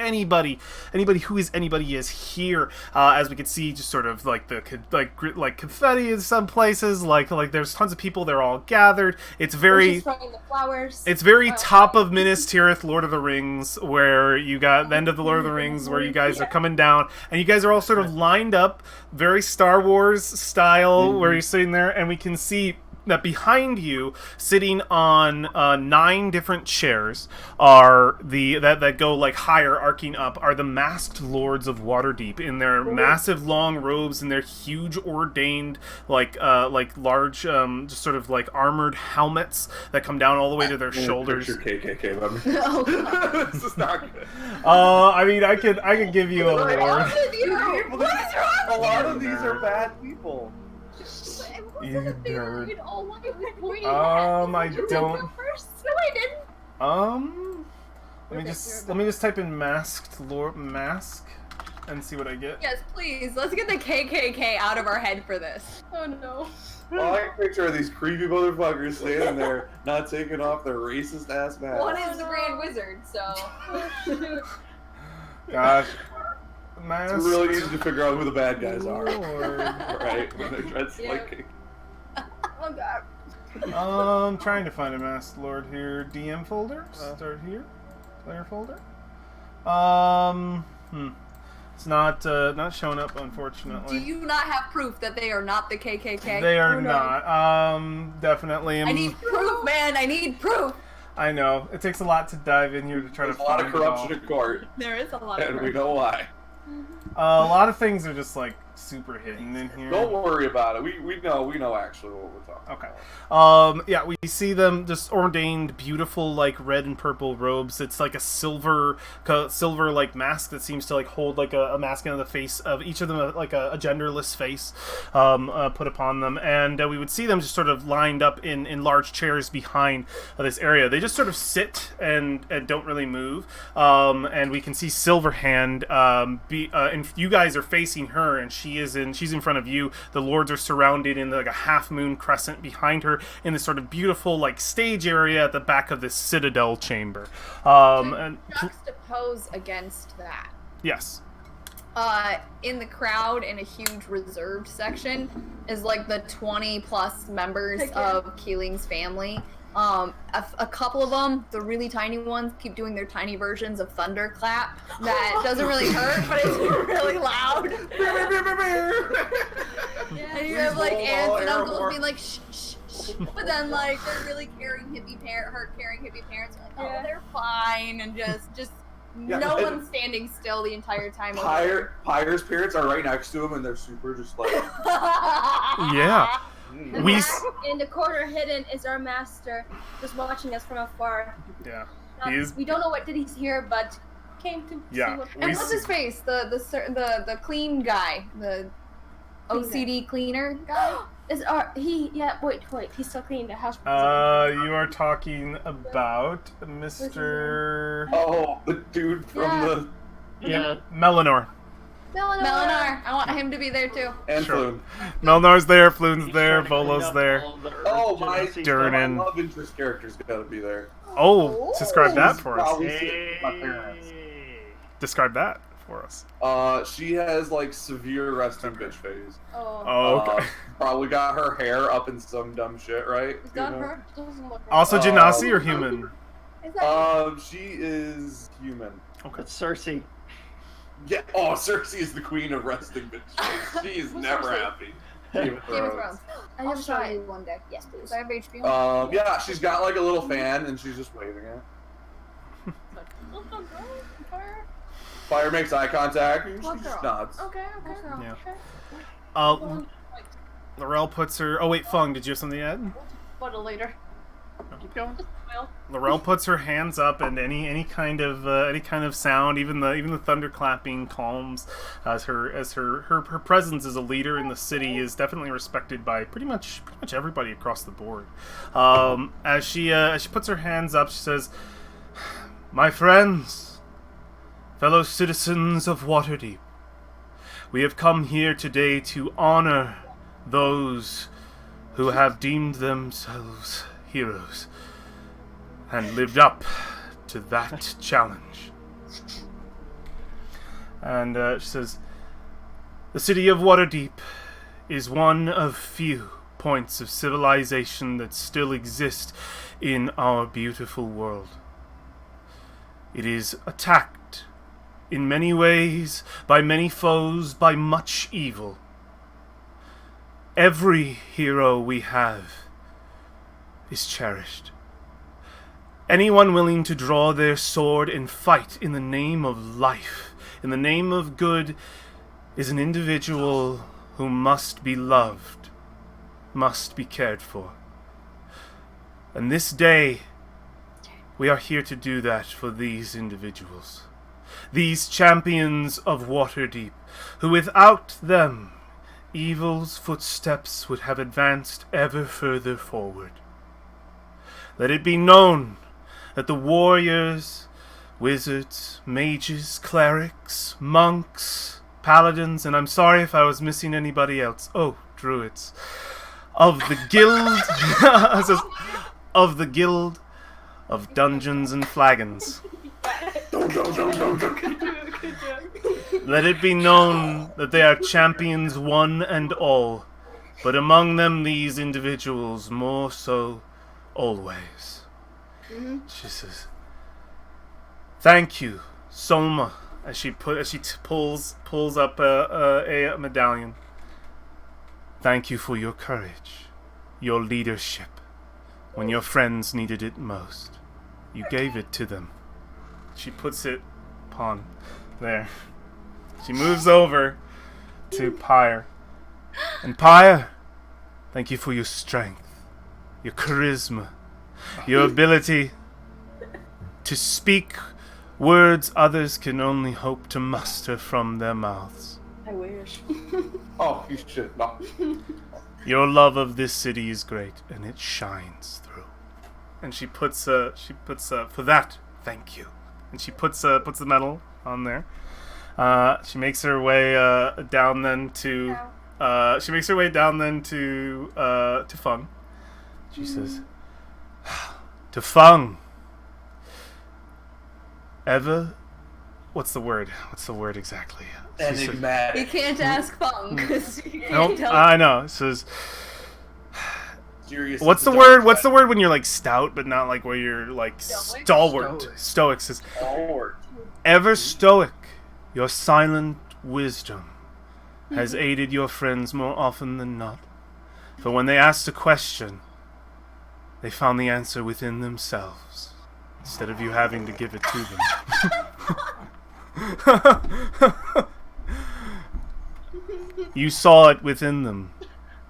is here. As we can see, just sort of like like confetti in some places. Like there's tons of people. They're all gathered. It's very. The flowers. It's very top of Minas Tirith, Lord of the Rings, where you got the end of the Lord of the Rings, where you guys are coming down, and you guys are all sort of lined up, very Star Wars style, where you're sitting there, and we can see that behind you, sitting on 9 different chairs, are that go like higher, arcing up, are the masked lords of Waterdeep in their massive long robes and their huge ordained like large just sort of like armored helmets that come down all the way to their shoulders. KKK, let me. This is not good. I mean, I could give you a lord. A lot of these are bad people. You nerd. I don't. First, no, I didn't. Let me just type in masked lord mask and see what I get. Yes, please. Let's get the KKK out of our head for this. Oh no. All I can picture are these creepy motherfuckers standing there, not taking off their racist ass masks. One is the Grand Wizard, so. Gosh. Mask. It's really easy to figure out who the bad guys are. Lord. Right? When they're dressed like. Oh god. I'm trying to find a masked lord here. DM folder. Start here. Player folder. It's not showing up, unfortunately. Do you not have proof that they are not the KKK? They are not. Definitely. I need proof, man. I need proof. I know. It takes a lot to dive in here to try There's to a lot find of corruption in court, There is a lot of and proof. we know why. a lot of things are just like super hidden in here. Don't worry about it. We know actually what we're talking Okay. about. Yeah, we see them just ordained, beautiful, like red and purple robes. It's like a silver like mask that seems to like hold like a mask on the face of each of them, like a genderless face put upon them. And we would see them just sort of lined up in large chairs behind this area. They just sort of sit and don't really move. And we can see Silverhand. And you guys are facing her, and she's in front of you. The lords are surrounded in like a half moon crescent behind her in this sort of beautiful like stage area at the back of this citadel chamber. And Juxtapose against that. yes. In the crowd, in a huge reserved section, is like the 20 plus members of Keeling's family. A couple of them, the really tiny ones, keep doing their tiny versions of thunderclap. That doesn't really hurt, but it's really loud. And you have like aunts and uncles being like, shh, shh, shh. But then like they're really carrying hippie parents are like, oh, they're fine, and just no one's standing still the entire time. Pyre's parents are right next to him, and they're super just like. Yeah. And We back in the corner hidden is our master, just watching us from afar. Yeah. We don't know what did he's here, but came to see what. And what's his face? The clean guy, the OCD cleaner guy. Wait, he's still cleaning the house. You are talking about Mr. Oh, the dude from Melanor. Melinar. I want him to be there too. and Sure. Floon. Melnor's there, Floon's there, Volo's there. Oh, my Durnan. love interest character's gotta be there. Oh, describe that for us. Probably sitting with my parents. Describe that for us. She has like severe resting bitch phase. Oh, okay. Probably got her hair up in some dumb shit, right? Is that her? Doesn't look right. Also Genasi or human? Is that She is human. It's Cersei. Yeah. Oh, Cersei is the queen of resting bitch. She is never happy. Game of Game of Thrones. Thrones? I I'll never show saw you it. one day. Yes, please. Do I have HBO? Yeah, she's got like a little fan and she's just waving it. Fire makes eye contact and she What just girl? nods. Okay. Yeah. Laurel puts her... Oh wait, Fung, did you have something to add? But later. Keep going. Laurel puts her hands up, and any kind of sound, even the thunderclapping, calms as her presence as a leader in the city is definitely respected by pretty much everybody across the board. As she puts her hands up, she says, "My friends, fellow citizens of Waterdeep, we have come here today to honor those who have deemed themselves heroes and lived up to that challenge. And she says, the city of Waterdeep is one of few points of civilization that still exist in our beautiful world. It is attacked in many ways, by many foes, by much evil. Every hero we have is cherished. Anyone willing to draw their sword and fight in the name of life, in the name of good, is an individual who must be loved, must be cared for. And this day, we are here to do that for these individuals. These champions of Waterdeep, who without them, evil's footsteps would have advanced ever further forward. Let it be known that the warriors, wizards, mages, clerics, monks, paladins, and I'm sorry if I was missing anybody else. Oh, druids. Of the guild of the Guild of Dungeons and Flagons. Let it be known that they are champions one and all, but among them these individuals more so always. She says, "Thank you, Soma," as she pulls up a medallion. "Thank you for your courage, your leadership. When your friends needed it most, you gave it to them." She puts it upon there. She moves over to Pyre. And Pyre, thank you for your strength, your charisma, your ability to speak words others can only hope to muster from their mouths. I wish. Oh, you should not. Your love of this city is great, and it shines through. And she puts for that, thank you. And she puts the medal on there. She makes her way down then to Fung. She says, "To Fung. Ever? What's the word? What's the word exactly?" She says, Enigmatic. You can't ask Fung because you can't nope, tell. I know. It says, Serious what's the as word? dark What's the side. word when you're like stout, but not like where you're like Stoic? stalwart? Stoic. Stoic says, Stalwart. "Ever stoic, your silent wisdom has aided your friends more often than not. For when they asked a question, they found the answer within themselves, instead of you having to give it to them. You saw it within them.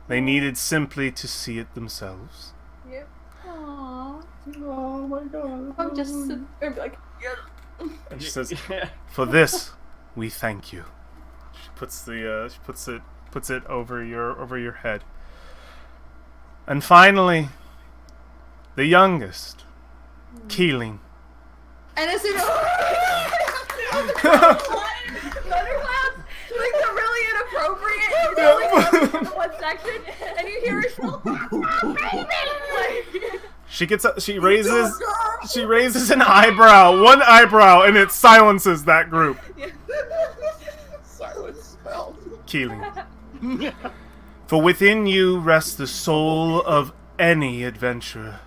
They needed simply to see it themselves." Yep. Aww. Oh my god. I'm just sitting there and be like, And she says, Yeah. "For this, we thank you." She puts it over your head. And finally, the youngest, Keeling. And as soon as thunderclaps, like the really inappropriate, you know, like in one section, and you hear her shrill, like, She raises an eyebrow, one eyebrow, and it silences that group. Silence spell. Keeling. For within you rests the soul of any adventurer,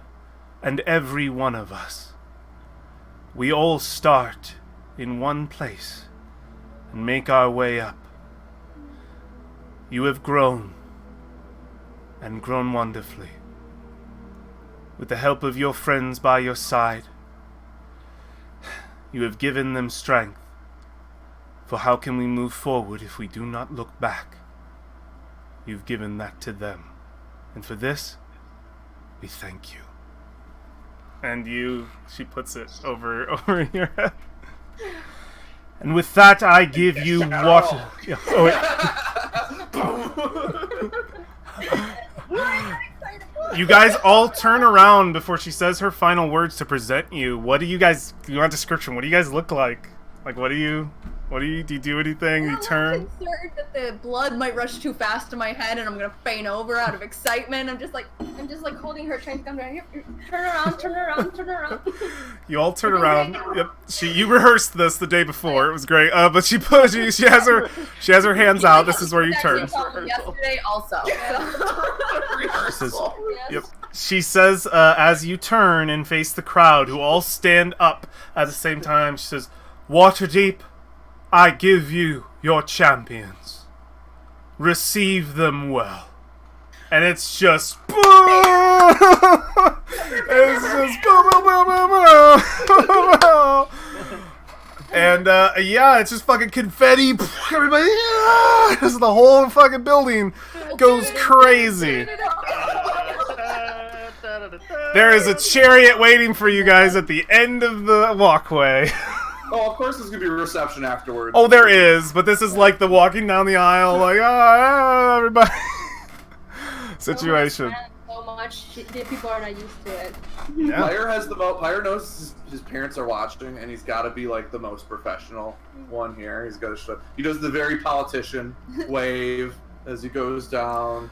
and every one of us. We all start in one place and make our way up. You have grown, and grown wonderfully. With the help of your friends by your side, you have given them strength. For how can we move forward if we do not look back? You've given that to them. And for this, we thank you. And she puts it over your head. And with that, I give you water. Yeah. Oh, wait. You guys all turn around before she says her final words to present you. What do you guys? You want a description? What do you guys look like? Like, what do you? What do you do anything? You I'm turn? concerned that the blood might rush too fast to my head and I'm gonna faint over out of excitement. I'm just like holding her, trying to come down here. Turn around, turn around, turn around. You all turn around. Yep. You rehearsed this the day before. It was great. But she has her hands out. This is where you turn. Yesterday also. Rehearsal. Yep. She says, as you turn and face the crowd, who all stand up at the same time, she says, "Waterdeep, I give you your champions. Receive them well." And it's just boom! It's just boom, boom, boom, boom, boom, boom. And yeah, it's just fucking confetti. Everybody, yeah! Just the whole fucking building goes crazy. There is a chariot waiting for you guys at the end of the walkway. Oh, of course there's gonna be a reception afterwards. Oh, there is, but this is like the walking down the aisle, like, everybody situation. So much. The people are not used to it. Yeah. Pyre has the most. Pyre knows his parents are watching, and he's got to be like the most professional one here. He's got to show. He does the very politician wave as he goes down.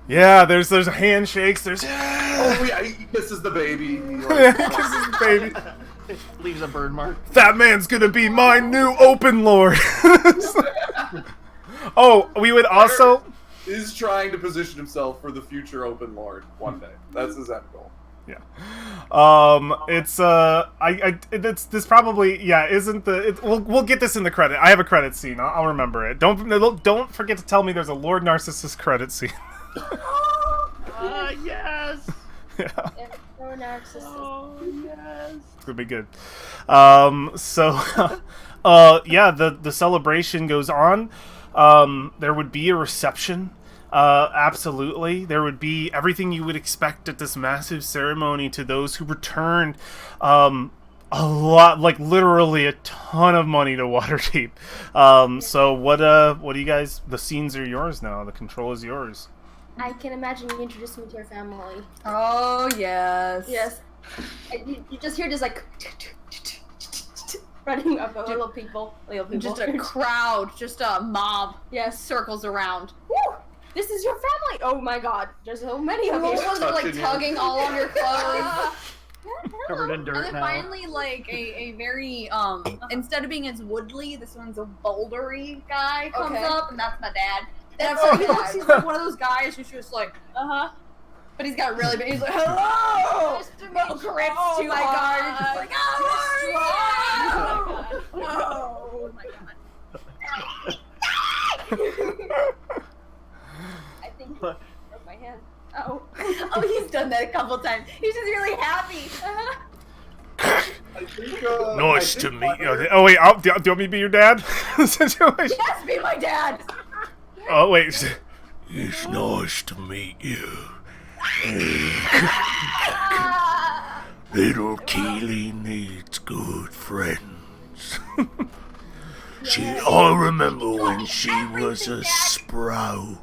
Yeah, there's handshakes. There's Oh yeah, he kisses the baby. He, yeah, he kisses the baby. Leaves a bird mark. That man's gonna be my new open lord. Oh, we would also. is trying to position himself for the future open lord one day. That's his end goal. Yeah. It's this probably isn't the we'll get this in the credit. I have a credit scene. I'll remember it. Don't forget to tell me there's a Lord Narcissus credit scene. Yes. Yeah. So narcissistic. Oh yes. It's gonna be good. Yeah, the celebration goes on. There would be a reception. Absolutely. There would be everything you would expect at this massive ceremony to those who returned a lot, like literally a ton of money to Waterdeep. So what do you guys, the scenes are yours now. The control is yours. I can imagine you introducing me to your family. Oh yes. Yes. You just hear this like running up little people. Just a crowd, just a mob. Yes. Circles around. Woo! This is your family. Oh my God! There's so many of you. Ones are like tugging all on your clothes. Covered in dirt And then now. finally, like a very instead of being as woodly, this one's a bouldery guy comes up, and that's my dad. That's Oh, he looks. He's like one of those guys who's just like, but he's got really big. He's like, hello. No grips Oh too my hard. God. Just like, oh my god. I think broke my hand. Oh. Oh, he's done that a couple times. He's just really happy. I think, Nice to meet you. Oh wait, do you want me to be your dad? Situation. Yes, be my dad. Oh wait. It's nice to meet you. Little Keely needs good friends. I remember when she was a sprout,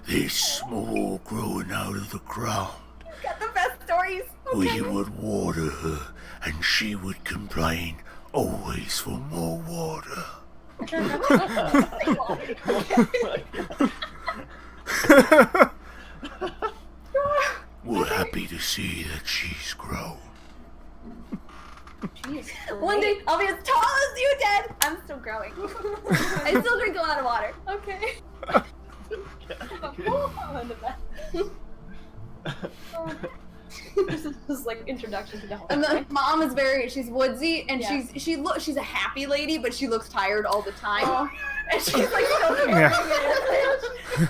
this small growing out of the ground. Got the best stories. We would water her, and she would complain always for more water. We're happy to see that she's grown. Jeez. One day I'll be as tall as you, Dad. I'm still growing. I still drink a lot of water. Okay. This is just like introduction to the whole And thing. the mom is she's woodsy, and Yeah. she's a happy lady, but she looks tired all the time. Oh. And she's like so Yeah.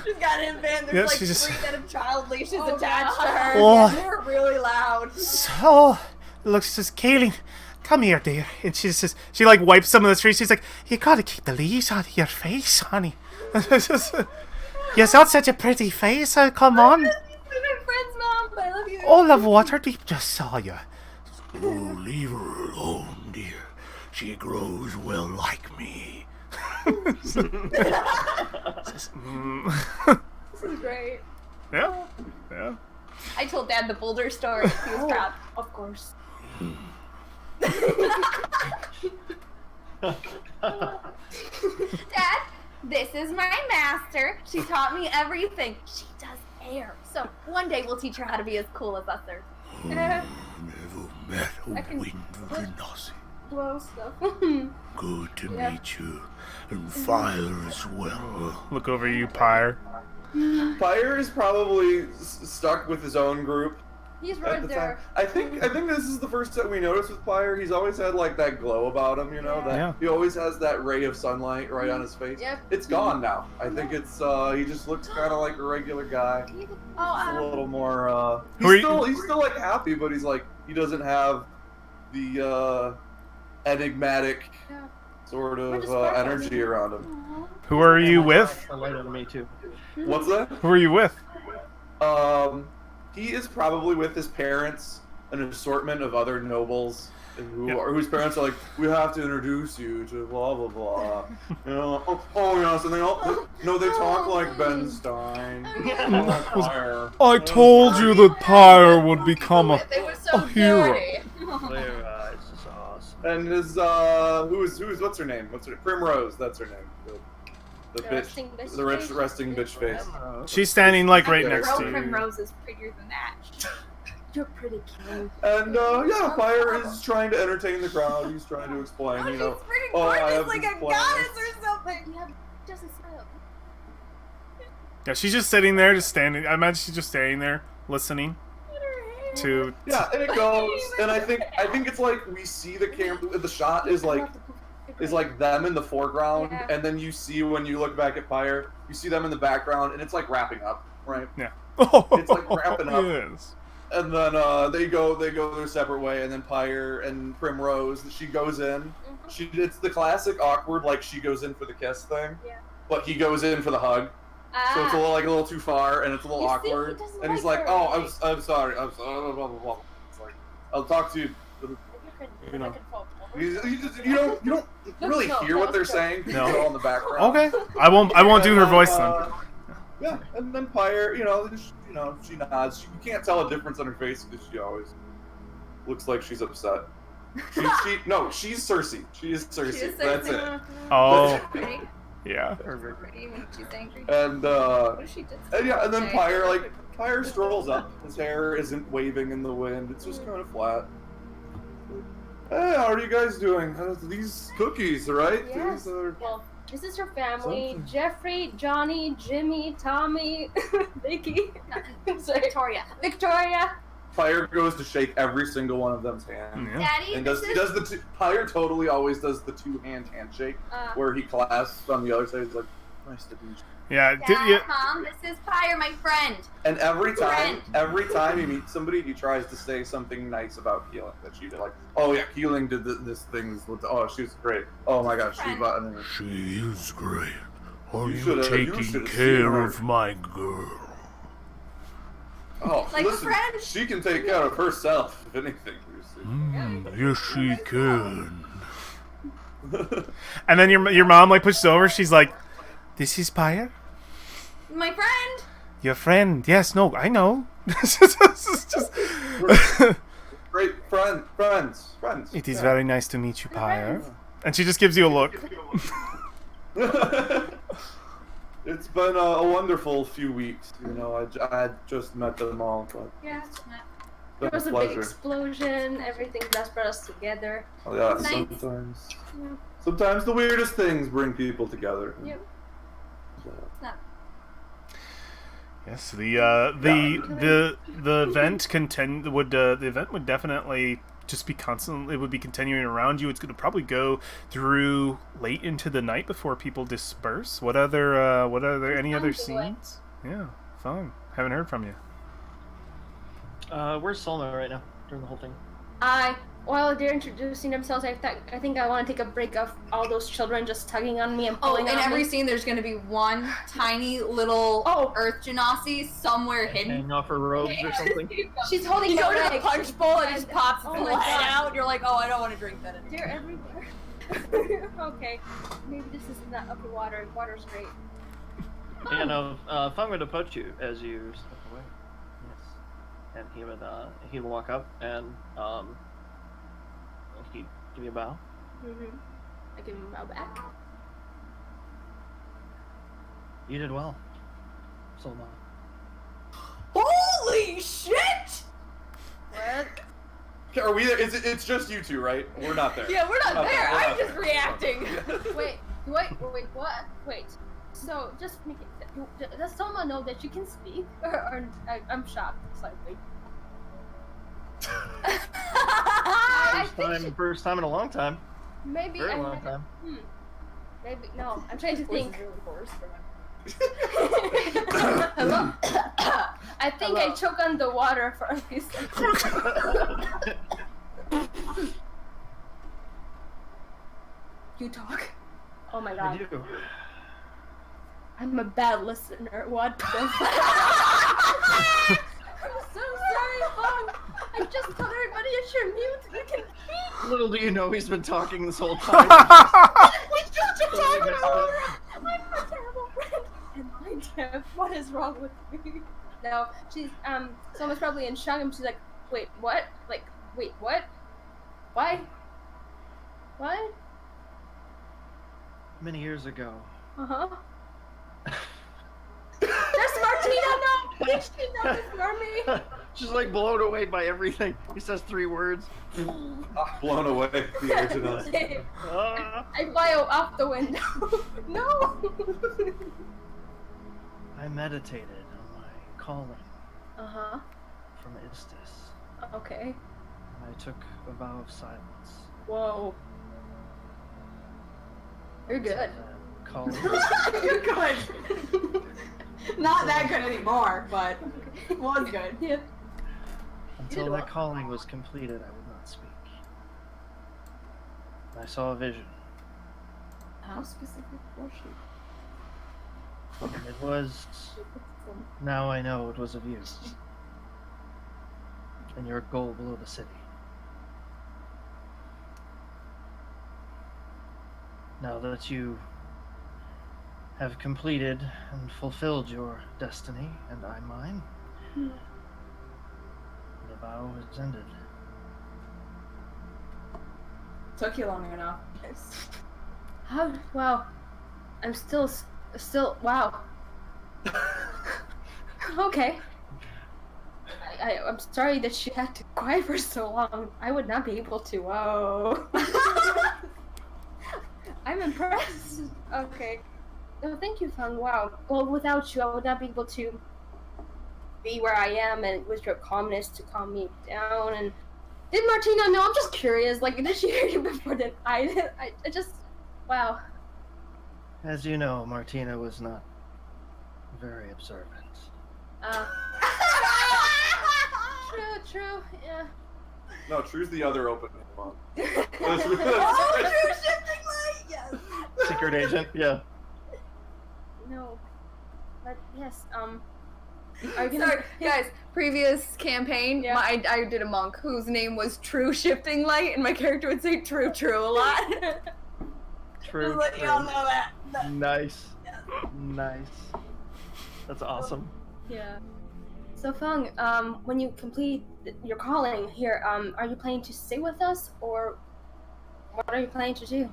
She's got an infant. There's Yeah, like she just- 3 set of child leashes Oh, attached to God. her. Oh. And they're really loud. So, looks says, Kaylin, come here, dear. And she says, she like wipes some of the trees. She's like, you gotta keep the leaves out of your face, honey. You got such a pretty face. Come on. You're my friend's mom. I love you. All of Waterdeep just saw you. Oh, leave her alone, dear. She grows well like me. This is great. Yeah, yeah. I told Dad the Boulder story. He was proud. Of course. Dad, this is my master. She taught me everything. She does air. So one day we'll teach her how to be as cool as us. Never met I a can- wind genasi. Blow stuff. Good to Yeah. meet you. And fire as well. Look over you, Pyre. Pyre is probably stuck with his own group He's at right the there. time. I think this is the first time we noticed with Pyre. He's always had like that glow about him, you know. That Yeah. he always has that ray of sunlight right on his face. Yep. It's gone now. I think it's he just looks kind of like a regular guy. Oh, A little more. Who are He's still like happy, but he's like he doesn't have the enigmatic Yeah. sort We're of just sparkling. energy around him. Who are you with? A light on me too. What's that? Who are you with? He is probably with his parents, an assortment of other nobles whose parents are like, we have to introduce you to blah blah blah. You know, you know something else? No, they talk like Ben Stein. Pyre. I told you that Pyre would become a they were so hero. dirty. Clear eyes is awesome. And his who's what's her name? What's her Primrose? That's her name. The The bitch, resting bitch the face? resting bitch face. She's standing like right Yeah. next to you. Primrose is prettier than that. You're pretty cute. And yeah, Pyre is trying to entertain the crowd. He's trying to explain, Oh, you know. she's pretty Oh, I gorgeous, have like these a plans. goddess or something. Yeah, just a smile. Yeah, she's just sitting there, just standing. I imagine she's just standing there, listening to. Yeah, and it goes, and I think it's like we see the camera. The shot is like them in the foreground, Yeah. and then you see when you look back at Pyre, you see them in the background, and it's like wrapping up, right? Yeah. It's like wrapping up. Yes. And then they go their separate way, and then Pyre and Primrose, she goes in. It's the classic awkward, like she goes in for the kiss thing, Yeah. but he goes in for the hug. So it's a little too far, and it's a little You see, he awkward. doesn't And he's like like, her, "Oh, right? I'm sorry, blah blah blah." It's like, I'll talk to you. You know. You don't really hear what they're saying. No. It's all in the background. Okay. I won't do her voice then. Yeah, and then Pyre, she nods. You can't tell a difference on her face because she always looks like she's upset. She's Cersei. She is Cersei. She is That's Cersei. it. Oh, Pretty, yeah. pretty when she's angry. And What does she do? and then Pyre strolls up. His hair isn't waving in the wind. It's just kind of flat. Hey, how are you guys doing? These cookies, right? Yes. These are... Well, this is her family: Something. Jeffrey, Johnny, Jimmy, Tommy, Vicky, sorry, Victoria. Pyre goes to shake every single one of them's hand. Yeah. Daddy, And this he is does the two, Pyre totally always does the two-hand handshake where he clasps on the other side. He's like, nice to meet you. Yeah. Dad, Mom, this is Pyre, my friend. And every Friend. time he meets somebody, he tries to say something nice about Keeling. That she did, like, oh yeah, Keeling did this thing. Oh, she was great. Oh my gosh, she bought. And then, She is great. Are You you, should've- you taking should've care seen her. of my girl? oh, Like a listen, friend? she can take care of herself if anything. You Yes, she can. see. And then your mom like pushes over. She's like, "This is Pyre, My friend. your friend." Yes. No. I know. This is just. Great friends. It is Yeah. very nice to meet you, Pyre. And she just gives you a look. It's been a wonderful few weeks. I just met them all, but Yeah. it's There been was a a big pleasure. explosion. Everything that brought us together. Oh, yeah, Nice. sometimes the weirdest things bring people together. Yep. Yes. The event the event would definitely just be constantly. It would be continuing around you. It's going to probably go through late into the night before people disperse. What other any other scenes? Yeah. Fun. Haven't heard from you. Where's Solma right now during the whole thing? While they're introducing themselves, I think I want to take a break of all those children just tugging on me and Oh, pulling in on every me. scene, there's gonna be one tiny little Earth Genasi somewhere hidden. Hanging off her robes or something? She's holding You go her to the leg. punch bowl and it just pops Oh the my head God. out. You're like, oh, I don't want to drink that anymore. They're everywhere. Okay, maybe this is not upper water. Water's great. Yeah, no. If I'm going to approach you as you step away, yes, and he would walk up and he'd give you a bow, I give him a bow back. You did well. So long. Holy shit! What? Okay, are we there? It's just you two, right? We're not there. Yeah, we're not Okay, there. we're I'm not just there. reacting. Wait, what? Wait. So, just make it. Does someone know that you can speak? Or I'm shocked slightly. I think First time in a long time. maybe Very I long had- time. Maybe no. I'm trying to think. Really hoarse, remember? Hello. I think I Hello. choke on the water for a few seconds. You talk. Oh my I god. do. I'm a bad listener. What the fuck? I'm so sorry, Mom. I just told everybody you should mute. You can speak. Little do you know he's been talking this whole time. We just Totally talking missed over. it. I'm a terrible friend. And I'm deaf. What is wrong with me? No, she's someone's probably in shock and she's like, wait, what? Like, wait, what? Why? What? Many years ago. Uh-huh. There's Martina, no! Bitch, she knows it's for me! She's like blown away by everything. He says 3 words. Blown away. The original. Ah. I fly off the window. No! I meditated on my calling Uh-huh. from Istis. Okay. And I took a vow of silence. Whoa. You're good. Until that calling You're good. Not that good anymore, but it was good. Yeah. Until did that well. calling was completed, I would not speak. I saw a vision. How specific was she? And it was... Now I know it was of you. And your goal below the city. Now that you have completed and fulfilled your destiny, and I mine, the vow is ended. Took you long enough. How? Wow. I'm still, wow. Okay. I'm sorry that she had to cry for so long. I would not be able to. Whoa. I'm impressed. Okay. No, thank you, Fang. Wow. Well, without you, I would not be able to be where I am, and with your calmness to calm me down. And did Martina know? I'm just curious. Like, did she hear you before? Did I? I just. Wow. As you know, Martina was not very observant. True. Yeah. No, True's the other open one. Oh, true shifting light! Yes. Secret agent, yeah. No. But yes. Are you gonna? Sorry, guys. Previous campaign, Yeah. I did a monk whose name was True Shifting Light, and my character would say "true" a lot. True. Just let y'all know that. Nice. Nice. That's awesome. Yeah. So Fang, when you complete your calling here, are you planning to stay with us, or what are you planning to do?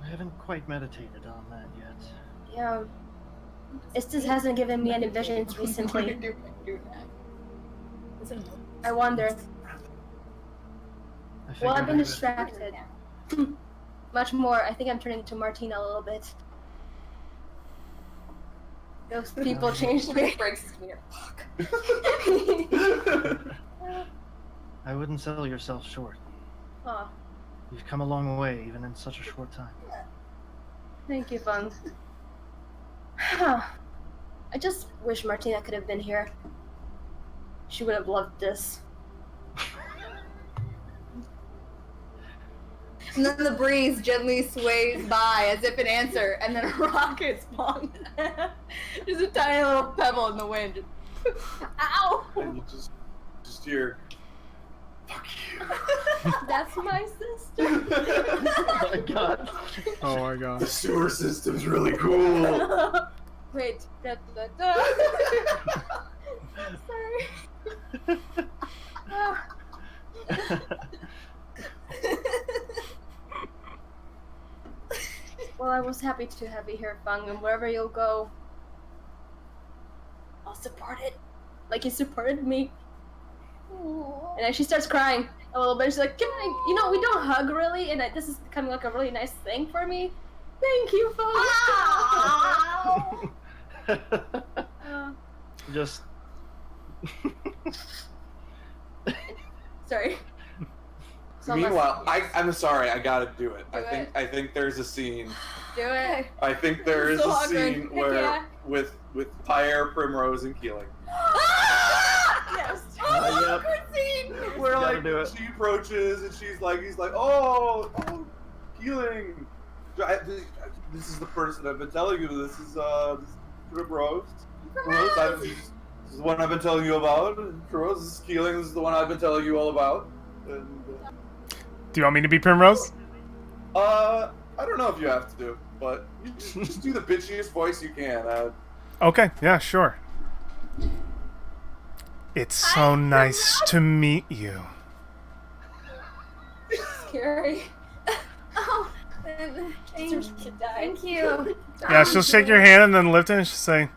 I haven't quite meditated on that yet. Yeah. Istis hasn't given me any visions recently. I wonder. I Well, I've been figured distracted. Much more. I think I'm turning into Martina a little bit. Those people changed me. Breaks his finger. I wouldn't sell yourself short. Oh, You've come a long way, even in such a short time. thank you, Fung. I just wish Martina could have been here. She would have loved this. And then the breeze gently sways by as if in answer, and then a rocket spawns. Just a tiny little pebble in the wind. Ow! And you just hear, fuck you. That's my sister. Oh my god. Oh my god. The sewer system's really cool. Wait. Da, da, da. Sorry. Ah. Well, I was happy to have you here, Fung, and wherever you'll go, I'll support it. Like you supported me. And then she starts crying a little bit. She's like, "Can I, we don't hug really, and this is becoming like a really nice thing for me. Thank you, Fung." Just Sorry. Meanwhile, I'm sorry, I gotta do it. Do it. I think there's a scene. Do it. I think there is So a awkward. scene Heck where yeah. with Pyre, Primrose, and Keeling. Yes. yep. Where Gotta like do it. she approaches and he's like, oh, Keeling. This is the person I've been telling you. This is Primrose. This is the one I've been telling you about. Primrose, this is Keeling. This is the one I've been telling you all about. And, Do you want me to be Primrose? I don't know if you have to, but you just do the bitchiest voice you can. Okay, yeah, sure. It's so nice to meet you. Scary. Oh, Thank you. Yeah, she'll shake your hand and then lift it and she'll say,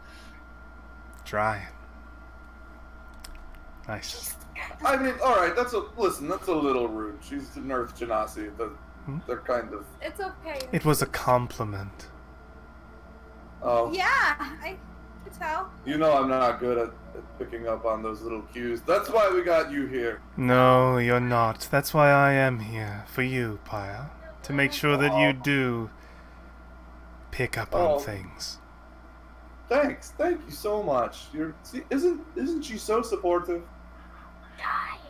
"Try." Nice. I mean, all right. That's a little rude. She's an Earth Genasi. They're kind of. It's okay. It was a compliment. Oh. Yeah, I could tell. You know I'm not good at picking up on those little cues. That's why we got you here. No, you're not. That's why I am here. For you, Paya. To make sure that you do pick up on things. Thanks. Thank you so much. Isn't she so supportive?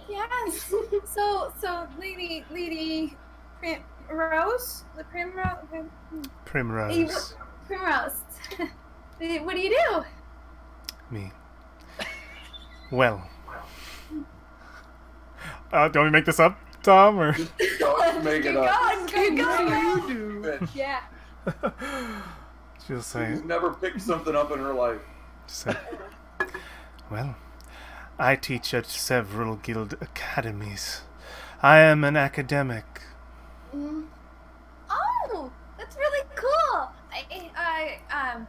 Yes. So, Lady Primrose, the Primrose. Primrose. What do you do? Me. Well. Do you want me to make this up, Tom, or? Don't make it up. Keep going. Bitch. Yeah. She'll say, She's never picked something up in her life. well, I teach at several guild academies. I am an academic. Oh, that's really cool.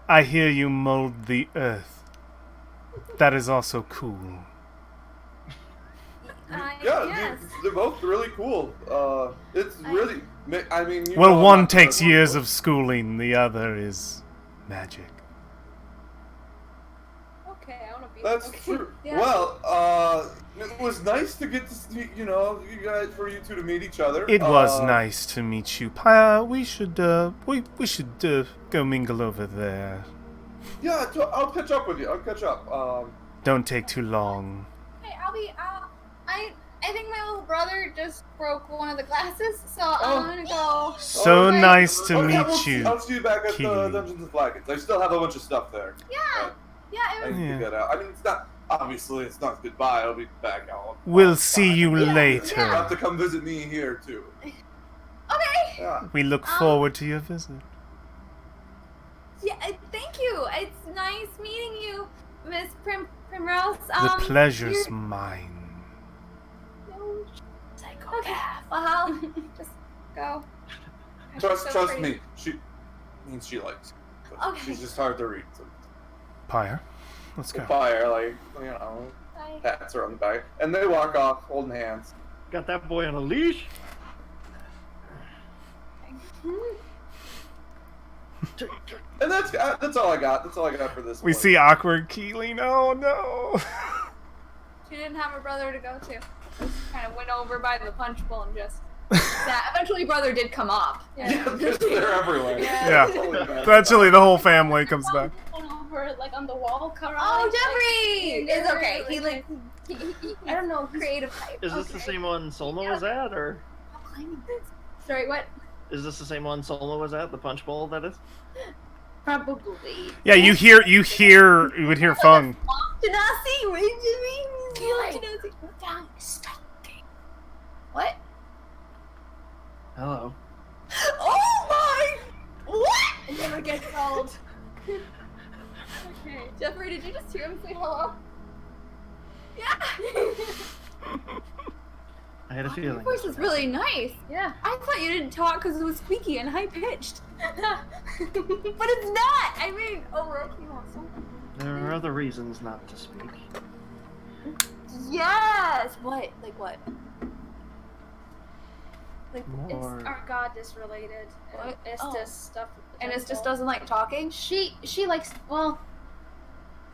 I hear you mold the earth. That is also cool. Yeah, they're both really cool. It's really. I mean. Well, one takes years of schooling. The other is magic. Okay, I want to be. That's okay. true. Yeah. Well, it was nice to get to see, you guys, for you two to meet each other. It was nice to meet you, Paya. We should go mingle over there. Yeah, I'll catch up with you. I'll catch up. Don't take too long. Hey, I think my little brother just broke one of the glasses, so I'm gonna go. So Alright. nice to Yeah, meet I'll see you back at the Keely. Dungeons and Dragons. I still have a bunch of stuff there. Yeah, I it was. need to get out. I mean, it's not. Obviously, it's not goodbye. I'll be back out. We'll see you You'll later. have to come visit me here too. Okay. Yeah. We look forward to your visit. Yeah, thank you. It's nice meeting you, Miss Primrose. The pleasure's you're- mine. Okay. Well, I'll just go. Trust me. She means she likes you. But Okay. She's just hard to read. So. Pyre, let's go. Fire, Bye. pats her on the back, and they walk off holding hands. got that boy on a leash. And that's all I got. That's all I got for this. We one. see awkward Keely. No, no. She didn't have a brother to go to. Kind of went over by the punch bowl and just. That eventually, brother did come up. Yeah, they're everywhere. Yeah. Totally bad. Eventually, the whole family comes back. Went over like on the wall. Oh, Jeffrey! It's okay. He like. I don't know. Creative type. Is this the same one Solma was at, or Sorry, what? is this the same one Solma was at? The punch bowl, that is. Probably. Yeah, you would hear Fung. Genasi, what did you mean? What? Hello. Oh my! What? It never gets old. Okay. Jeffrey, did you just hear him say hello? Yeah. I had a feeling. Your voice is really nice. Yeah. I thought you didn't talk because it was squeaky and high pitched. But it's not. I mean, that came out so. There are other reasons not to speak. Yes. What? Like what? Like, More. it's our goddess related. What? It's Oh. just stuff. with the And it just temple. doesn't like talking. She likes, well,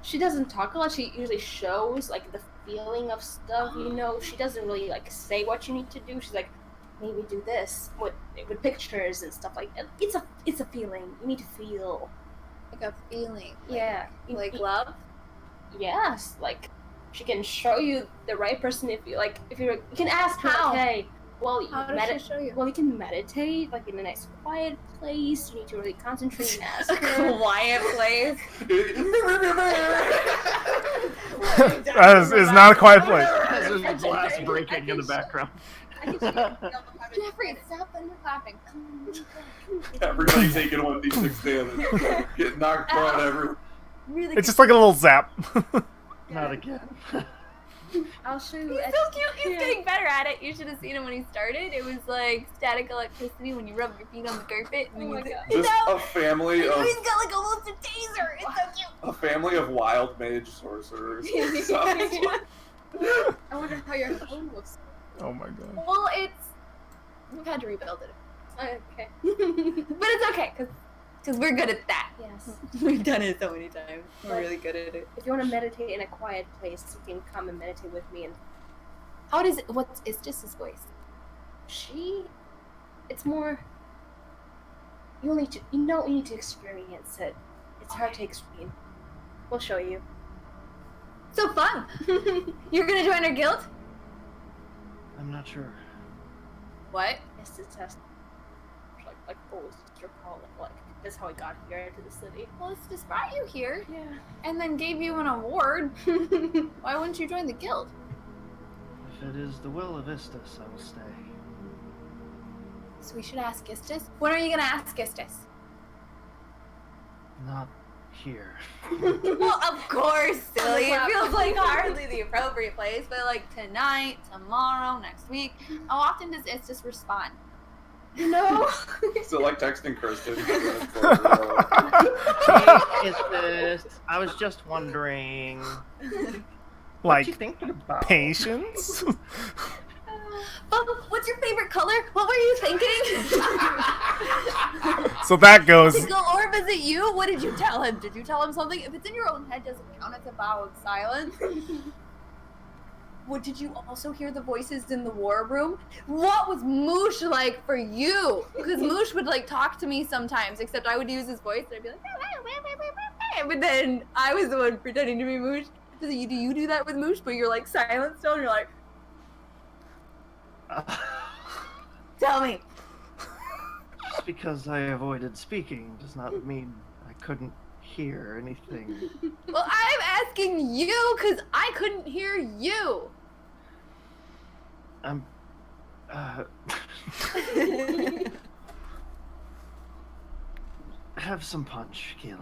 she doesn't talk a lot. She usually shows like the feeling of stuff. You know, she doesn't really like say what you need to do. She's like, maybe do this with pictures and stuff like that. It's a feeling. You need to feel. Like a feeling. Yeah. Like love. Yes. Like she can show you the right person if you like. If you can ask her, How? like, hey, well, you How does she show you? Well, you can meditate like in a nice quiet place. You need to really concentrate and ask A her. quiet place. That is not a quiet place. There's a glass breaking in the background. Jeffrey, stop thunderclapping. Everybody taking 1d6 damage. Getting knocked prone everywhere. Really. It's just like a little zap. Not again. I'll show you. He's so cute. He's getting better at it. You should have seen him when he started. It was like static electricity when you rub your feet on the carpet. And Oh my you God. Just a family he's of got like almost a taser. It's so cute. a family of wild mage sorcerers. So, I wonder how your home looks. Oh my god. Well, we've had to rebuild it, Okay. but it's okay because we're good at that. Yes. We've done it so many times. We're Like- really good at it. If you want to meditate in a quiet place, you can come and meditate with me. And How does it? What's it's just his voice? it's more. You need to experience it. It's hard to explain. We'll show you. So fun. You're gonna join our guild? I'm not sure. What? It's a test. Like always recall it. Like that's how I got here to the city. Well, it's just brought you here Yeah. and then gave you an award. Why wouldn't you join the guild? If it is the will of Istus, I will stay. So we should ask Istis. When are you gonna ask Istis? Not here. Well, of course, silly. It Wow. feels like hardly the appropriate place, but like tonight, tomorrow, next week. How often does Istis respond? No. so like texting Kristen. Hey, Istus, I was just wondering. What Like you thinking about? patience. Oh, what's your favorite color? What were you thinking? So that goes. Did Galore visit you? What did you tell him? Did you tell him something? If it's in your own head, doesn't count as a vow of silence. What did you also hear the voices in the war room? What was Moosh like for you? Because Moosh would like talk to me sometimes, except I would use his voice and I'd be like, but then I was the one pretending to be Moosh. Do you do that with Moosh, but you're like silent still and you're like, tell me. Just because I avoided speaking does not mean I couldn't hear anything. Well, I'm asking you because I couldn't hear you. I'm. Have some punch, Keely.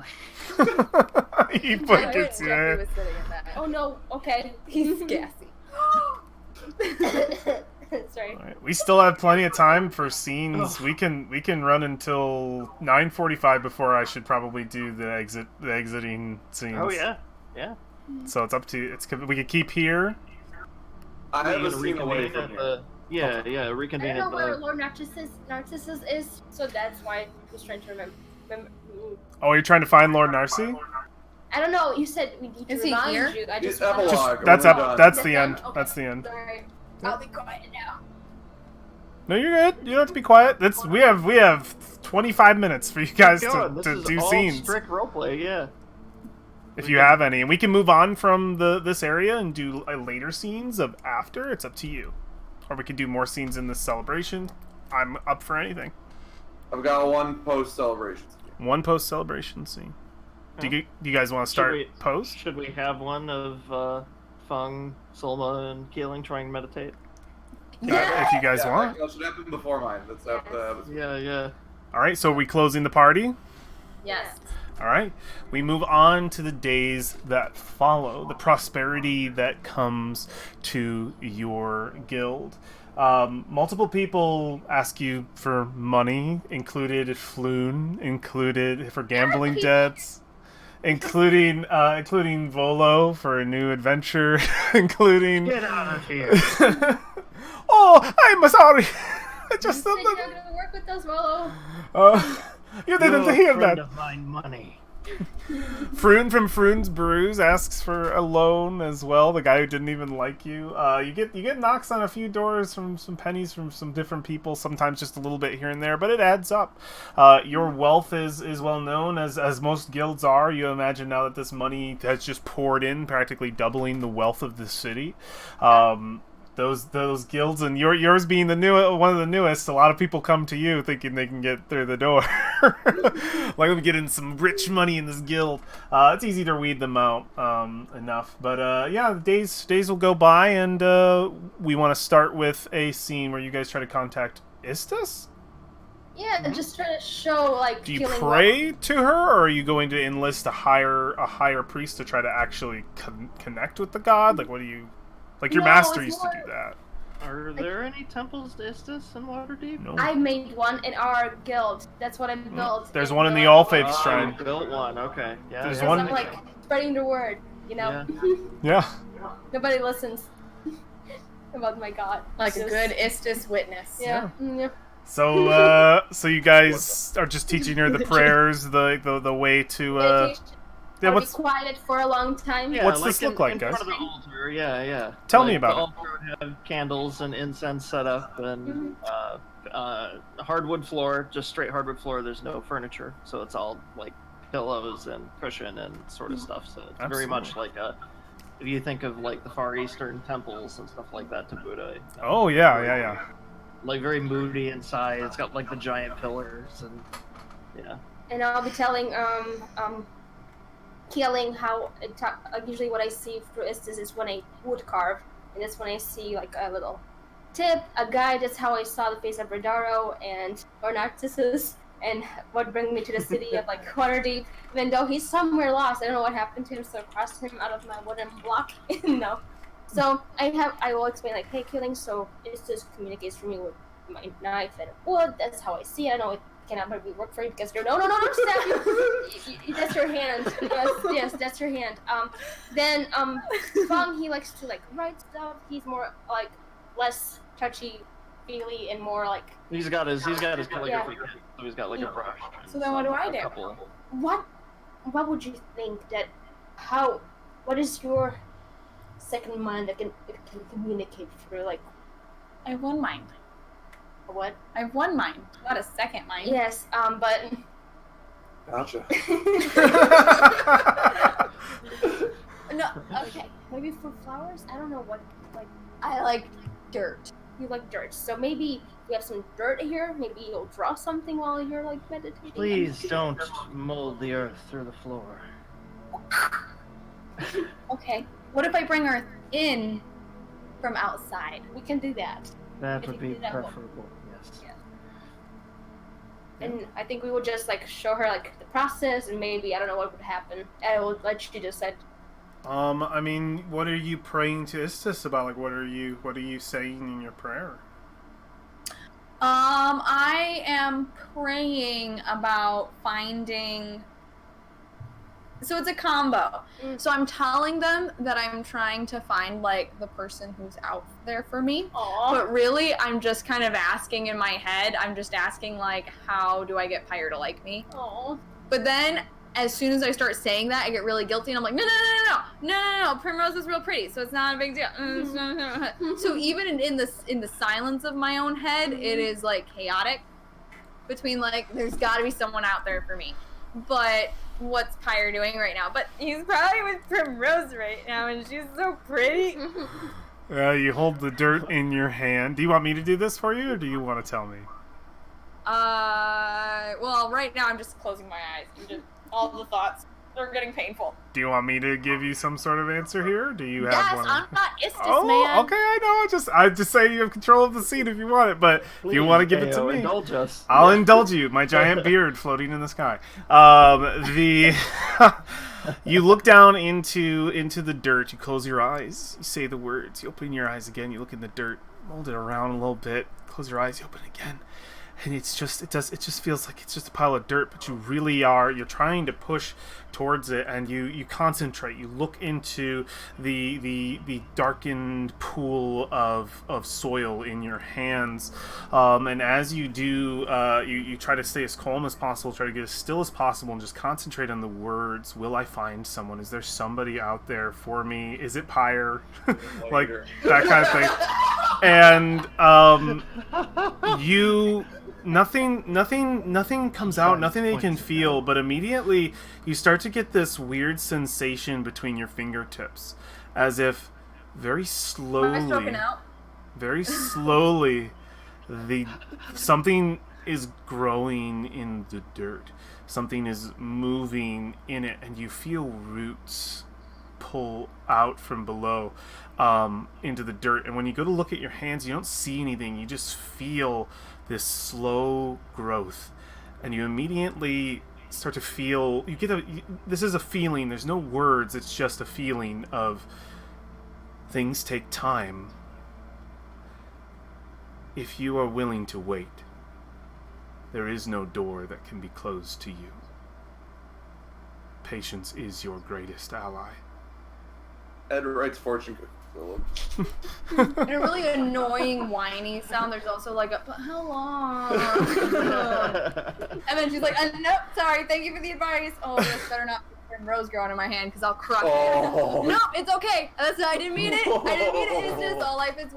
He I fucking wish Jeffrey yeah. was sitting in that. Oh no. Okay. He's gassy. Sorry. Alright, we still have plenty of time for scenes. We can run until 9:45 before I should probably do the exiting scenes. Oh yeah, yeah. So it's up to we could keep here. I have We a can scene away reconvene from at here. the. Yeah, yeah. I Reconvene don't at know where the. Lord Narcissus is, so that's why I was trying to remember. Oh, you're trying to find Lord Narcy? I don't know. You said we need to Is he remind here? you. I It's just wanted- Epilogue. That's We're up. done. That's That's the done? end. Okay. That's the end. Sorry. I'll be quiet now. No, you're good. You don't have to be quiet. We have 25 minutes for you guys Keep going. This to is do all scenes. strict roleplay, yeah. If you have any, and we can move on from this area and do later scenes of after. It's up to you, or we can do more scenes in this celebration. I'm up for anything. I've got one post celebration. One post celebration scene. Do you guys want to start we- post? Should we have one of Fung, Solma, and Keeling trying to meditate? If you guys want. That should happen before mine. That's Yeah, yeah. All right. So are we closing the party? Yes. All right. We move on to the days that follow, the prosperity that comes to your guild. Multiple people ask you for money, included Floon, included for gambling debts, including Volo for a new adventure, including. Get out of here. Oh, I'm sorry. Just You're not gonna work with us, Volo. You didn't You're hear a friend that. of mine money. Froon from Froon's Brews asks for a loan as well. The guy who didn't even like you. You get knocks on a few doors from some pennies from some different people. Sometimes just a little bit here and there, but it adds up. Your wealth is well known as most guilds are. You imagine now that this money has just poured in, practically doubling the wealth of the city. Those guilds and yours being one of the newest, a lot of people come to you thinking they can get through the door. Like, I'm getting some rich money in this guild. It's easy to weed them out enough, but yeah, days will go by, and we want to start with a scene where you guys try to contact Istus. Yeah, just try to show like. Do you killing pray to her, or are you going to enlist a higher priest to try to actually connect with the god? Like, what do you? Like, your No, master it's used to more- do that. Are there any temples to Istus in Waterdeep? No. I made one in our guild. That's what I built. There's one in the All-Faith Shrine. You built one. Okay. Yeah. There's yeah. one- I'm like spreading the word, you know. Yeah. Nobody listens about my god. Like a Just- good Istus witness. Yeah. Yeah. So you guys are just teaching her the prayers, the way to Meditation. yeah. I'll What's be quiet for a long time. Yeah, What's like this look like, in guys? front of the altar, yeah. Tell me Like, about the it. altar would have candles and incense set up, and hardwood floor, just straight hardwood floor. There's no furniture, so it's all like pillows and cushion and sort of stuff. So it's very much like if you think of like the Far Eastern temples and stuff like that to Buddha. Oh yeah. Like very moody inside. It's got like the giant pillars and yeah. And I'll be telling killing how usually what I see through Istis is when I wood carve, and that's when I see like a little tip, a guide. That's how I saw the face of Bradaro or Narcissus, and what bring me to the city of like Waterdeep. Even though he's somewhere lost, I don't know what happened to him, so I crossed him out of my wooden block. No, so I will explain like, hey, killing. So Istis communicates for me with my knife and wood. That's how I see it. I know it cannot maybe work for you because you're no stab you. That's your hand. Yes, that's your hand. Then Fong, he likes to like write stuff. He's more like less touchy feely and more like He's got his calligraphy. Yeah. So he's got like a brush. So then what do I do? what would you think that what is your second mind that can communicate through like I have one mind. what? I have one mind, not a second mind. Yes, but Gotcha. no, okay. Maybe for flowers? I don't know what like I like dirt. you like dirt. So maybe we have some dirt here, maybe you'll draw something while you're like meditating. Please don't mold the earth through the floor. Okay. What if I bring her in from outside? We can do that. That If would you be do that, preferable, yes. And I think we would just like show her like the process and maybe I don't know what would happen. I will let you decide. I mean, what are you praying to Istus about? Like, what are you saying in your prayer? I am praying about finding. So it's a combo. So I'm telling them that I'm trying to find like the person who's out there for me. Aww. But really, I'm just kind of asking in my head. I'm just asking like, how do I get Pyre to like me? Aww. But then, as soon as I start saying that, I get really guilty, and I'm like, no. Primrose is real pretty, so it's not a big deal. So even in the silence of my own head, it is like chaotic. Between like, there's got to be someone out there for me. But what's Pyre doing right now? But he's probably with Primrose right now, and she's so pretty. You hold the dirt in your hand. Do you want me to do this for you, or do you want to tell me? Well, right now I'm just closing my eyes. And just all the thoughts are getting painful. Do you want me to give you some sort of answer here? Or do you have Yes, one? I'm not Istus, Oh, man. okay, I know. I'm just saying you have control of the scene if you want it, but if you want to give it to me, Indulge us. I'll indulge you. My giant beard floating in the sky. You look down into the dirt. You close your eyes. You say the words. You open your eyes again. You look in the dirt. mold it around a little bit. Close your eyes, you open it again. And it just feels like it's just a pile of dirt, but you're trying to push towards it, and you concentrate. You look into the darkened pool of soil in your hands, and as you do, you try to stay as calm as possible, try to get as still as possible, and just concentrate on the words. Will I find someone? Is there somebody out there for me? Is it Pyre? Like that kind of thing. And nothing comes out, nothing that you can feel, but immediately you start to get this weird sensation between your fingertips, as if very slowly something is growing in the dirt, something is moving in it, and you feel roots pull out from below into the dirt. And when you go to look at your hands, you don't see anything, you just feel this slow growth, and you immediately start to feel, this is a feeling, there's no words, it's just a feeling of things take time. If you are willing to wait, there is no door that can be closed to you. Patience is your greatest ally. Ed writes fortune cookie. And a really annoying whiny sound. There's also like a, but how long? And then she's like, nope, sorry, thank you for the advice. Oh, this better not be rose growing in my hand because I'll crush it. No, it's okay. I didn't mean it. I didn't mean it. It's just all life is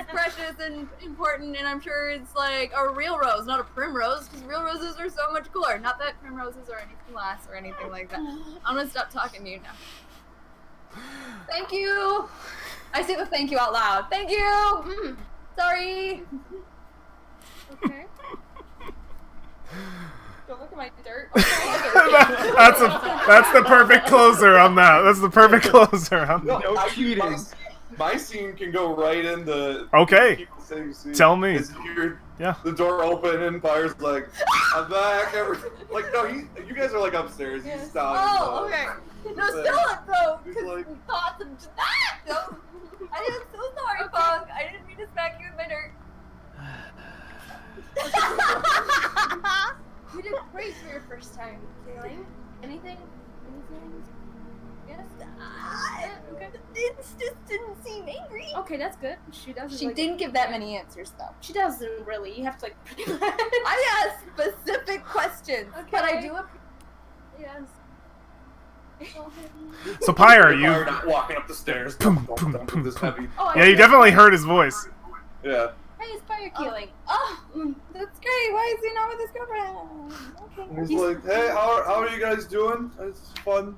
precious and important, and I'm sure it's like a real rose, not a primrose, because real roses are so much cooler. Not that primroses are anything less or anything like that. I'm gonna stop talking to you now. Thank you. I say the thank you out loud. Thank you. Sorry. Okay. Don't look at my dirt. Okay. That's the perfect closer on that. That's the perfect closer on that. No cheating. My scene can go right into. Okay. Tell me. Yeah. The door open and Pyre's like, I'm back. Like, no, you guys are like upstairs. Yeah. He's down. Oh, okay. No, still though. He's like, Thoughts of just no. I am so sorry, Pug. I didn't mean to smack you in my dirt. You did great for your first time. Feeling? Anything? Yes? Okay. It just didn't seem angry. Okay, that's good. She doesn't. She didn't give that many answers, though. She doesn't really. You have to like. I asked specific questions, but I do Yes. So Pyre, you Pyre not walking up the stairs. This heavy. Oh, yeah, you definitely heard his voice. Yeah. Hey, it's Pyre Keeling. Oh, that's great. Why is he not with his girlfriend? Okay. He's like, hey, how are you guys doing? It's fun.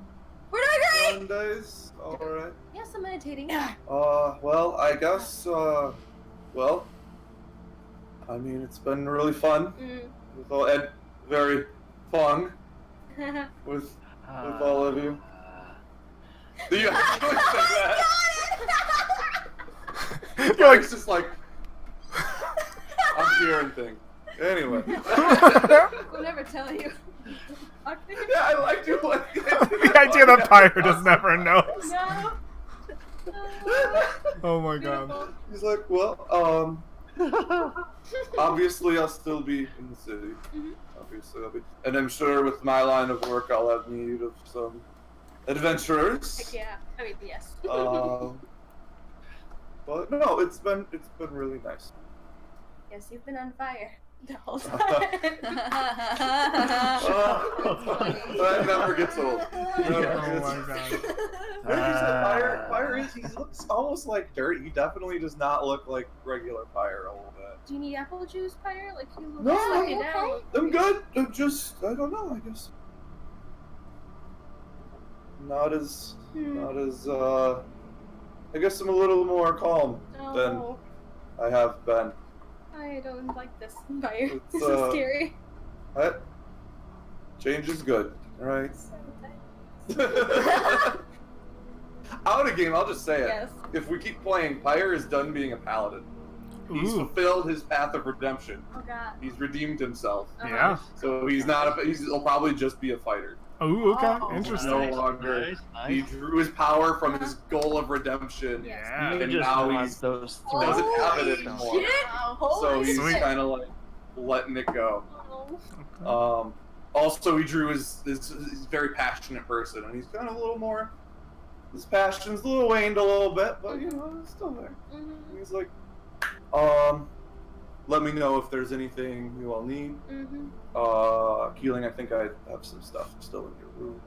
We're doing great. Fun days. All right. Yes, I'm meditating. Well, I guess, well, I mean, it's been really fun. With all Ed, very fun with all of you. Do you actually say that? You're like, it's just like, I'm hearing things. Anyway. We'll never tell you. Yeah, I do like The idea that Pyre just never knows. No. Oh my god. Beautiful. He's like, well, obviously I'll still be in the city. Obviously I'll be, and I'm sure with my line of work I'll have need of some adventurers. Heck yeah. I mean, yes. But no, it's been really nice. Yes, you've been on fire the whole time. That never gets old. Oh my god. Pyre he looks almost like dirt. He definitely does not look like regular Pyre a little bit. Do you need apple juice, Pyre? Like you look No, suck it down. I'm good. I'm just, I don't know, I guess. Not as, I guess I'm a little more calm than No. I have been. I don't like this, Pyre. It's, This is scary. Change is good, alright? So Out of game, I'll just say it. yes. If we keep playing, Pyre is done being a paladin. He's Ooh. fulfilled his path of redemption. Oh god. He's redeemed himself. Yeah. So he'll probably just be a fighter. Ooh, okay. Oh, Interesting. No longer. Nice. He drew his power from his goal of redemption. Yeah. You And just now want he's those Oh, doesn't three. have it anymore. shit. So Holy he's Sweet. kind of like letting it go. Oh. Also, he drew his very passionate person, and he's kind of a little more. His passion's a little waned a little bit, but you know, it's still there. Mhm. He's like, let me know if there's anything you all need. Mhm. Keeling, I think I have some stuff still in your room.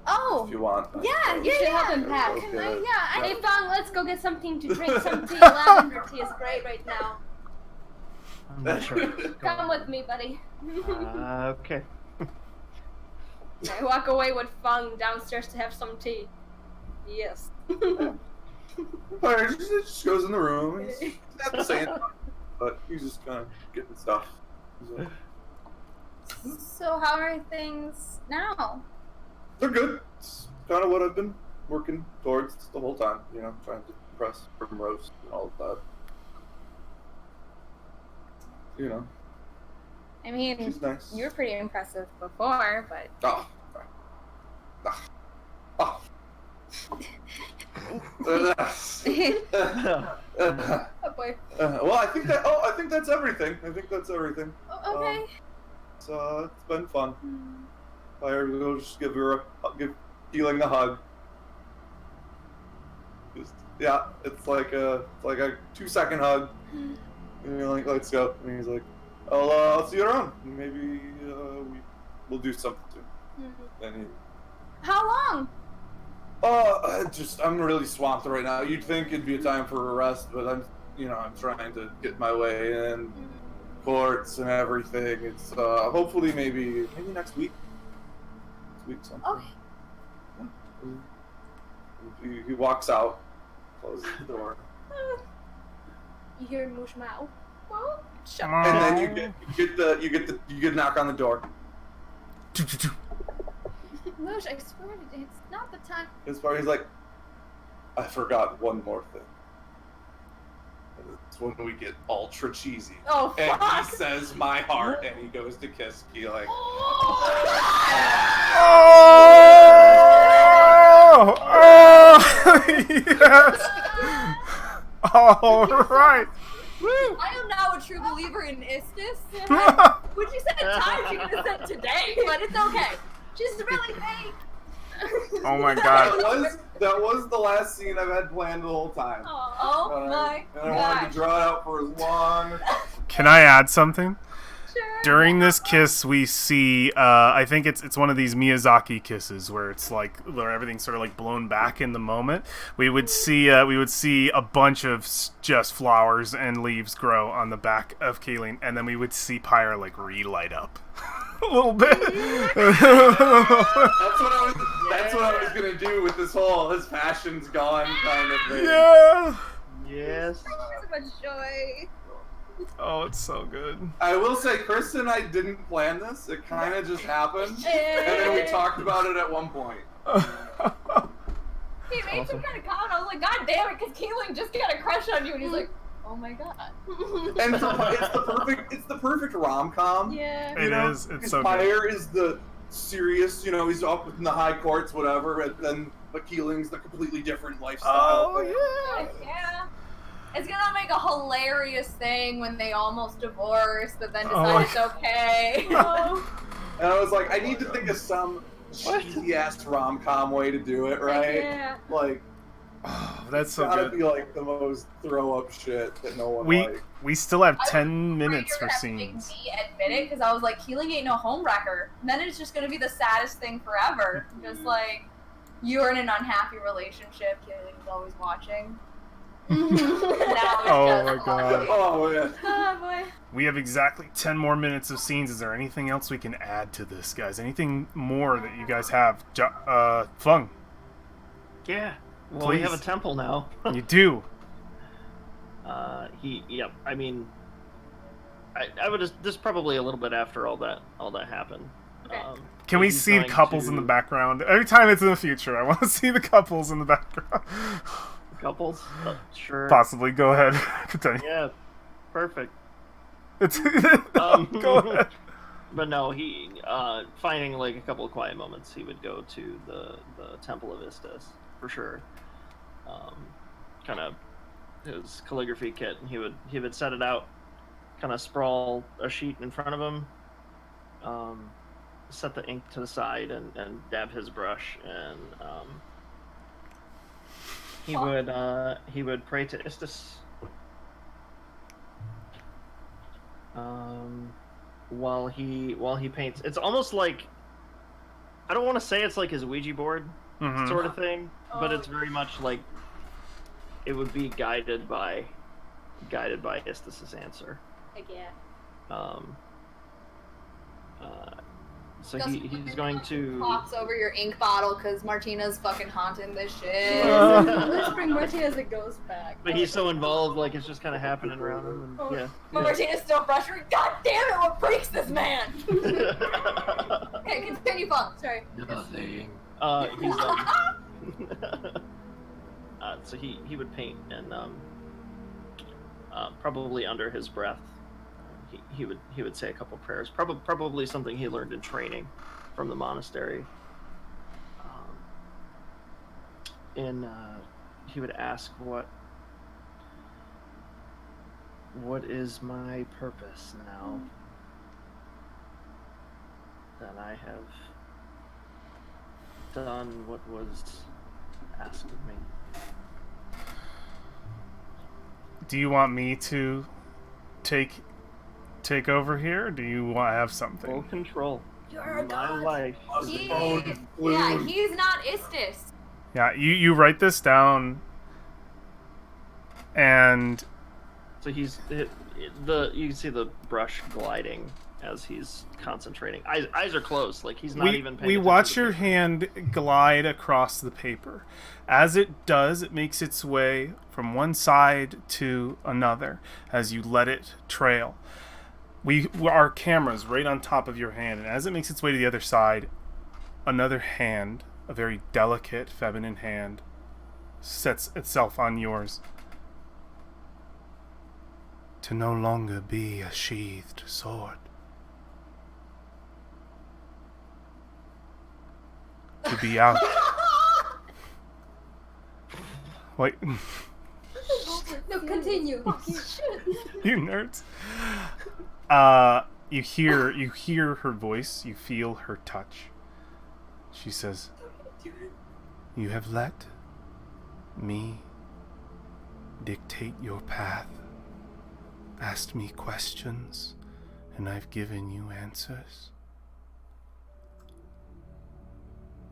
Oh. If you want. Yeah, You should help him pack. Okay. Hey, Fong, let's go get something to drink. Some tea. Lavender tea is great right now. I'm not sure. Come with me, buddy. Okay. I walk away with Fong downstairs to have some tea. Yes. Alright, just goes in the room. He's not saying much, but he's just kind of getting stuff. He's like, So how are things now? they're good. It's kind of what I've been working towards the whole time, you know, trying to impress Primrose and all of that. You know, I mean, she's nice. you were pretty impressive before, but Oh. Oh. Oh. oh boy. Well, I think that's everything. I think that's everything. Oh, okay. It's been fun. I'll just give Keeling a hug. Yeah, it's like a 2-second hug. And you're like, let's go. And he's like, I'll see you around. Maybe we'll do something soon. And he, How long? I'm really swamped right now. You'd think it'd be a time for a rest, but I'm trying to get my way in, courts and everything. It's hopefully maybe next week. Next week something. Okay. He walks out, closes the door, You hear Moosh Mao? Well, shut and then you get a knock on the door. Lush, I swear it's not the time. As far as like, I forgot one more thing. And it's when we get ultra cheesy. Oh, And he fuck! says my heart, and he goes to kiss Keeling. Oh! Oh! Yes! All right. I am now a true believer in Istis. Would you said time, you could have said today, but it's okay. She's really fake. Oh my god. That was the last scene I've had planned the whole time. Oh my And I wanted god. to draw it out for as long. Can I add something? Sure. During this kiss, we see, I think it's one of these Miyazaki kisses where it's like, where everything's sort of like blown back in the moment. We would see a bunch of just flowers and leaves grow on the back of Keeling, and then we would see Pyre like relight up a little bit. That's what I was gonna do with this whole his passion's gone kind of thing. Yeah. Yes. So much joy. Oh, it's so good. I will say, Chris and I didn't plan this. It kind of just happened, and then we talked about it at one point. He made some kind of comment. I was like, God damn it, because Keeling just got a crush on you, and he's like, oh my god. And it's the perfect rom-com. Yeah. It is. It's so good. Pyre is the serious, he's up in the high courts, whatever, and then Keeling's the completely different lifestyle. Oh yeah. Yeah. It's gonna make a hilarious thing when they almost divorce, but then Oh decide my it's okay. And I was like, I need to think of some cheesy ass rom-com way to do it, right? Yeah. Like, Oh, that's so gotta good. be like the most throw-up shit that no one We likes. we still have I was 10 minutes afraid for you're gonna have to make scenes. me admit it, because I was like, Keeling ain't no homewrecker. And then it's just gonna be the saddest thing forever. Just like, you're in an unhappy relationship, Keeling's always watching. Now it's Oh just my god. Oh man. Oh boy. We have exactly 10 more minutes of scenes. Is there anything else we can add to this, guys? Anything more that you guys have? Fung, Yeah. Well, we have a Please. temple now. you do. Yep. I mean, I would just, this is probably a little bit after all that happened. Okay. Can we he's see the going couples in to- the background? Every time it's in the future, I want to see the couples in the background. Couples? Sure. Possibly. Go ahead. Continue. Yeah. perfect. It's go ahead. But no, he finding like a couple of quiet moments, he would go to the Temple of Istis for sure. Kind of his calligraphy kit, and he would set it out, kind of sprawl a sheet in front of him, set the ink to the side, and dab his brush, and he would pray to Istis. While he paints, it's almost like, I don't want to say it's like his Ouija board sort of thing, but it's very much like it would be guided by Istis's answer. Heck yeah. So he's going to Pops over your ink bottle because Martina's fucking haunting this shit. Let's bring Martina as a ghost back. But he's so involved, like it's just kind of happening around him. And, yeah. Martina's still frustrated. God damn it! What breaks this man? Okay, continue, Paul. Sorry. Nothing. He's so he would paint, and probably under his breath, he would say a couple prayers. Probably something he learned in training from the monastery. And he would ask, what is my purpose now that I have done what was asked of me? Do you want me to take over here? Or do you want to have something? Full control. You're a My god. life. Yeah, he's not Istis. Yeah, you write this down, and So you can see the brush gliding as he's concentrating. Eyes are closed, like he's not even paying we attention watch to your the paper. hand glide across the paper. As it does, it makes its way from one side to another as you let it trail. Our camera's right on top of your hand, and as it makes its way to the other side, another hand, a very delicate feminine hand, sets itself on yours. To no longer be a sheathed sword. To be out. Wait, No, continue. you nerds. You hear her voice, you feel her touch. She says, "You have let me dictate your path, asked me questions, and I've given you answers.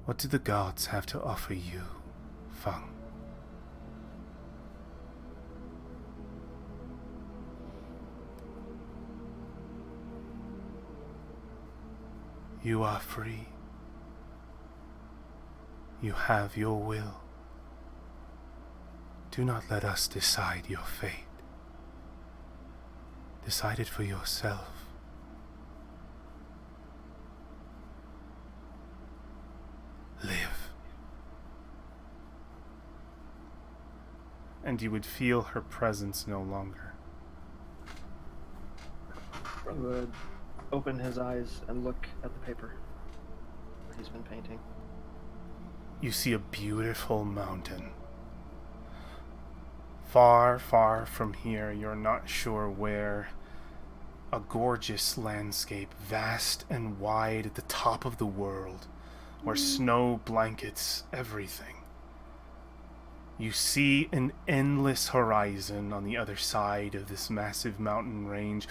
What do the gods have to offer you, Feng?" You are free. You have your will. Do not let us decide your fate. Decide it for yourself. Live. And you would feel her presence no longer. He would open his eyes and look at the paper where he's been painting. You see a beautiful mountain. Far, far from here, you're not sure where. A gorgeous landscape, vast and wide at the top of the world, where snow blankets everything. You see an endless horizon on the other side of this massive mountain range,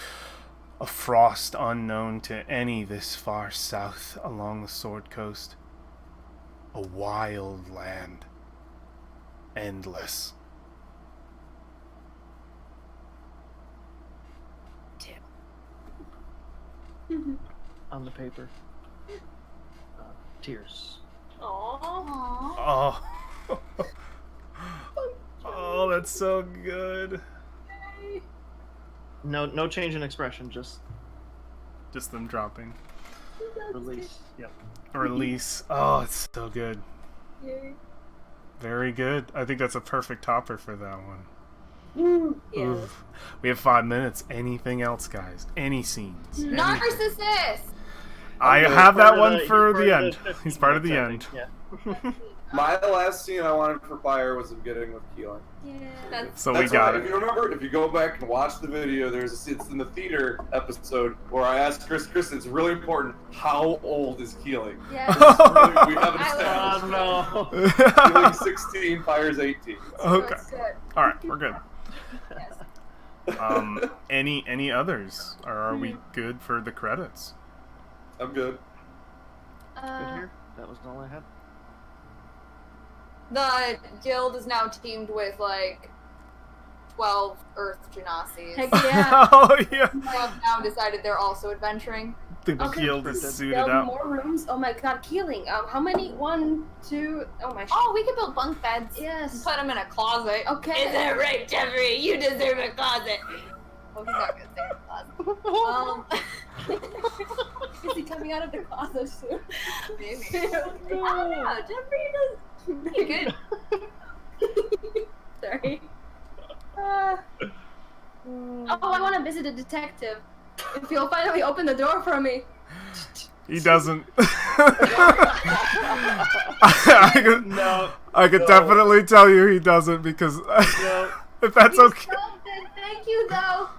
a frost unknown to any this far south along the Sword Coast. A wild land. Endless. On the paper, tears. Aww. Oh. Oh, that's so good. No change in expression, just Just them dropping. release. Yep. Release. Oh, it's so good. Yay. Very good. I think that's a perfect topper for that one. Yeah. Oof. We have 5 minutes. Anything else, guys? Any scenes? Anything? Narcissist. I Okay. have that Part of one the- for part the of end. 15 He's part of the minutes, end. I think, Yeah. My last scene I wanted for Fire was him getting with Keelan. Yeah. So we That's got why, it. if you remember, if you go back and watch the video, it's in the theater episode where I asked Chris, it's really important, how old is Keeling? Yeah. We haven't I established. Oh no. Keeling's 16, Fire's 18. Okay. That's good. All right, we're good. Yes. Any others? Or are we good for the credits? I'm good. Good here. That was all I had. The guild is now teamed with like 12 Earth Genasi's. Heck yeah. Oh yeah. They have now decided they're also adventuring. The Okay. guild is suited Build out. more rooms. Oh my god, Keeling. How many? 1, 2. Oh my. Oh, we could build bunk beds. Yes. Put them in a closet. Okay. Is that right, Jeffrey? You deserve a closet. Oh, he's not gonna say a closet. Is he coming out of the closet soon? Maybe. I don't know. Jeffrey does. He good. Sorry. Oh, I want to visit a detective. If he'll finally open the door for me. He doesn't. I could definitely tell you he doesn't because if that's okay. Thank you, though.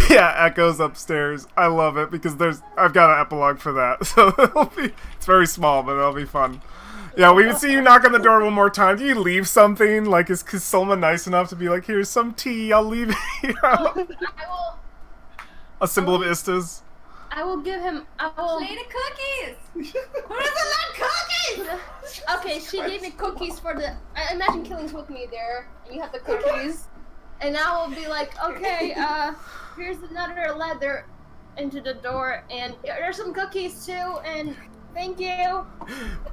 Yeah, Echo's upstairs. I love it because I've got an epilogue for that, so it's very small, but it'll be fun. Yeah, we would see you knock on the door one more time. Do you leave something? Like, is Selma nice enough to be like, here's some tea, I'll leave it here? A symbol of Istas? I will give him. I will. Made of cookies. Who doesn't love cookies? Okay, she gave me cookies for the. I imagine Killing's with me there, and you have the cookies, and I will be like, okay, here's another letter into the door, and there's some cookies too, and thank you.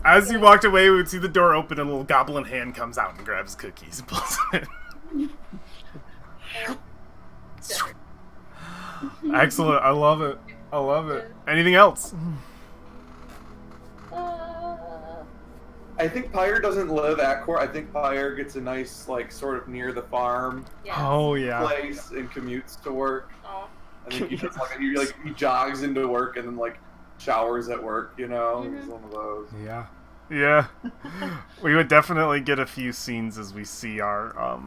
As you walked away, we would see the door open and a little goblin hand comes out and grabs cookies and pulls them in. Excellent. I love it. I love it. Anything else? I think Pyre doesn't live at court. I think Pyre gets a nice, like, sort of near the farm Oh, yeah. place and commutes to work. Oh. I think he gets he jogs into work and then like showers at work. You know, he's one of those. Yeah. Yeah. We would definitely get a few scenes as we see our,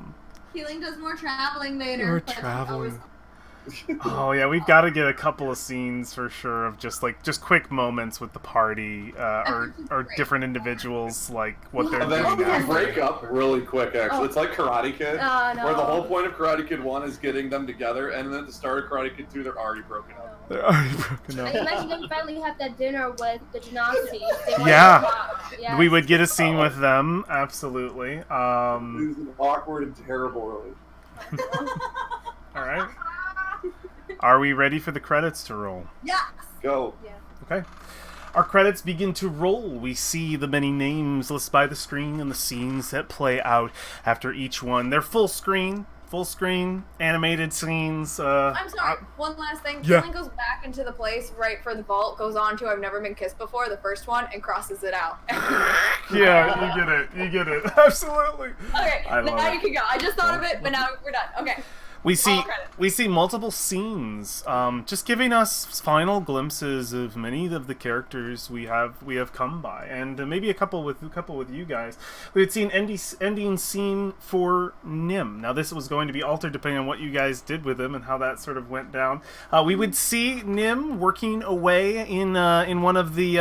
Healing does more traveling later. We're but traveling. Oh yeah, we've got to get a couple of scenes for sure of just quick moments with the party, or different individuals, like what they're And then doing they after. break up really quick. Actually, Oh. it's like Karate Kid, No. where the whole point of Karate Kid 1 is getting them together, and then at the start of Karate Kid 2, they're already broken up. They're already broken I up. imagine them finally have that dinner with the Genasi. Yeah. Yes. We would get a scene with them, absolutely. It was an awkward and terrible relationship. All right. Are we ready for the credits to roll? Yes. Go. Okay. Our credits begin to roll. We see the many names listed by the screen and the scenes that play out after each one. They're full screen animated scenes. I'm sorry. One last thing. Yeah. Healing goes back into the place right for the vault, goes on to I've Never Been Kissed Before, the first one, and crosses it out. Yeah, you get it. Absolutely. Okay, I love now it. you can go. I just thought of it, but now we're done. Okay. We see All credits. multiple scenes, just giving us final glimpses of many of the characters we have come by, and maybe a couple with you guys. We had seen ending scene for Nim. Now this was going to be altered depending on what you guys did with him and how that sort of went down. We would see Nim working away in one of the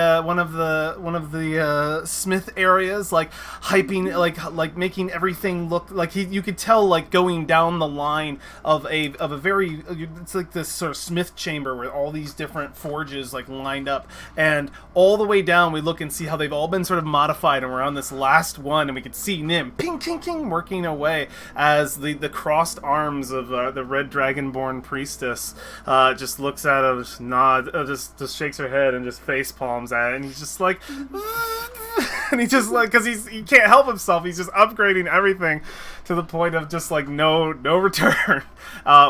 Smith areas, like hyping, like making everything look like you could tell, like going down the line of a very, it's like this sort of Smith chamber where all these different forges like lined up, and all the way down we look and see how they've all been sort of modified, and we're on this last one and we could see Nim ping ping ping working away as the crossed arms of the red dragonborn priestess just looks at him, just shakes her head and just face palms at it, and he's just like And he just like, because he can't help himself, he's just upgrading everything to the point of just like no return.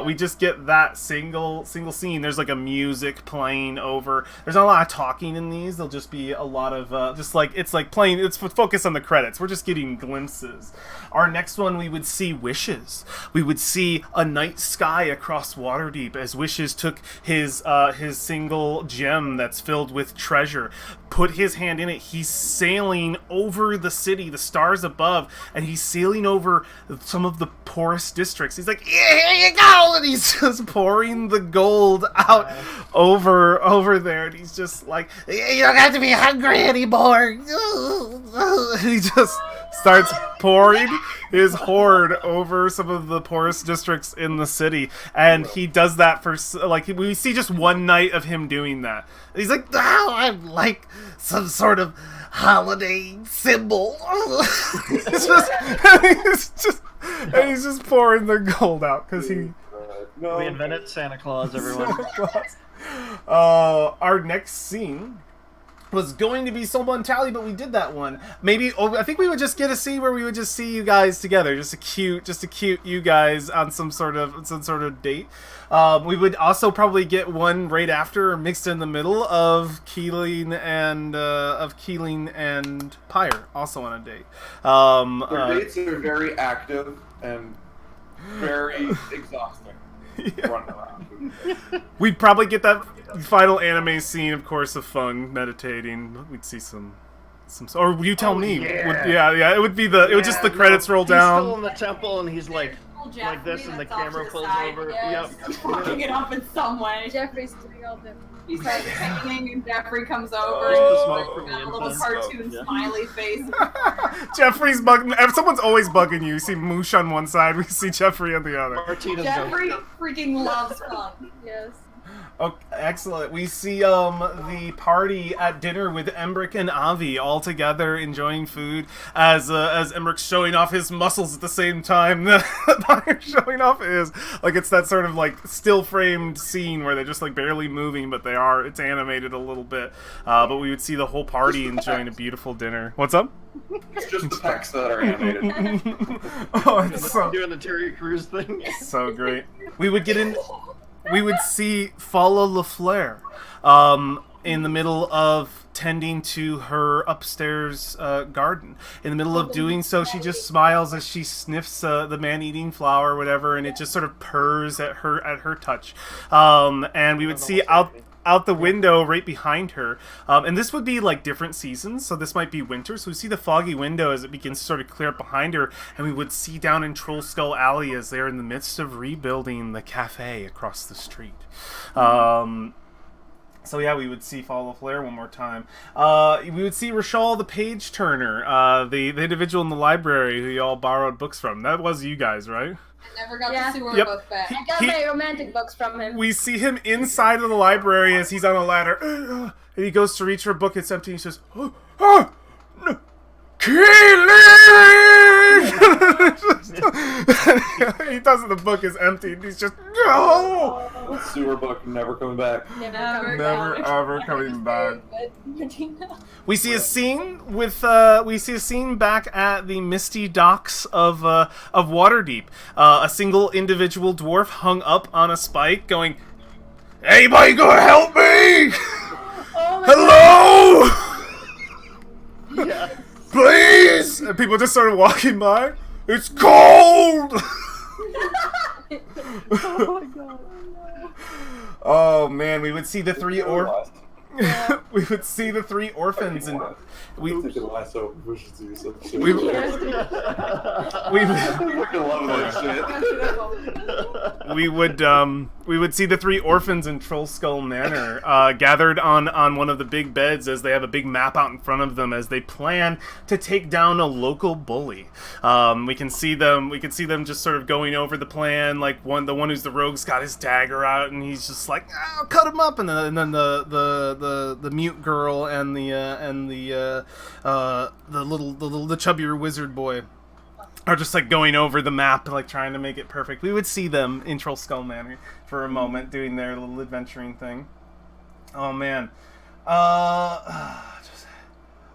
We just get that single scene. There's like a music playing over. There's not a lot of talking in these. There'll just be a lot of just like it's like playing. It's focused on the credits. We're just getting glimpses. Our next one, we would see Wishes. We would see a night sky across Waterdeep as Wishes took his single gem that's filled with treasure, put his hand in it. He's sailing over the city, the stars above, and he's sailing over some of the poorest districts. He's like, yeah, here you go, and he's just pouring the gold out over there, and he's just like, you don't have to be hungry anymore. He just starts pouring his hoard over some of the poorest districts in the city, and he does that for like we see just one night of him doing that. He's like, oh, I'm like some sort of holiday symbol. He's just pouring the gold out because he. We invented Santa Claus, everyone. Our next scene was going to be Soul and Tally, but we did that one. Maybe I think we would just get a scene where we would just see you guys together, just a cute you guys on some sort of date. We would also probably get one right after, or mixed in the middle of Keeling and Pyre, also on a date. Their dates are very active and very exhausting. Yeah. Running around. We'd probably get that final anime scene, of course, of Fung meditating. We'd see some, or you tell me. Yeah. It would be it would just the credits roll down. He's still in the temple, and he's like this, and the camera pulls over. Yes. Yep. Fucking it up in some way. Jeffrey's doing all the. He's like painting, and Jeffrey comes over. The and smoke from got the a little incense. cartoon Yeah. smiley face. Jeffrey's bugging. Someone's always bugging you. You see Moosh on one side, we see Jeffrey on the other. Martina's Jeffrey freaking loves fun. Yes. Okay, excellent. We see the party at dinner with Embrick and Avi all together enjoying food as Embrick's showing off his muscles at the same time that Pyre's showing off his. Like, it's that sort of like still framed scene where they're just like barely moving, but it's animated a little bit. But we would see the whole party enjoying a beautiful dinner. What's up? It's just the pecs that are animated. Oh, it's so doing the Terry Crews thing. so great. We would see Fala LaFleur in the middle of tending to her upstairs garden. In the middle of doing so, she just smiles as she sniffs the man-eating flower or whatever, and it just sort of purrs at her touch. And we would see out the window right behind her. And this would be like different seasons, so this might be winter. So we see the foggy window as it begins to sort of clear up behind her, and we would see down in Troll Skull Alley as they're in the midst of rebuilding the cafe across the street. So yeah, we would see Follow Flare one more time. We would see Rashal the Page Turner, the individual in the library who you all borrowed books from. That was you guys, right? I never got Yeah. to see her Yep. book back. I got my romantic books from him. We see him inside of the library as he's on a ladder, and he goes to reach for a book. It's empty. And he says, "Oh, no, Keelan!" He does it. The book is empty. And he's just no. The sewer book never coming back. Never ever coming back. We see a scene back at the misty docks of Waterdeep. A single individual dwarf hung up on a spike, going, "Anybody gonna help me? Hello, Yeah. please!" And people just started walking by. It's cold. Oh my god. Oh man, we would see the three we would see the three orphans, and we We should do some shit. we fucking love that shit. we would see the three orphans in Troll Skull Manor gathered on one of the big beds as they have a big map out in front of them as they plan to take down a local bully. We can see them just sort of going over the plan. Like the one who's the rogue's got his dagger out and he's just like, "I'll cut him up," and then the mute girl and the chubbier wizard boy are just like going over the map, like trying to make it perfect. We would see them in Troll Skull Manor for a moment doing their little adventuring thing. Oh man,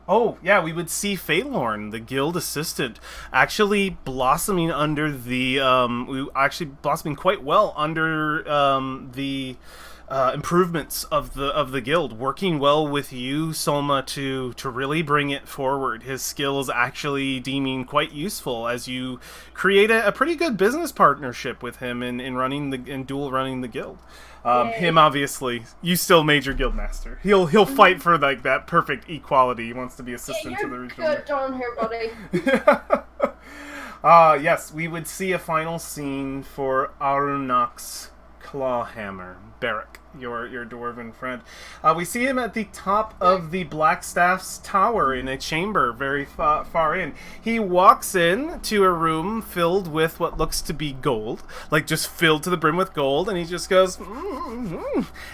Oh, yeah, we would see Phaelorn, the guild assistant, actually blossoming under the, blossoming quite well under, the, improvements of the guild, working well with you, Soma, to really bring it forward. His skills actually deeming quite useful as you create a pretty good business partnership with him in dual running the guild. Him, obviously, you still made your guild master. He'll fight for like that perfect equality. He wants to be assistant to the regional. Good, don't here, buddy. Yes, we would see a final scene for Arunak's Clawhammer, Barrack, your dwarven friend. We see him at the top of the Blackstaff's tower in a chamber very far in. He walks in to a room filled with what looks to be gold, like just filled to the brim with gold, and he just goes,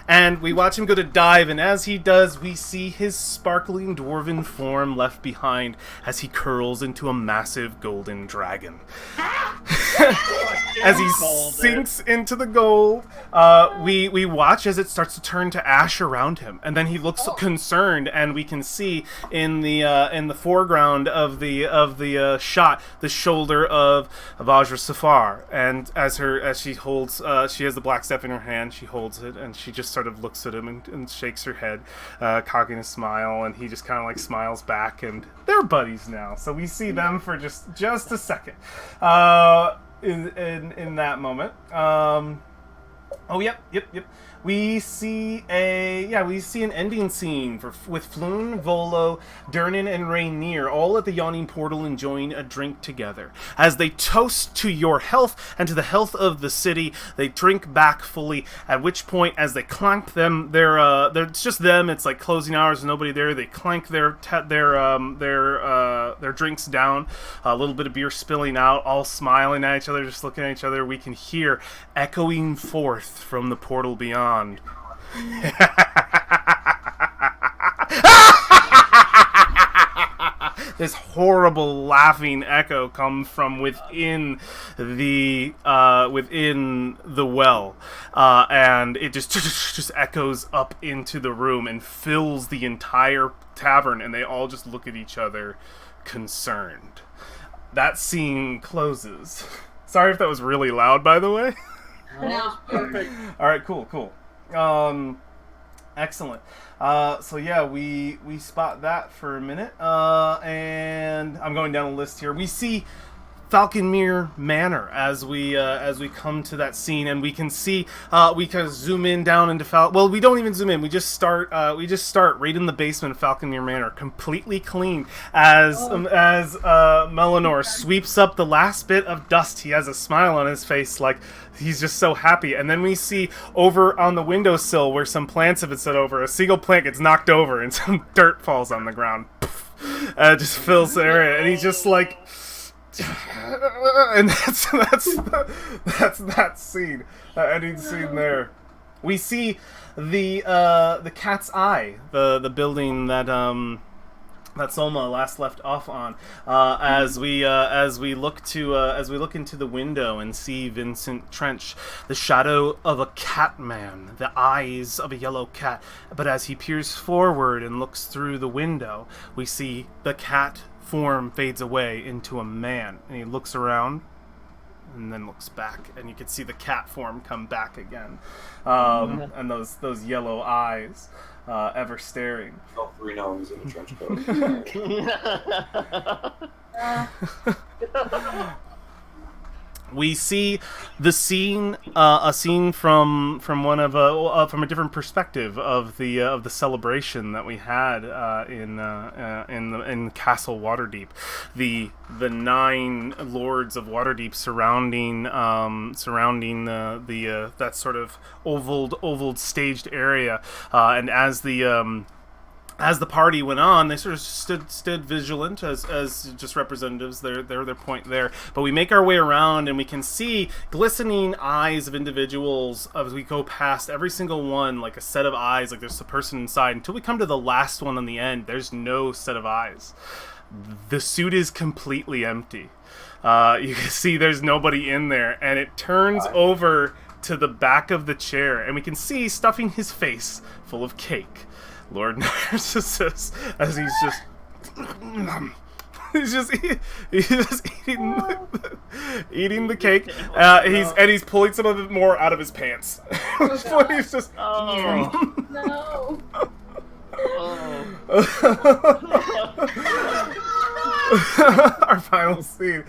and we watch him go to dive, and as he does, we see his sparkling dwarven form left behind as he curls into a massive golden dragon. As he sinks into the gold, we watch as it starts to turn to ash around him, and then he looks concerned, and we can see in the foreground of the shot the shoulder of Vajra Safar, and as she holds she has the black staff in her hand, she holds it, and she just sort of looks at him and shakes her head, cocking a smile, and he just kind of like smiles back, and they're buddies now. So we see them for just a second in that moment. Oh, yep. We see an ending scene with Floon, Volo, Durnan, and Rainier all at the Yawning Portal enjoying a drink together. As they toast to your health and to the health of the city, they drink back fully, at which point, as they clank them, it's just them, it's like closing hours, nobody there, they clank their drinks down, a little bit of beer spilling out, all smiling at each other, just looking at each other. We can hear echoing forth from the portal beyond. This horrible laughing echo comes from within the well, and it just echoes up into the room and fills the entire tavern, and they all just look at each other concerned. That scene closes. Sorry if that was really loud, by the way. No. Perfect. All right, cool. Excellent. So yeah, we spot that for a minute, and I'm going down a list here. We see Falconmere Manor as we come to that scene, and we can see we kind of zoom in down into Well, we don't even zoom in. We just start right in the basement of Falconmere Manor, completely clean. As Melanor sweeps up the last bit of dust, he has a smile on his face, like he's just so happy. And then we see over on the windowsill where some plants have been set over, a single plant gets knocked over, and some dirt falls on the ground. Just fills the area, and he's just like. And that's that scene, ending scene there. We see the Cat's Eye, the building that Soma last left off on, as we look into the window and see Vincent Trench, the shadow of a cat man, the eyes of a yellow cat. But as he peers forward and looks through the window, we see the cat form fades away into a man, and he looks around and then looks back, and you can see the cat form come back again, and those yellow eyes ever staring. All three gnomes in a trench coat. We see the scene, a scene from a different perspective of the celebration that we had in Castle Waterdeep. The 9 lords of Waterdeep surrounding that sort of oval staged area, and as the party went on, they sort of stood vigilant as just representatives. They're their point there. But we make our way around, and we can see glistening eyes of individuals as we go past every single one, like a set of eyes, like there's a person inside. Until we come to the last one on the end, there's no set of eyes. The suit is completely empty. You can see there's nobody in there, and it turns over to the back of the chair, and we can see stuffing his face full of cake, Lord Narcissus, as he's just He's just eating the cake. He's pulling some of it more out of his pants. He's just. Oh. No. Our final scene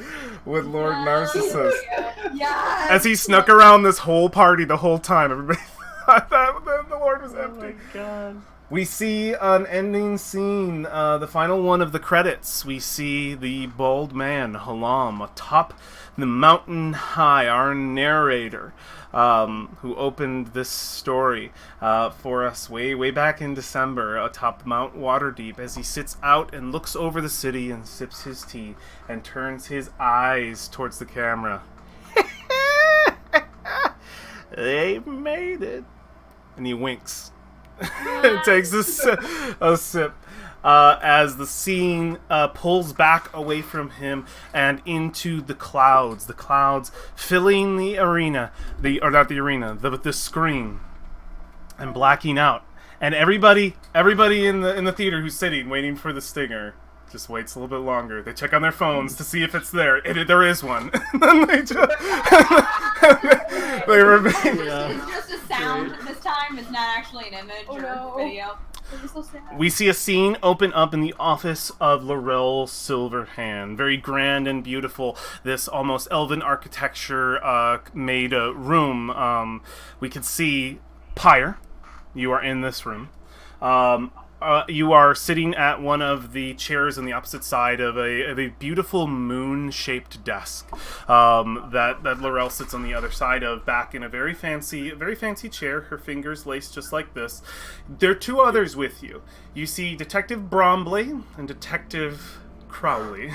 with Lord Narcissus. Yeah. As he snuck around this whole party the whole time, everybody thought that the Lord was empty. Oh my god. We see an ending scene, the final one of the credits. We see the bald man, Halam, atop the mountain high, our narrator, who opened this story for us way back in December atop Mount Waterdeep, as he sits out and looks over the city and sips his tea and turns his eyes towards the camera. They've made it. And he winks. Takes a sip as the scene pulls back away from him and into the clouds filling the arena, the screen, and blacking out. And everybody in the theater who's sitting waiting for the stinger just waits a little bit longer. They check on their phones to see if it's there. There is one. And then they just they remain. It's just a sound this time. It's not actually an image or video. So sad. We see a scene open up in the office of Laurel Silverhand. Very grand and beautiful. This almost elven architecture made room. We can see Pyre. You are in this room. You are sitting at one of the chairs on the opposite side of a beautiful moon-shaped desk that Laurel sits on the other side of, back in a very fancy chair. Her fingers laced just like this. There are two others with you. You see Detective Bromley and Detective Crowley.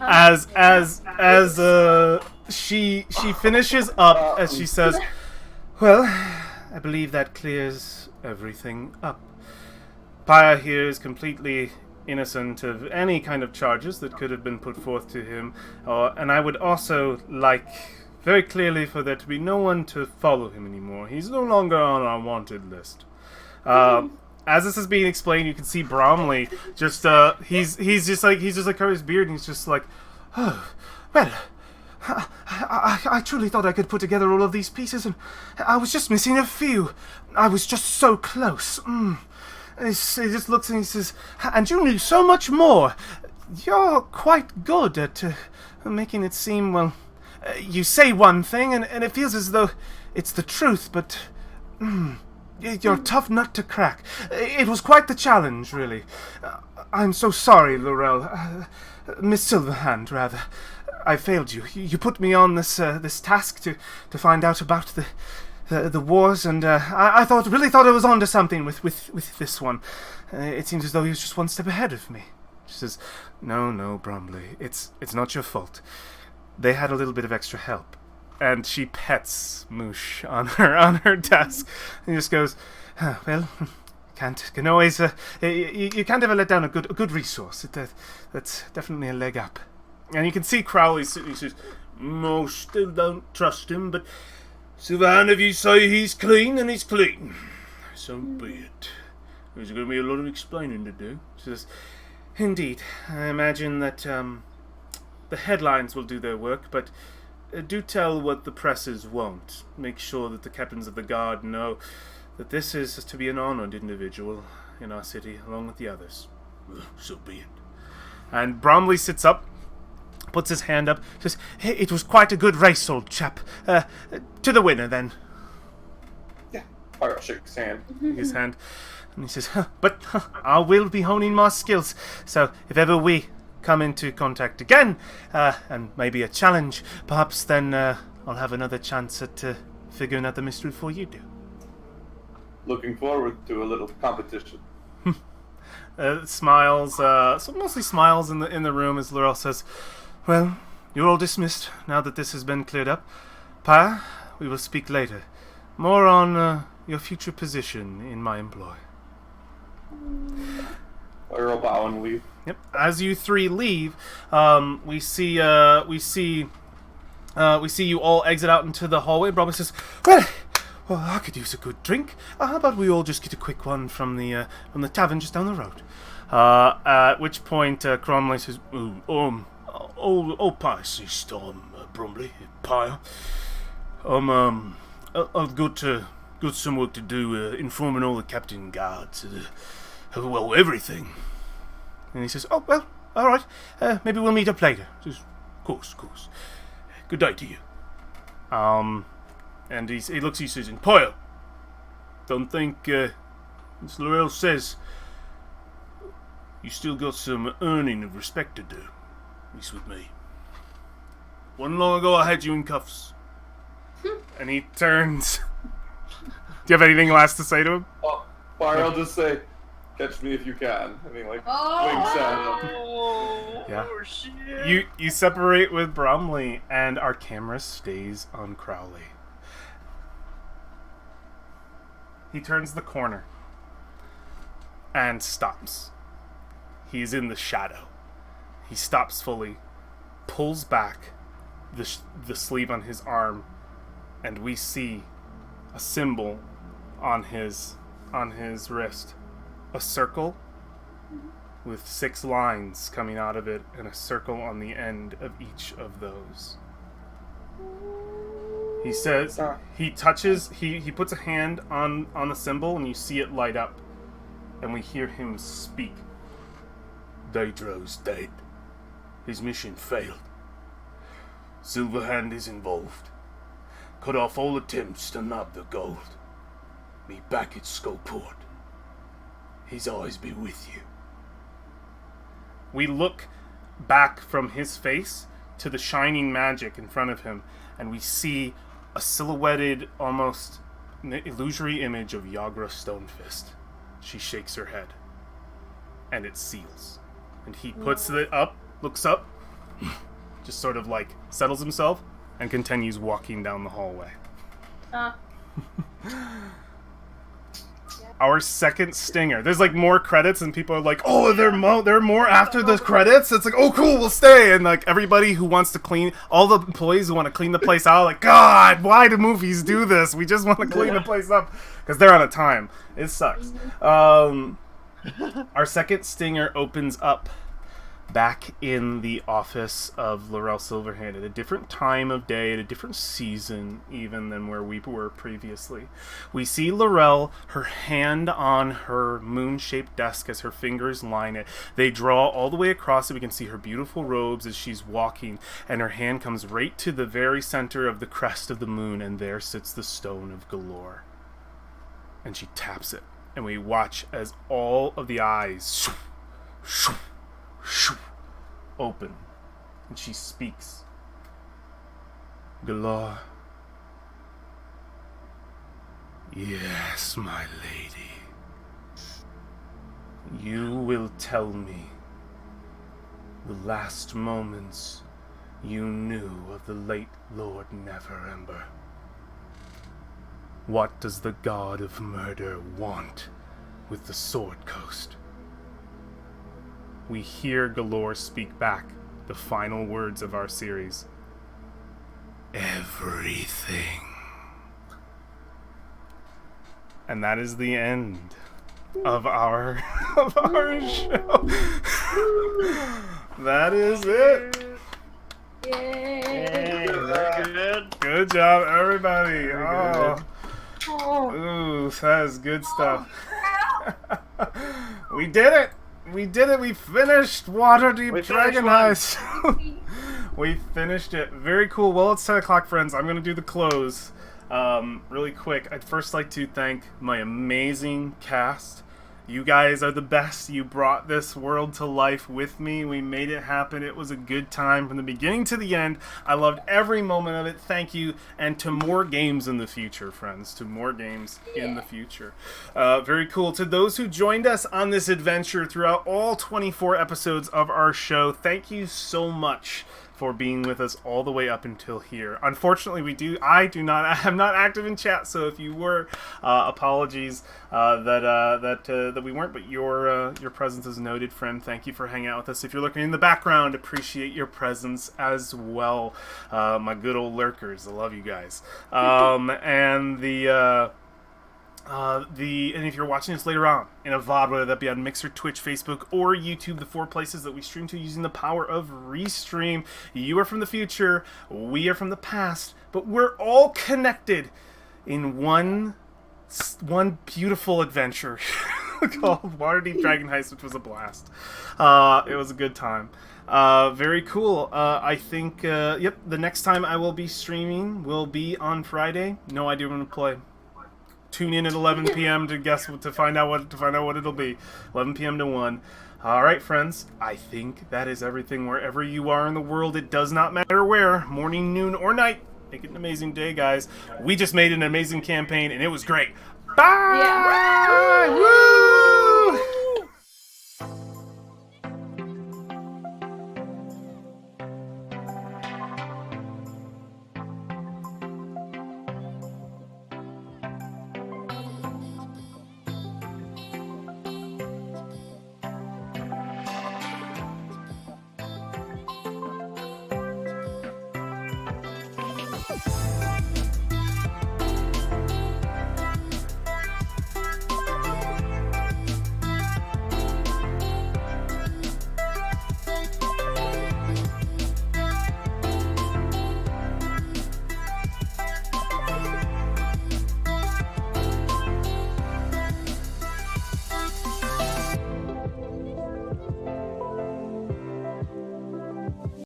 as she finishes up, as she says, "Well, I believe that clears everything up. Pyre here is completely innocent of any kind of charges that could have been put forth to him, and I would also like very clearly for there to be no one to follow him anymore. He's no longer on our wanted list." As this is being explained, you can see Bromley just he's just like covered his beard, and he's just like, "Oh, well, I truly thought I could put together all of these pieces, and I was just missing a few. I was just so close." He just looks and he says, "And you knew so much more. You're quite good at making it seem, well, you say one thing and it feels as though it's the truth, but you're a tough nut to crack. It was quite the challenge, really. I'm so sorry, Laurel. Miss Silverhand, rather. I failed you. You put me on this task to find out about the wars, and I really thought I was onto something with this one. It seems as though he was just one step ahead of me." She says, No, Bromley, it's not your fault. They had a little bit of extra help." And she pets Moosh on her desk, and just goes, "Well, can always you can't ever let down a good resource. That's definitely a leg up." And you can see Crowley sitting. He says, "No, still don't trust him, but Silverhand, if you say he's clean, then he's clean. So be it. There's going to be a lot of explaining to do." She says, "Indeed. I imagine that the headlines will do their work, but do tell what the presses won't. Make sure that the captains of the guard know that this is to be an honored individual in our city, along with the others." "So be it." And Bromley sits up, puts his hand up, says, "It was quite a good race, old chap. To the winner, then." Yeah. Pyre shakes his hand. And he says, "But I will be honing my skills, so if ever we come into contact again, and maybe a challenge, perhaps then I'll have another chance at figuring out the mystery before you do." Looking forward to a little competition. Smiles, so mostly smiles in the room as Laurel says, "Well, you're all dismissed now that this has been cleared up. Pyre, we will speak later. More on your future position in my employ." Pyre will bow and leave. Yep. As you three leave, we see you all exit out into the hallway. Bromley says, Well, I could use a good drink. How about we all just get a quick one from the tavern just down the road? At which point, Cromley says, Persist, Brumley, Pyre. I've got some work to do, informing all the captain guards, well, everything. And he says, oh, well, all right, maybe we'll meet up later. Says, of course. Good day to you. And he looks, he says, Pyre, don't think, as Laurel says, you still got some earning of respect to do, at least with me. Wasn't long ago I had you in cuffs. And he turns. Do you have anything last to say to him? Oh, Pyre will just say, catch me if you can. And he, like, winks at him. Oh, Yeah. shit. You separate with Bromley, and our camera stays on Crowley. He turns the corner and stops. He's in the shadow. He stops fully, pulls back the sleeve on his arm, and we see a symbol on his wrist. A circle with 6 lines coming out of it, and a circle on the end of each of those. He says, he touches, he puts a hand on the symbol, and you see it light up, and we hear him speak. Daedro's dead. His mission failed. Silverhand is involved. Cut off all attempts to nab the gold. Meet back at Skullport. His eyes be with you. We look back from his face to the shining magic in front of him, and we see a silhouetted, almost illusory image of Yagra Stonefist. She shakes her head, and it seals. And he puts it up, looks up, just sort of like settles himself, and continues walking down the hallway. Our second stinger. There's like more credits, and people are like, "Oh, there are more after the credits." It's like, "Oh, cool, we'll stay." And like everybody who wants to clean, all the employees who want to clean the place out, like, God, why do movies do this? We just want to clean the place up because they're out of time. It sucks. Our second stinger opens up back in the office of Laurel Silverhand at a different time of day, at a different season even than where we were previously. We see Laurel, her hand on her moon-shaped desk as her fingers line it. They draw all the way across it. We can see her beautiful robes as she's walking, and her hand comes right to the very center of the crest of the moon, and there sits the Stone of Galore. And she taps it, and we watch as all of the eyes open, and she speaks. Galore. Yes, my lady. You will tell me the last moments you knew of the late Lord Neverember. What does the god of murder want with the Sword Coast? We hear Galore speak back the final words of our series. Everything. And that is the end of our show. That is it. Yay! Very good. Good job, everybody. Ooh, that is good stuff. We did it. We did it! We finished Waterdeep Dragon Heist! We finished it. Very cool. Well, it's 10 o'clock, friends. I'm going to do the close really quick. I'd first like to thank my amazing cast. You guys are the best. You brought this world to life with me. We made it happen. It was a good time from the beginning to the end. I loved every moment of it. Thank you. And to more games in the future, friends. To more games in the future. Very cool. To those who joined us on this adventure throughout all 24 episodes of our show, thank you so much for being with us all the way up until here. Unfortunately, I'm not active in chat, so if you were, apologies that we weren't, but your presence is noted, friend. Thank you for hanging out with us. If you're lurking in the background, appreciate your presence as well. My good old lurkers, I love you guys. And And if you're watching this later on in a VOD, whether that be on Mixer, Twitch, Facebook, or YouTube, the 4 places that we stream to using the power of Restream. You are from the future, we are from the past, but we're all connected in one beautiful adventure called Waterdeep Dragon Heist, which was a blast. It was a good time. Very cool. I think, yep, the next time I will be streaming will be on Friday. No idea when to play. Tune in at 11 p.m. to find out what it'll be. 11 p.m. to 1. All right, friends. I think that is everything. Wherever you are in the world, it does not matter where, morning, noon, or night. Make it an amazing day, guys. We just made an amazing campaign, and it was great. Bye. Yeah. Woo!